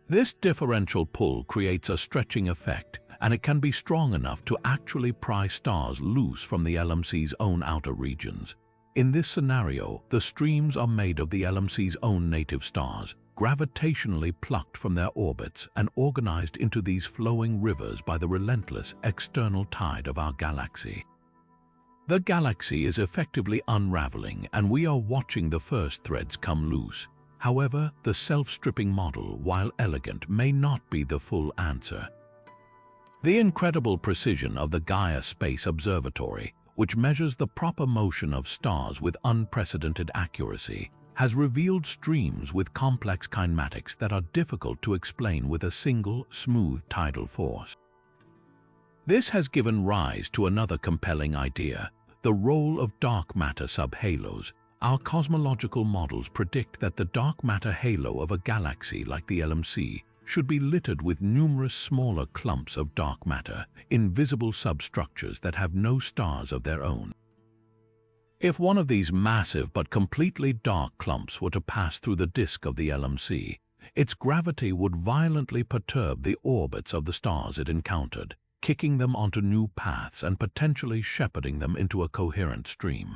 This differential pull creates a stretching effect, and it can be strong enough to actually pry stars loose from the LMC's own outer regions. In this scenario, the streams are made of the LMC's own native stars, gravitationally plucked from their orbits and organized into these flowing rivers by the relentless external tide of our galaxy. The galaxy is effectively unraveling, and we are watching the first threads come loose. However, the self-stripping model, while elegant, may not be the full answer. The incredible precision of the Gaia Space Observatory, which measures the proper motion of stars with unprecedented accuracy, has revealed streams with complex kinematics that are difficult to explain with a single, smooth tidal force. This has given rise to another compelling idea: the role of dark matter subhalos. Our cosmological models predict that the dark matter halo of a galaxy like the LMC should be littered with numerous smaller clumps of dark matter, invisible substructures that have no stars of their own. If one of these massive but completely dark clumps were to pass through the disk of the LMC, its gravity would violently perturb the orbits of the stars it encountered, kicking them onto new paths and potentially shepherding them into a coherent stream.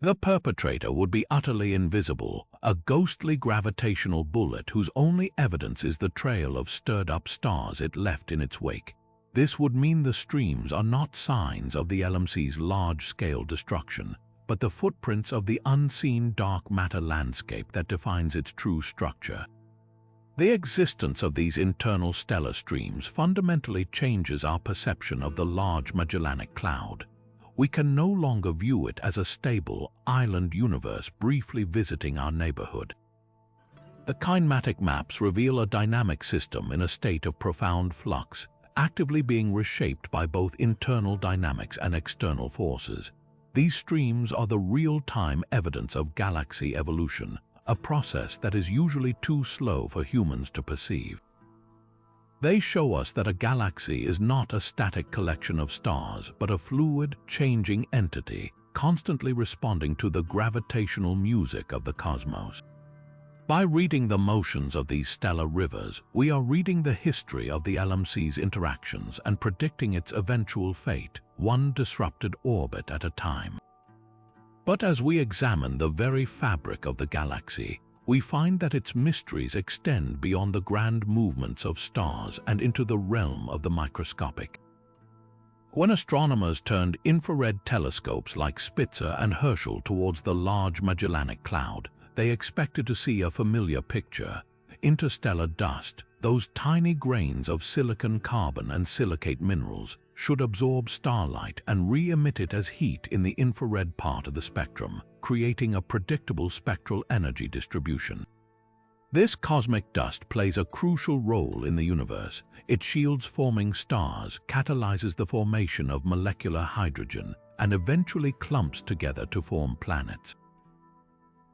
The perpetrator would be utterly invisible, a ghostly gravitational bullet whose only evidence is the trail of stirred-up stars it left in its wake. This would mean the streams are not signs of the LMC's large-scale destruction, but the footprints of the unseen dark matter landscape that defines its true structure. The existence of these internal stellar streams fundamentally changes our perception of the Large Magellanic Cloud. We can no longer view it as a stable, island universe briefly visiting our neighborhood. The kinematic maps reveal a dynamic system in a state of profound flux, actively being reshaped by both internal dynamics and external forces. These streams are the real-time evidence of galaxy evolution, a process that is usually too slow for humans to perceive. They show us that a galaxy is not a static collection of stars, but a fluid, changing entity, constantly responding to the gravitational music of the cosmos. By reading the motions of these stellar rivers, we are reading the history of the LMC's interactions and predicting its eventual fate, one disrupted orbit at a time. But as we examine the very fabric of the galaxy, we find that its mysteries extend beyond the grand movements of stars and into the realm of the microscopic. When astronomers turned infrared telescopes like Spitzer and Herschel towards the Large Magellanic Cloud, they expected to see a familiar picture: interstellar dust. Those tiny grains of silicon, carbon, and silicate minerals should absorb starlight and re-emit it as heat in the infrared part of the spectrum, creating a predictable spectral energy distribution. This cosmic dust plays a crucial role in the universe. It shields forming stars, catalyzes the formation of molecular hydrogen, and eventually clumps together to form planets.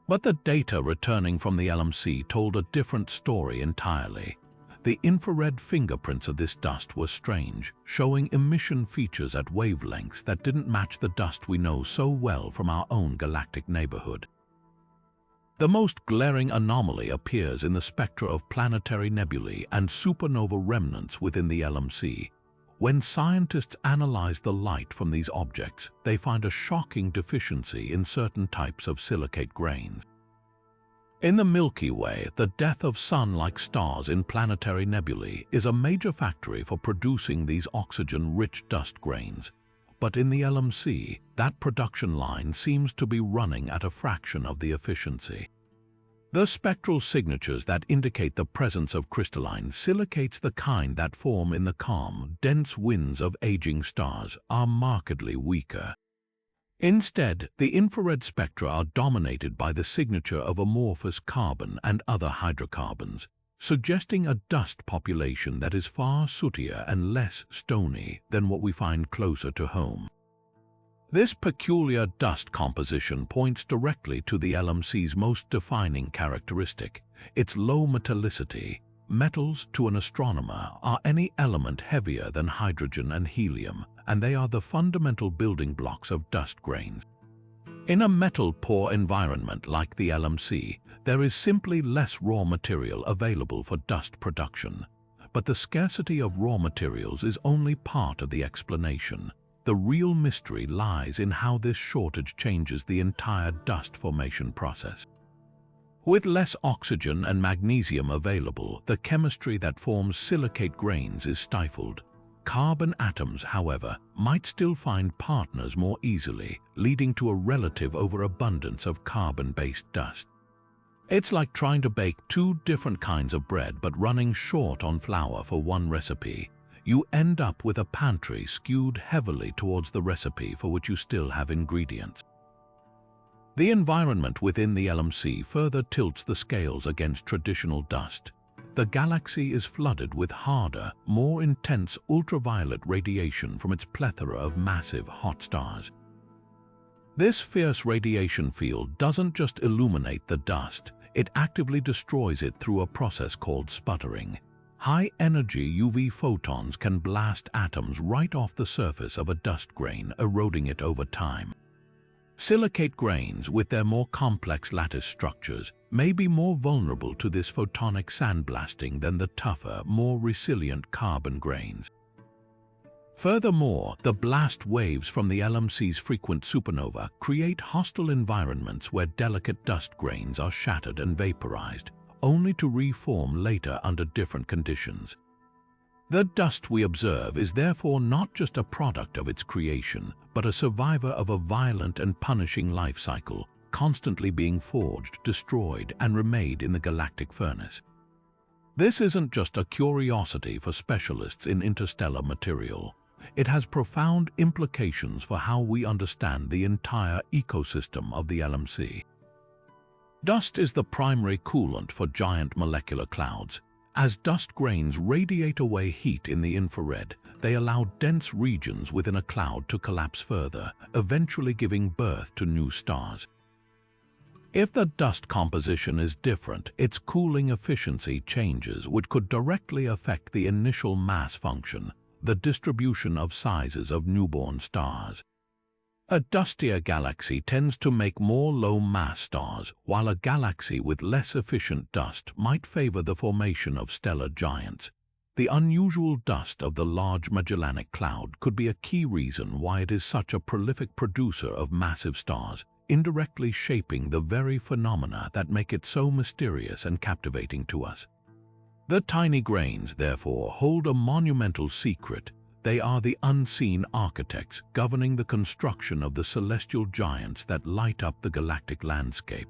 But the data returning from the LMC told a different story entirely. The infrared fingerprints of this dust were strange, showing emission features at wavelengths that didn't match the dust we know so well from our own galactic neighborhood. The most glaring anomaly appears in the spectra of planetary nebulae and supernova remnants within the LMC. When scientists analyze the light from these objects, they find a shocking deficiency in certain types of silicate grains. In the Milky Way, the death of Sun-like stars in planetary nebulae is a major factor for producing these oxygen-rich dust grains. But in the LMC, that production line seems to be running at a fraction of the efficiency. The spectral signatures that indicate the presence of crystalline silicates, the kind that form in the calm, dense winds of aging stars, are markedly weaker. Instead, the infrared spectra are dominated by the signature of amorphous carbon and other hydrocarbons, suggesting a dust population that is far sootier and less stony than what we find closer to home. This peculiar dust composition points directly to the LMC's most defining characteristic: its low metallicity. Metals, to an astronomer, are any element heavier than hydrogen and helium, and they are the fundamental building blocks of dust grains. In a metal-poor environment like the LMC, there is simply less raw material available for dust production. But the scarcity of raw materials is only part of the explanation. The real mystery lies in how this shortage changes the entire dust formation process. With less oxygen and magnesium available, the chemistry that forms silicate grains is stifled. Carbon atoms, however, might still find partners more easily, leading to a relative overabundance of carbon-based dust. It's like trying to bake two different kinds of bread but running short on flour for one recipe. You end up with a pantry skewed heavily towards the recipe for which you still have ingredients. The environment within the LMC further tilts the scales against traditional dust. The galaxy is flooded with harder, more intense ultraviolet radiation from its plethora of massive hot stars. This fierce radiation field doesn't just illuminate the dust, it actively destroys it through a process called sputtering. High-energy UV photons can blast atoms right off the surface of a dust grain, eroding it over time. Silicate grains, with their more complex lattice structures, may be more vulnerable to this photonic sandblasting than the tougher, more resilient carbon grains. Furthermore, the blast waves from the LMC's frequent supernova create hostile environments where delicate dust grains are shattered and vaporized, only to reform later under different conditions. The dust we observe is therefore not just a product of its creation, but a survivor of a violent and punishing life cycle, constantly being forged, destroyed, and remade in the galactic furnace. This isn't just a curiosity for specialists in interstellar material. It has profound implications for how we understand the entire ecosystem of the LMC. Dust is the primary coolant for giant molecular clouds. As dust grains radiate away heat in the infrared, they allow dense regions within a cloud to collapse further, eventually giving birth to new stars. If the dust composition is different, its cooling efficiency changes, which could directly affect the initial mass function, the distribution of sizes of newborn stars. A dustier galaxy tends to make more low-mass stars, while a galaxy with less efficient dust might favor the formation of stellar giants. The unusual dust of the Large Magellanic Cloud could be a key reason why it is such a prolific producer of massive stars, indirectly shaping the very phenomena that make it so mysterious and captivating to us. The tiny grains, therefore, hold a monumental secret. They are the unseen architects governing the construction of the celestial giants that light up the galactic landscape.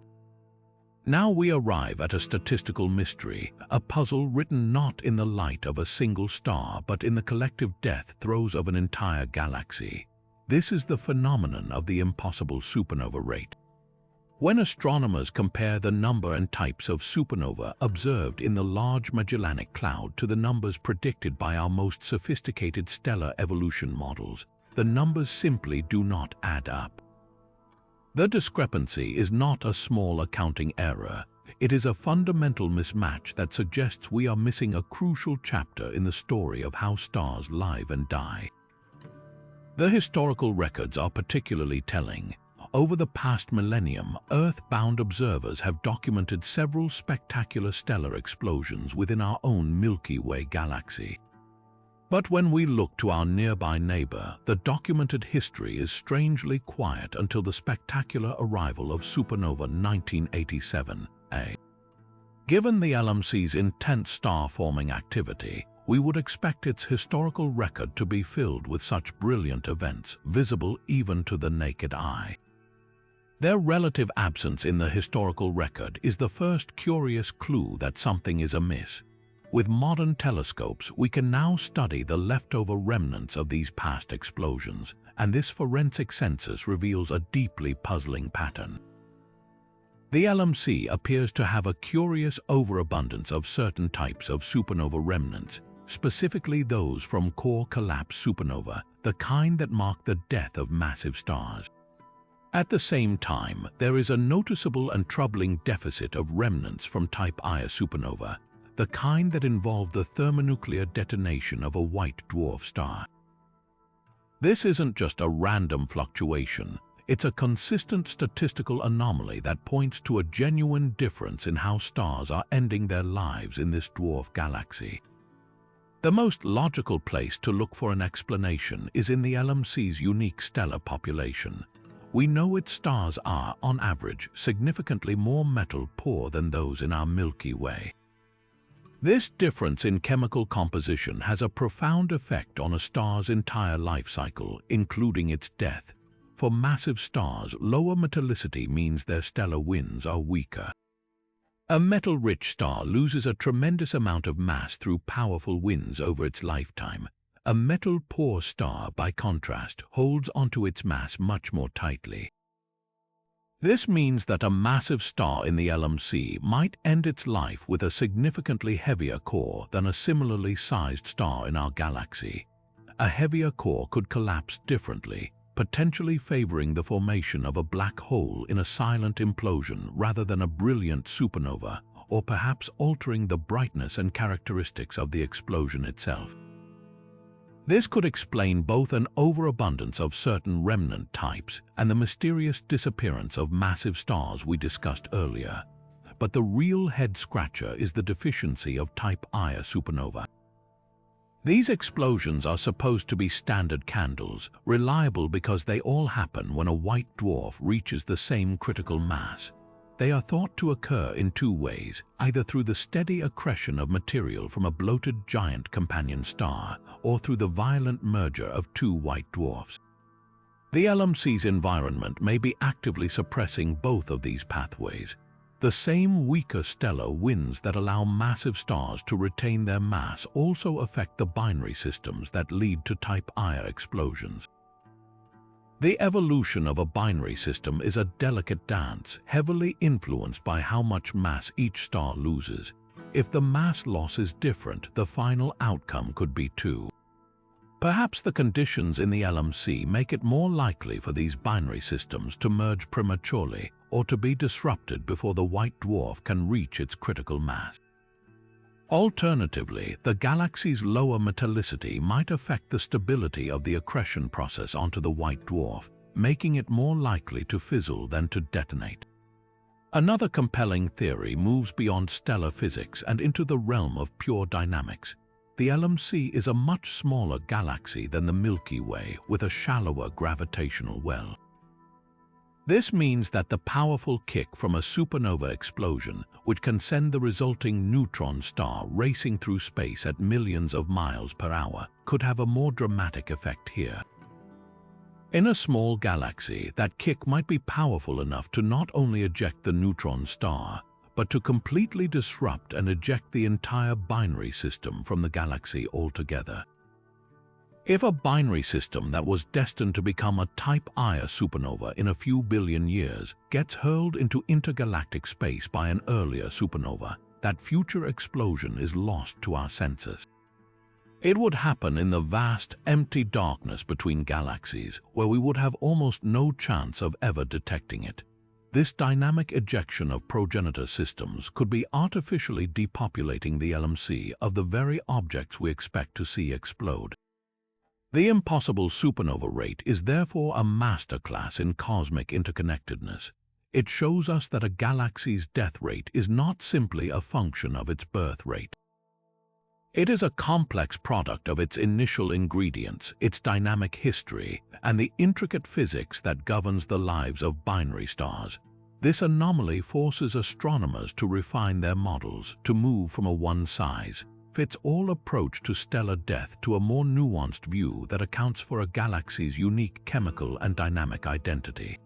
Now we arrive at a statistical mystery, a puzzle written not in the light of a single star but in the collective death throes of an entire galaxy. This is the phenomenon of the impossible supernova rate. When astronomers compare the number and types of supernova observed in the Large Magellanic Cloud to the numbers predicted by our most sophisticated stellar evolution models, the numbers simply do not add up. The discrepancy is not a small accounting error. It is a fundamental mismatch that suggests we are missing a crucial chapter in the story of how stars live and die. The historical records are particularly telling. Over the past millennium, Earth-bound observers have documented several spectacular stellar explosions within our own Milky Way galaxy. But when we look to our nearby neighbor, the documented history is strangely quiet until the spectacular arrival of supernova 1987A. Given the LMC's intense star-forming activity, we would expect its historical record to be filled with such brilliant events, visible even to the naked eye. Their relative absence in the historical record is the first curious clue that something is amiss. With modern telescopes, we can now study the leftover remnants of these past explosions, and this forensic census reveals a deeply puzzling pattern. The LMC appears to have a curious overabundance of certain types of supernova remnants, specifically those from core collapse supernova, the kind that mark the death of massive stars. At the same time, there is a noticeable and troubling deficit of remnants from type Ia supernova, the kind that involve the thermonuclear detonation of a white dwarf star. This isn't just a random fluctuation, it's a consistent statistical anomaly that points to a genuine difference in how stars are ending their lives in this dwarf galaxy. The most logical place to look for an explanation is in the LMC's unique stellar population. We know its stars are, on average, significantly more metal-poor than those in our Milky Way. This difference in chemical composition has a profound effect on a star's entire life cycle, including its death. For massive stars, lower metallicity means their stellar winds are weaker. A metal-rich star loses a tremendous amount of mass through powerful winds over its lifetime. A metal-poor star, by contrast, holds onto its mass much more tightly. This means that a massive star in the LMC might end its life with a significantly heavier core than a similarly sized star in our galaxy. A heavier core could collapse differently, potentially favoring the formation of a black hole in a silent implosion rather than a brilliant supernova, or perhaps altering the brightness and characteristics of the explosion itself. This could explain both an overabundance of certain remnant types and the mysterious disappearance of massive stars we discussed earlier. But the real head-scratcher is the deficiency of type Ia supernova. These explosions are supposed to be standard candles, reliable because they all happen when a white dwarf reaches the same critical mass. They are thought to occur in two ways, either through the steady accretion of material from a bloated giant companion star, or through the violent merger of two white dwarfs. The LMC's environment may be actively suppressing both of these pathways. The same weaker stellar winds that allow massive stars to retain their mass also affect the binary systems that lead to type Ia explosions. The evolution of a binary system is a delicate dance, heavily influenced by how much mass each star loses. If the mass loss is different, the final outcome could be too. Perhaps the conditions in the LMC make it more likely for these binary systems to merge prematurely or to be disrupted before the white dwarf can reach its critical mass. Alternatively, the galaxy's lower metallicity might affect the stability of the accretion process onto the white dwarf, making it more likely to fizzle than to detonate. Another compelling theory moves beyond stellar physics and into the realm of pure dynamics. The LMC is a much smaller galaxy than the Milky Way with a shallower gravitational well. This means that the powerful kick from a supernova explosion, which can send the resulting neutron star racing through space at millions of miles per hour, could have a more dramatic effect here. In a small galaxy, that kick might be powerful enough to not only eject the neutron star, but to completely disrupt and eject the entire binary system from the galaxy altogether. If a binary system that was destined to become a Type I supernova in a few billion years gets hurled into intergalactic space by an earlier supernova, that future explosion is lost to our senses. It would happen in the vast, empty darkness between galaxies, where we would have almost no chance of ever detecting it. This dynamic ejection of progenitor systems could be artificially depopulating the LMC of the very objects we expect to see explode. The impossible supernova rate is therefore a masterclass in cosmic interconnectedness. It shows us that a galaxy's death rate is not simply a function of its birth rate. It is a complex product of its initial ingredients, its dynamic history, and the intricate physics that governs the lives of binary stars. This anomaly forces astronomers to refine their models, to move from a one-size-fits-all approach to stellar death to a more nuanced view that accounts for a galaxy's unique chemical and dynamic identity.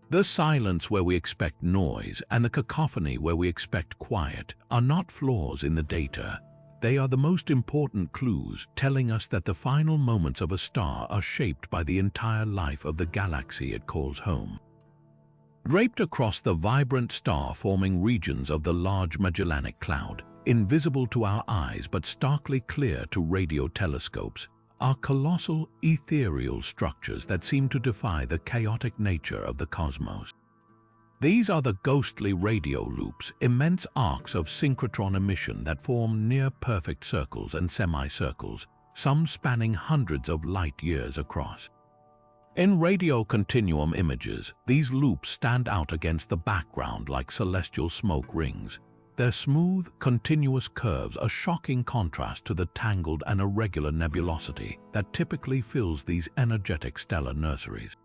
The silence where we expect noise and the cacophony where we expect quiet are not flaws in the data. They are the most important clues telling us that the final moments of a star are shaped by the entire life of the galaxy it calls home. Draped across the vibrant star-forming regions of the Large Magellanic Cloud, invisible to our eyes but starkly clear to radio telescopes, are colossal, ethereal structures that seem to defy the chaotic nature of the cosmos. These are the ghostly radio loops, immense arcs of synchrotron emission that form near-perfect circles and semicircles, some spanning hundreds of light-years across. In radio continuum images, these loops stand out against the background like celestial smoke rings. Their smooth, continuous curves are shocking contrast to the tangled and irregular nebulosity that typically fills these energetic stellar nurseries.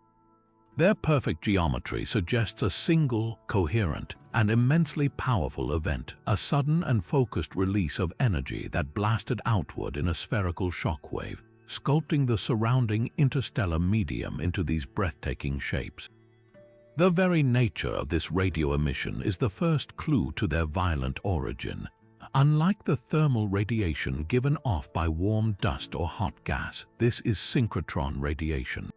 Their perfect geometry suggests a single, coherent, and immensely powerful event, a sudden and focused release of energy that blasted outward in a spherical shockwave, sculpting the surrounding interstellar medium into these breathtaking shapes. The very nature of this radio emission is the first clue to their violent origin. Unlike the thermal radiation given off by warm dust or hot gas, this is synchrotron radiation.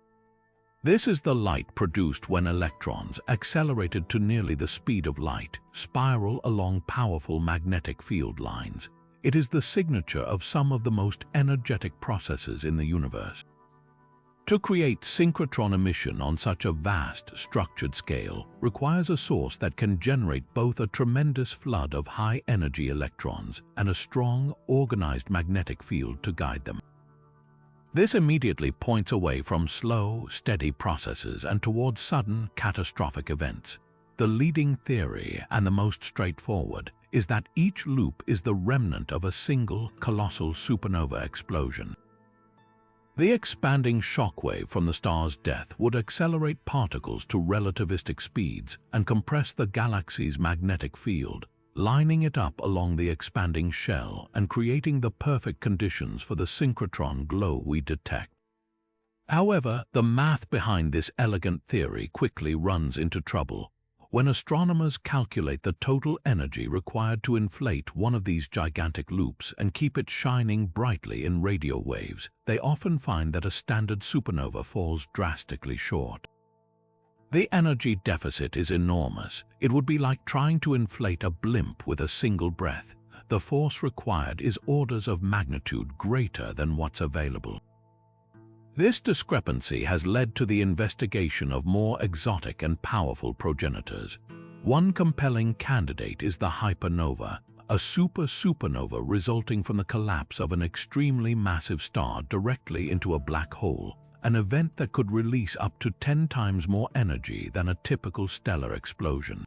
This is the light produced when electrons, accelerated to nearly the speed of light, spiral along powerful magnetic field lines. It is the signature of some of the most energetic processes in the universe. To create synchrotron emission on such a vast, structured scale requires a source that can generate both a tremendous flood of high-energy electrons and a strong, organized magnetic field to guide them. This immediately points away from slow, steady processes and towards sudden, catastrophic events. The leading theory, and the most straightforward, is that each loop is the remnant of a single, colossal supernova explosion. The expanding shockwave from the star's death would accelerate particles to relativistic speeds and compress the galaxy's magnetic field, lining it up along the expanding shell and creating the perfect conditions for the synchrotron glow we detect. However, the math behind this elegant theory quickly runs into trouble. When astronomers calculate the total energy required to inflate one of these gigantic loops and keep it shining brightly in radio waves, they often find that a standard supernova falls drastically short. The energy deficit is enormous. It would be like trying to inflate a blimp with a single breath. The force required is orders of magnitude greater than what's available. This discrepancy has led to the investigation of more exotic and powerful progenitors. One compelling candidate is the hypernova, a supernova resulting from the collapse of an extremely massive star directly into a black hole, an event that could release up to 10 times more energy than a typical stellar explosion.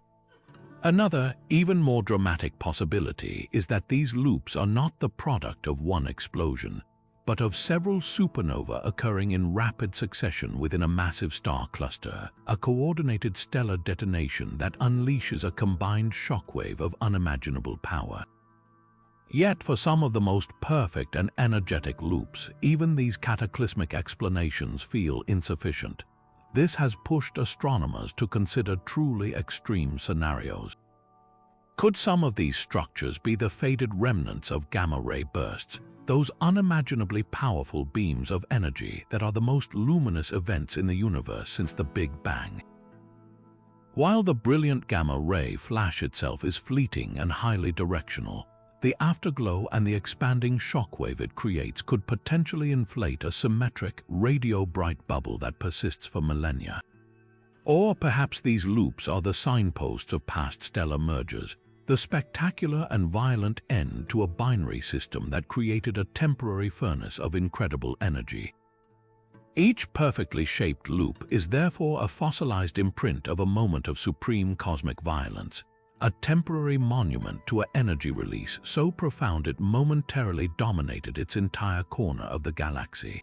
Another, even more dramatic possibility is that these loops are not the product of one explosion, but of several supernovae occurring in rapid succession within a massive star cluster, a coordinated stellar detonation that unleashes a combined shockwave of unimaginable power. Yet for some of the most perfect and energetic loops, even these cataclysmic explanations feel insufficient. This has pushed astronomers to consider truly extreme scenarios. Could some of these structures be the faded remnants of gamma-ray bursts, those unimaginably powerful beams of energy that are the most luminous events in the universe since the Big Bang? While the brilliant gamma-ray flash itself is fleeting and highly directional, the afterglow and the expanding shockwave it creates could potentially inflate a symmetric, radio-bright bubble that persists for millennia. Or perhaps these loops are the signposts of past stellar mergers, the spectacular and violent end to a binary system that created a temporary furnace of incredible energy. Each perfectly shaped loop is therefore a fossilized imprint of a moment of supreme cosmic violence, a temporary monument to an energy release so profound it momentarily dominated its entire corner of the galaxy.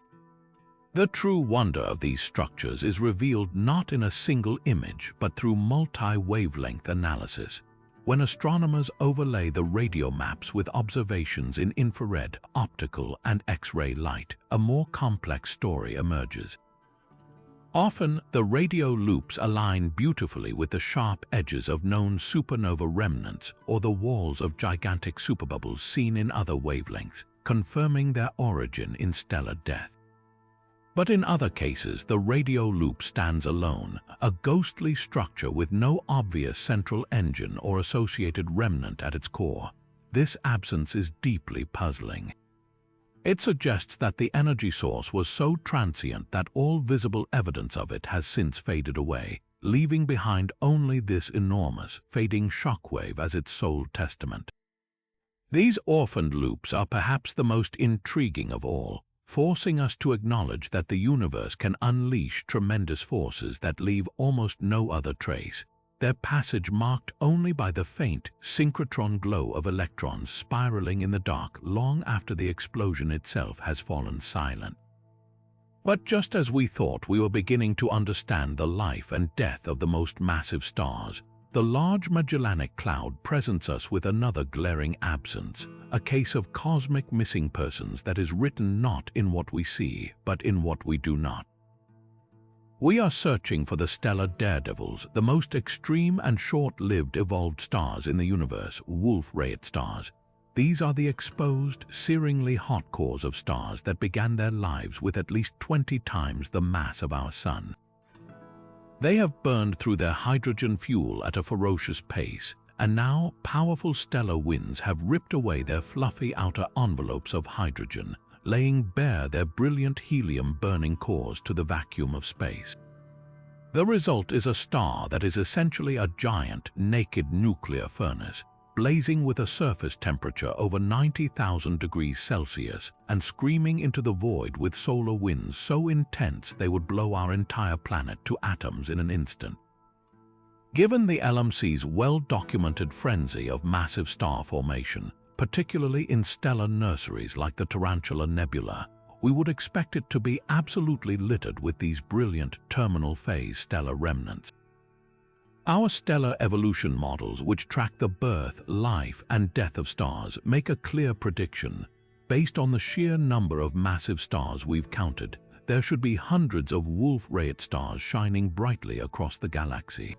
The true wonder of these structures is revealed not in a single image but through multi-wavelength analysis. When astronomers overlay the radio maps with observations in infrared, optical, and X-ray light, a more complex story emerges. Often, the radio loops align beautifully with the sharp edges of known supernova remnants or the walls of gigantic superbubbles seen in other wavelengths, confirming their origin in stellar death. But in other cases, the radio loop stands alone, a ghostly structure with no obvious central engine or associated remnant at its core. This absence is deeply puzzling. It suggests that the energy source was so transient that all visible evidence of it has since faded away, leaving behind only this enormous, fading shockwave as its sole testament. These orphaned loops are perhaps the most intriguing of all, forcing us to acknowledge that the universe can unleash tremendous forces that leave almost no other trace, their passage marked only by the faint, synchrotron glow of electrons spiraling in the dark long after the explosion itself has fallen silent. But just as we thought we were beginning to understand the life and death of the most massive stars, the Large Magellanic Cloud presents us with another glaring absence, a case of cosmic missing persons that is written not in what we see, but in what we do not. We are searching for the stellar daredevils, the most extreme and short-lived evolved stars in the universe, Wolf-Rayet stars. These are the exposed, searingly hot cores of stars that began their lives with at least 20 times the mass of our Sun. They have burned through their hydrogen fuel at a ferocious pace, and now powerful stellar winds have ripped away their fluffy outer envelopes of hydrogen, laying bare their brilliant helium-burning cores to the vacuum of space. The result is a star that is essentially a giant, naked nuclear furnace, blazing with a surface temperature over 90,000 degrees Celsius and screaming into the void with solar winds so intense they would blow our entire planet to atoms in an instant. Given the LMC's well-documented frenzy of massive star formation, particularly in stellar nurseries like the Tarantula Nebula, we would expect it to be absolutely littered with these brilliant terminal phase stellar remnants. Our stellar evolution models, which track the birth, life, and death of stars, make a clear prediction. Based on the sheer number of massive stars we've counted, there should be hundreds of Wolf-Rayet stars shining brightly across the galaxy.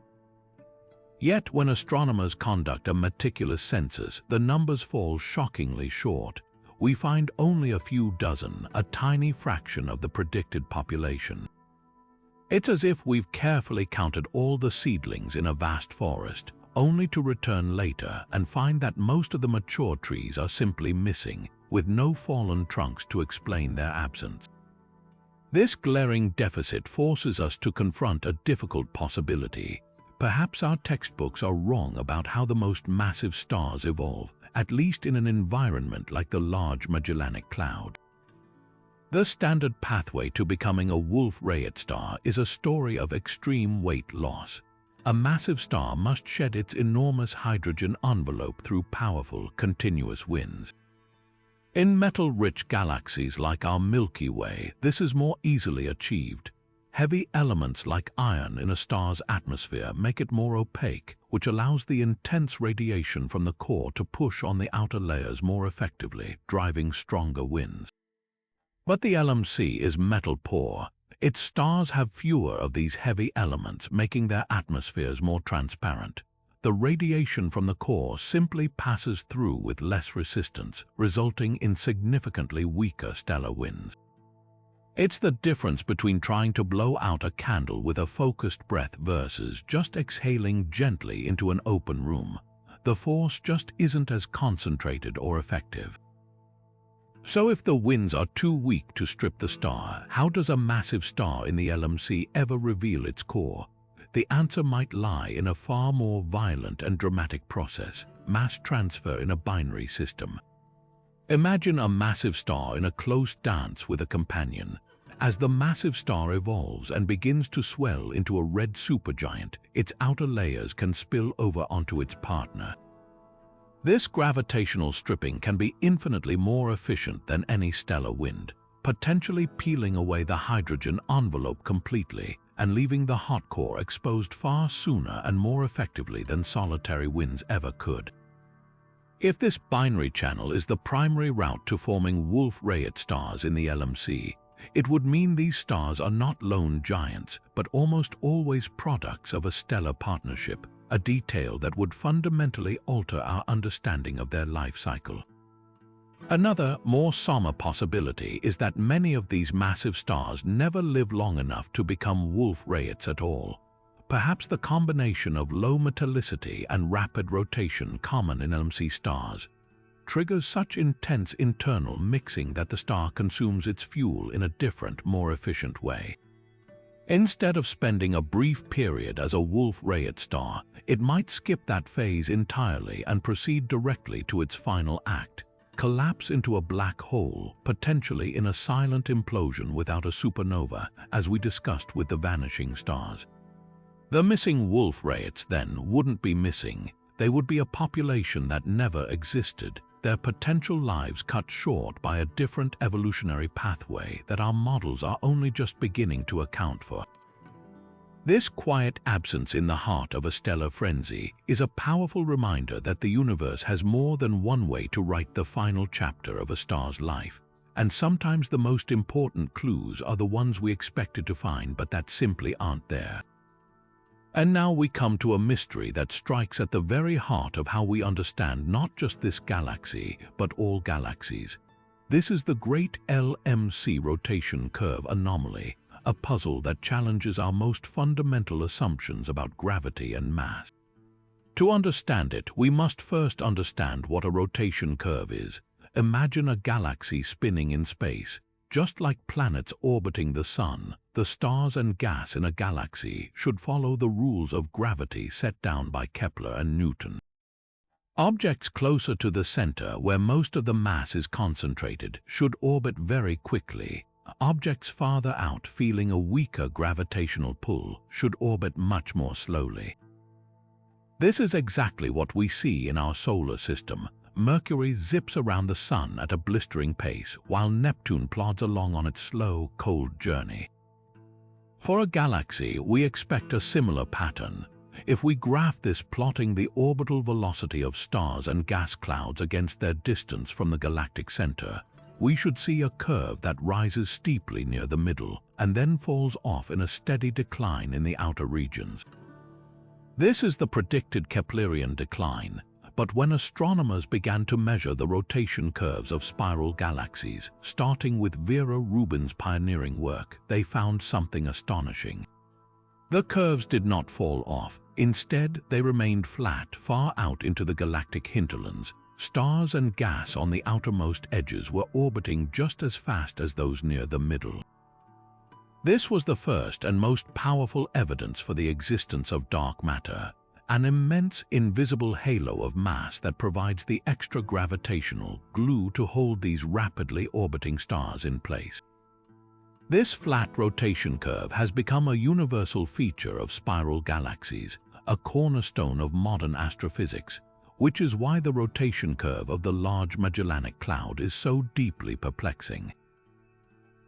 Yet, when astronomers conduct a meticulous census, the numbers fall shockingly short. We find only a few dozen, a tiny fraction of the predicted population. It's as if we've carefully counted all the seedlings in a vast forest, only to return later and find that most of the mature trees are simply missing, with no fallen trunks to explain their absence. This glaring deficit forces us to confront a difficult possibility. Perhaps our textbooks are wrong about how the most massive stars evolve, at least in an environment like the Large Magellanic Cloud. The standard pathway to becoming a Wolf-Rayet star is a story of extreme weight loss. A massive star must shed its enormous hydrogen envelope through powerful, continuous winds. In metal-rich galaxies like our Milky Way, this is more easily achieved. Heavy elements like iron in a star's atmosphere make it more opaque, which allows the intense radiation from the core to push on the outer layers more effectively, driving stronger winds. But the LMC is metal-poor. Its stars have fewer of these heavy elements, making their atmospheres more transparent. The radiation from the core simply passes through with less resistance, resulting in significantly weaker stellar winds. It's the difference between trying to blow out a candle with a focused breath versus just exhaling gently into an open room. The force just isn't as concentrated or effective. So if the winds are too weak to strip the star, how does a massive star in the LMC ever reveal its core? The answer might lie in a far more violent and dramatic process: mass transfer in a binary system. Imagine a massive star in a close dance with a companion. As the massive star evolves and begins to swell into a red supergiant, its outer layers can spill over onto its partner. This gravitational stripping can be infinitely more efficient than any stellar wind, potentially peeling away the hydrogen envelope completely and leaving the hot core exposed far sooner and more effectively than solitary winds ever could. If this binary channel is the primary route to forming Wolf-Rayet stars in the LMC, it would mean these stars are not lone giants, but almost always products of a stellar partnership, a detail that would fundamentally alter our understanding of their life cycle. Another, more somber possibility is that many of these massive stars never live long enough to become Wolf-Rayets at all. Perhaps the combination of low metallicity and rapid rotation common in LMC stars triggers such intense internal mixing that the star consumes its fuel in a different, more efficient way. Instead of spending a brief period as a Wolf-Rayet star, it might skip that phase entirely and proceed directly to its final act: collapse into a black hole, potentially in a silent implosion without a supernova, as we discussed with the vanishing stars. The missing Wolf-Rayets then wouldn't be missing. They would be a population that never existed, their potential lives cut short by a different evolutionary pathway that our models are only just beginning to account for. This quiet absence in the heart of a stellar frenzy is a powerful reminder that the universe has more than one way to write the final chapter of a star's life, and sometimes the most important clues are the ones we expected to find but that simply aren't there. And now we come to a mystery that strikes at the very heart of how we understand not just this galaxy, but all galaxies. This is the Great LMC Rotation Curve Anomaly, a puzzle that challenges our most fundamental assumptions about gravity and mass. To understand it, we must first understand what a rotation curve is. Imagine a galaxy spinning in space. Just like planets orbiting the Sun, the stars and gas in a galaxy should follow the rules of gravity set down by Kepler and Newton. Objects closer to the center, where most of the mass is concentrated, should orbit very quickly. Objects farther out, feeling a weaker gravitational pull, should orbit much more slowly. This is exactly what we see in our solar system. Mercury zips around the Sun at a blistering pace, while Neptune plods along on its slow, cold journey. For a galaxy, we expect a similar pattern. If we graph this, plotting the orbital velocity of stars and gas clouds against their distance from the galactic center, we should see a curve that rises steeply near the middle and then falls off in a steady decline in the outer regions. This is the predicted Keplerian decline. But when astronomers began to measure the rotation curves of spiral galaxies, starting with Vera Rubin's pioneering work, they found something astonishing. The curves did not fall off. Instead, they remained flat far out into the galactic hinterlands. Stars and gas on the outermost edges were orbiting just as fast as those near the middle. This was the first and most powerful evidence for the existence of dark matter, an immense invisible halo of mass that provides the extra gravitational glue to hold these rapidly orbiting stars in place. This flat rotation curve has become a universal feature of spiral galaxies, a cornerstone of modern astrophysics, which is why the rotation curve of the Large Magellanic Cloud is so deeply perplexing.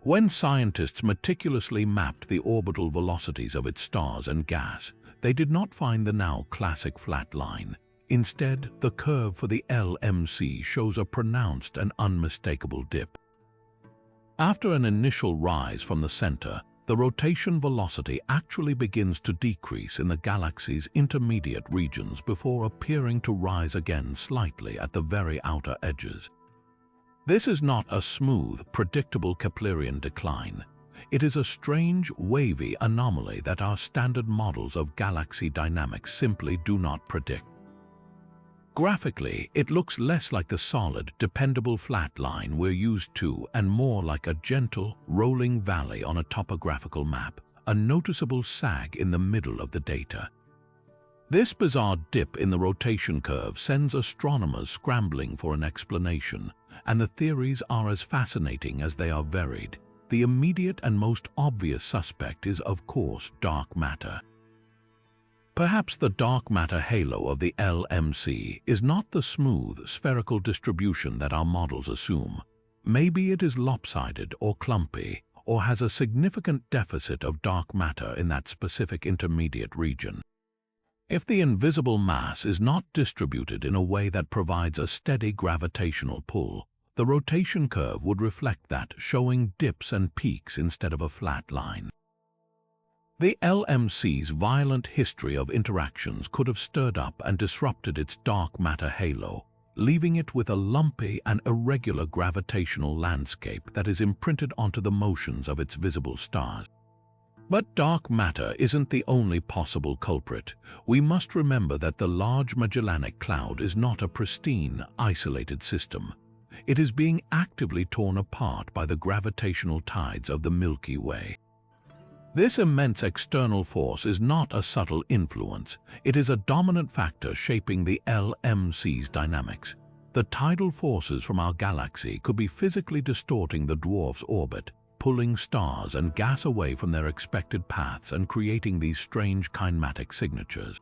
When scientists meticulously mapped the orbital velocities of its stars and gas, they did not find the now classic flat line. Instead, the curve for the LMC shows a pronounced and unmistakable dip. After an initial rise from the center, the rotation velocity actually begins to decrease in the galaxy's intermediate regions before appearing to rise again slightly at the very outer edges. This is not a smooth, predictable Keplerian decline. It is a strange, wavy anomaly that our standard models of galaxy dynamics simply do not predict. Graphically, it looks less like the solid, dependable flat line we're used to and more like a gentle, rolling valley on a topographical map, a noticeable sag in the middle of the data. This bizarre dip in the rotation curve sends astronomers scrambling for an explanation, and the theories are as fascinating as they are varied. The immediate and most obvious suspect is, of course, dark matter. Perhaps the dark matter halo of the LMC is not the smooth, spherical distribution that our models assume. Maybe it is lopsided or clumpy, or has a significant deficit of dark matter in that specific intermediate region. If the invisible mass is not distributed in a way that provides a steady gravitational pull, the rotation curve would reflect that, showing dips and peaks instead of a flat line. The LMC's violent history of interactions could have stirred up and disrupted its dark matter halo, leaving it with a lumpy and irregular gravitational landscape that is imprinted onto the motions of its visible stars. But dark matter isn't the only possible culprit. We must remember that the Large Magellanic Cloud is not a pristine, isolated system. It is being actively torn apart by the gravitational tides of the Milky Way. This immense external force is not a subtle influence. It is a dominant factor shaping the LMC's dynamics. The tidal forces from our galaxy could be physically distorting the dwarf's orbit, pulling stars and gas away from their expected paths and creating these strange kinematic signatures.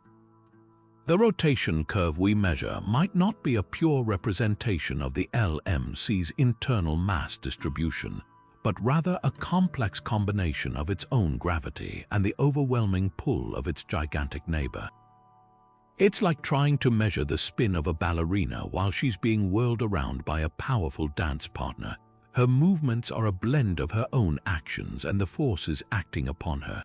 The rotation curve we measure might not be a pure representation of the LMC's internal mass distribution, but rather a complex combination of its own gravity and the overwhelming pull of its gigantic neighbor. It's like trying to measure the spin of a ballerina while she's being whirled around by a powerful dance partner. Her movements are a blend of her own actions and the forces acting upon her.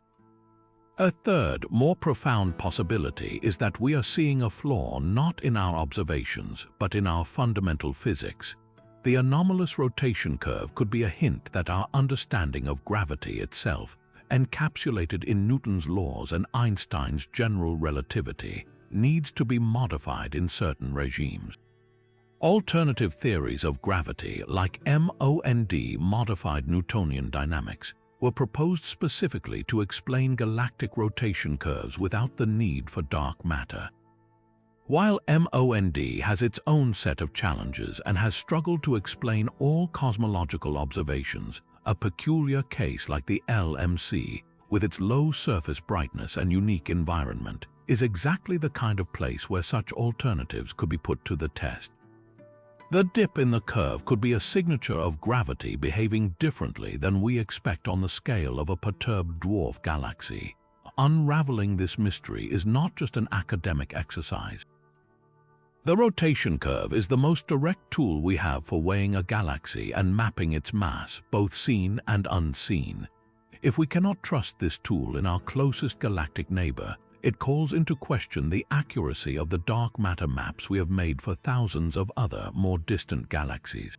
A third, more profound possibility is that we are seeing a flaw not in our observations, but in our fundamental physics. The anomalous rotation curve could be a hint that our understanding of gravity itself, encapsulated in Newton's laws and Einstein's general relativity, needs to be modified in certain regimes. Alternative theories of gravity, like MOND modified Newtonian dynamics, were proposed specifically to explain galactic rotation curves without the need for dark matter. While MOND has its own set of challenges and has struggled to explain all cosmological observations, a peculiar case like the LMC, with its low surface brightness and unique environment, is exactly the kind of place where such alternatives could be put to the test. The dip in the curve could be a signature of gravity behaving differently than we expect on the scale of a perturbed dwarf galaxy. Unraveling this mystery is not just an academic exercise. The rotation curve is the most direct tool we have for weighing a galaxy and mapping its mass, both seen and unseen. If we cannot trust this tool in our closest galactic neighbor, it calls into question the accuracy of the dark matter maps we have made for thousands of other, more distant galaxies.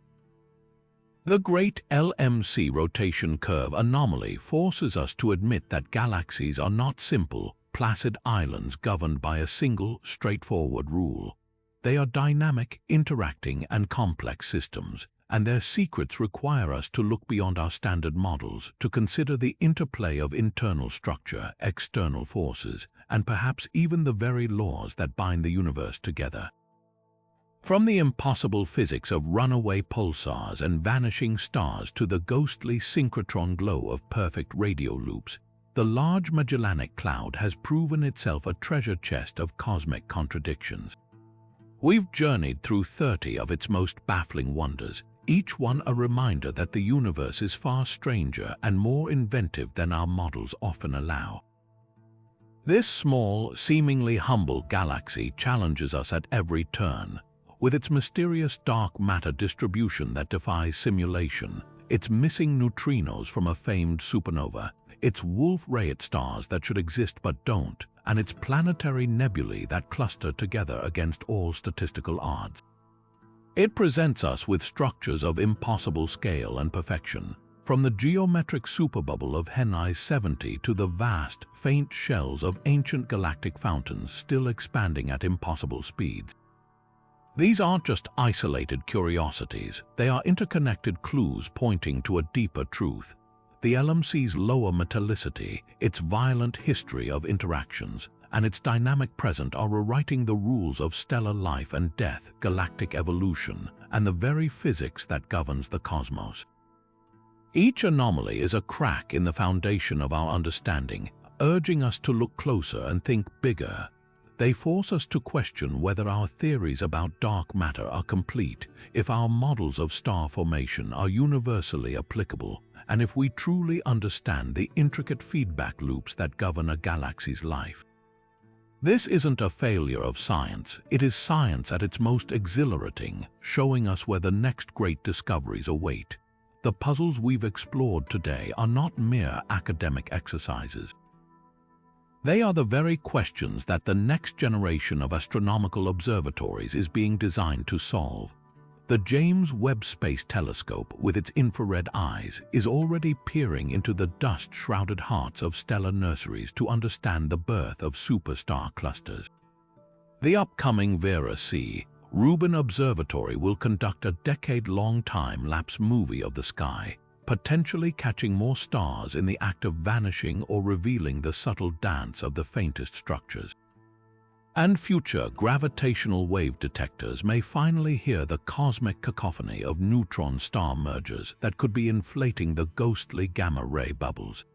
The great LMC rotation curve anomaly forces us to admit that galaxies are not simple, placid islands governed by a single, straightforward rule. They are dynamic, interacting, and complex systems, and their secrets require us to look beyond our standard models to consider the interplay of internal structure, external forces, and perhaps even the very laws that bind the universe together. From the impossible physics of runaway pulsars and vanishing stars to the ghostly synchrotron glow of perfect radio loops, the Large Magellanic Cloud has proven itself a treasure chest of cosmic contradictions. We've journeyed through 30 of its most baffling wonders, each one a reminder that the universe is far stranger and more inventive than our models often allow. This small, seemingly humble galaxy challenges us at every turn, with its mysterious dark matter distribution that defies simulation, its missing neutrinos from a famed supernova, its Wolf-Rayet stars that should exist but don't, and its planetary nebulae that cluster together against all statistical odds. It presents us with structures of impossible scale and perfection, from the geometric superbubble of Henize 70 to the vast, faint shells of ancient galactic fountains still expanding at impossible speeds. These aren't just isolated curiosities, they are interconnected clues pointing to a deeper truth. The LMC's lower metallicity, its violent history of interactions, and its dynamic present are rewriting the rules of stellar life and death, galactic evolution, and the very physics that governs the cosmos. Each anomaly is a crack in the foundation of our understanding, urging us to look closer and think bigger. They force us to question whether our theories about dark matter are complete, if our models of star formation are universally applicable, and if we truly understand the intricate feedback loops that govern a galaxy's life. This isn't a failure of science, it is science at its most exhilarating, showing us where the next great discoveries await. The puzzles we've explored today are not mere academic exercises. They are the very questions that the next generation of astronomical observatories is being designed to solve. The James Webb Space Telescope, with its infrared eyes, is already peering into the dust-shrouded hearts of stellar nurseries to understand the birth of superstar clusters. The upcoming Vera C. Rubin Observatory will conduct a decade-long time-lapse movie of the sky, potentially catching more stars in the act of vanishing or revealing the subtle dance of the faintest structures. And future gravitational wave detectors may finally hear the cosmic cacophony of neutron star mergers that could be inflating the ghostly gamma-ray bubbles.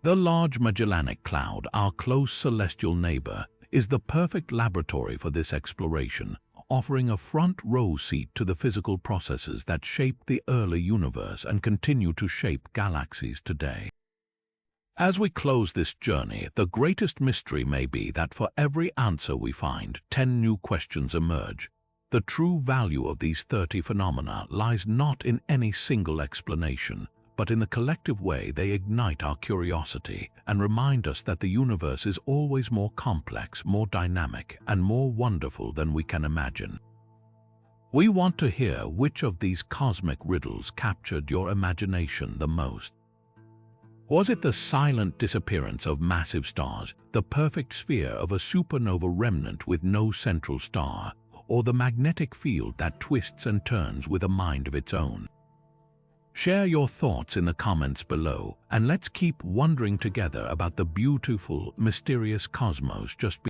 The Large Magellanic Cloud, our close celestial neighbor, is the perfect laboratory for this exploration, offering a front-row seat to the physical processes that shaped the early universe and continue to shape galaxies today. As we close this journey, the greatest mystery may be that for every answer we find, 10 new questions emerge. The true value of these 30 phenomena lies not in any single explanation, but in the collective way they ignite our curiosity and remind us that the universe is always more complex, more dynamic, and more wonderful than we can imagine. We want to hear which of these cosmic riddles captured your imagination the most. Was it the silent disappearance of massive stars, the perfect sphere of a supernova remnant with no central star, or the magnetic field that twists and turns with a mind of its own? Share your thoughts in the comments below, and let's keep wondering together about the beautiful, mysterious cosmos just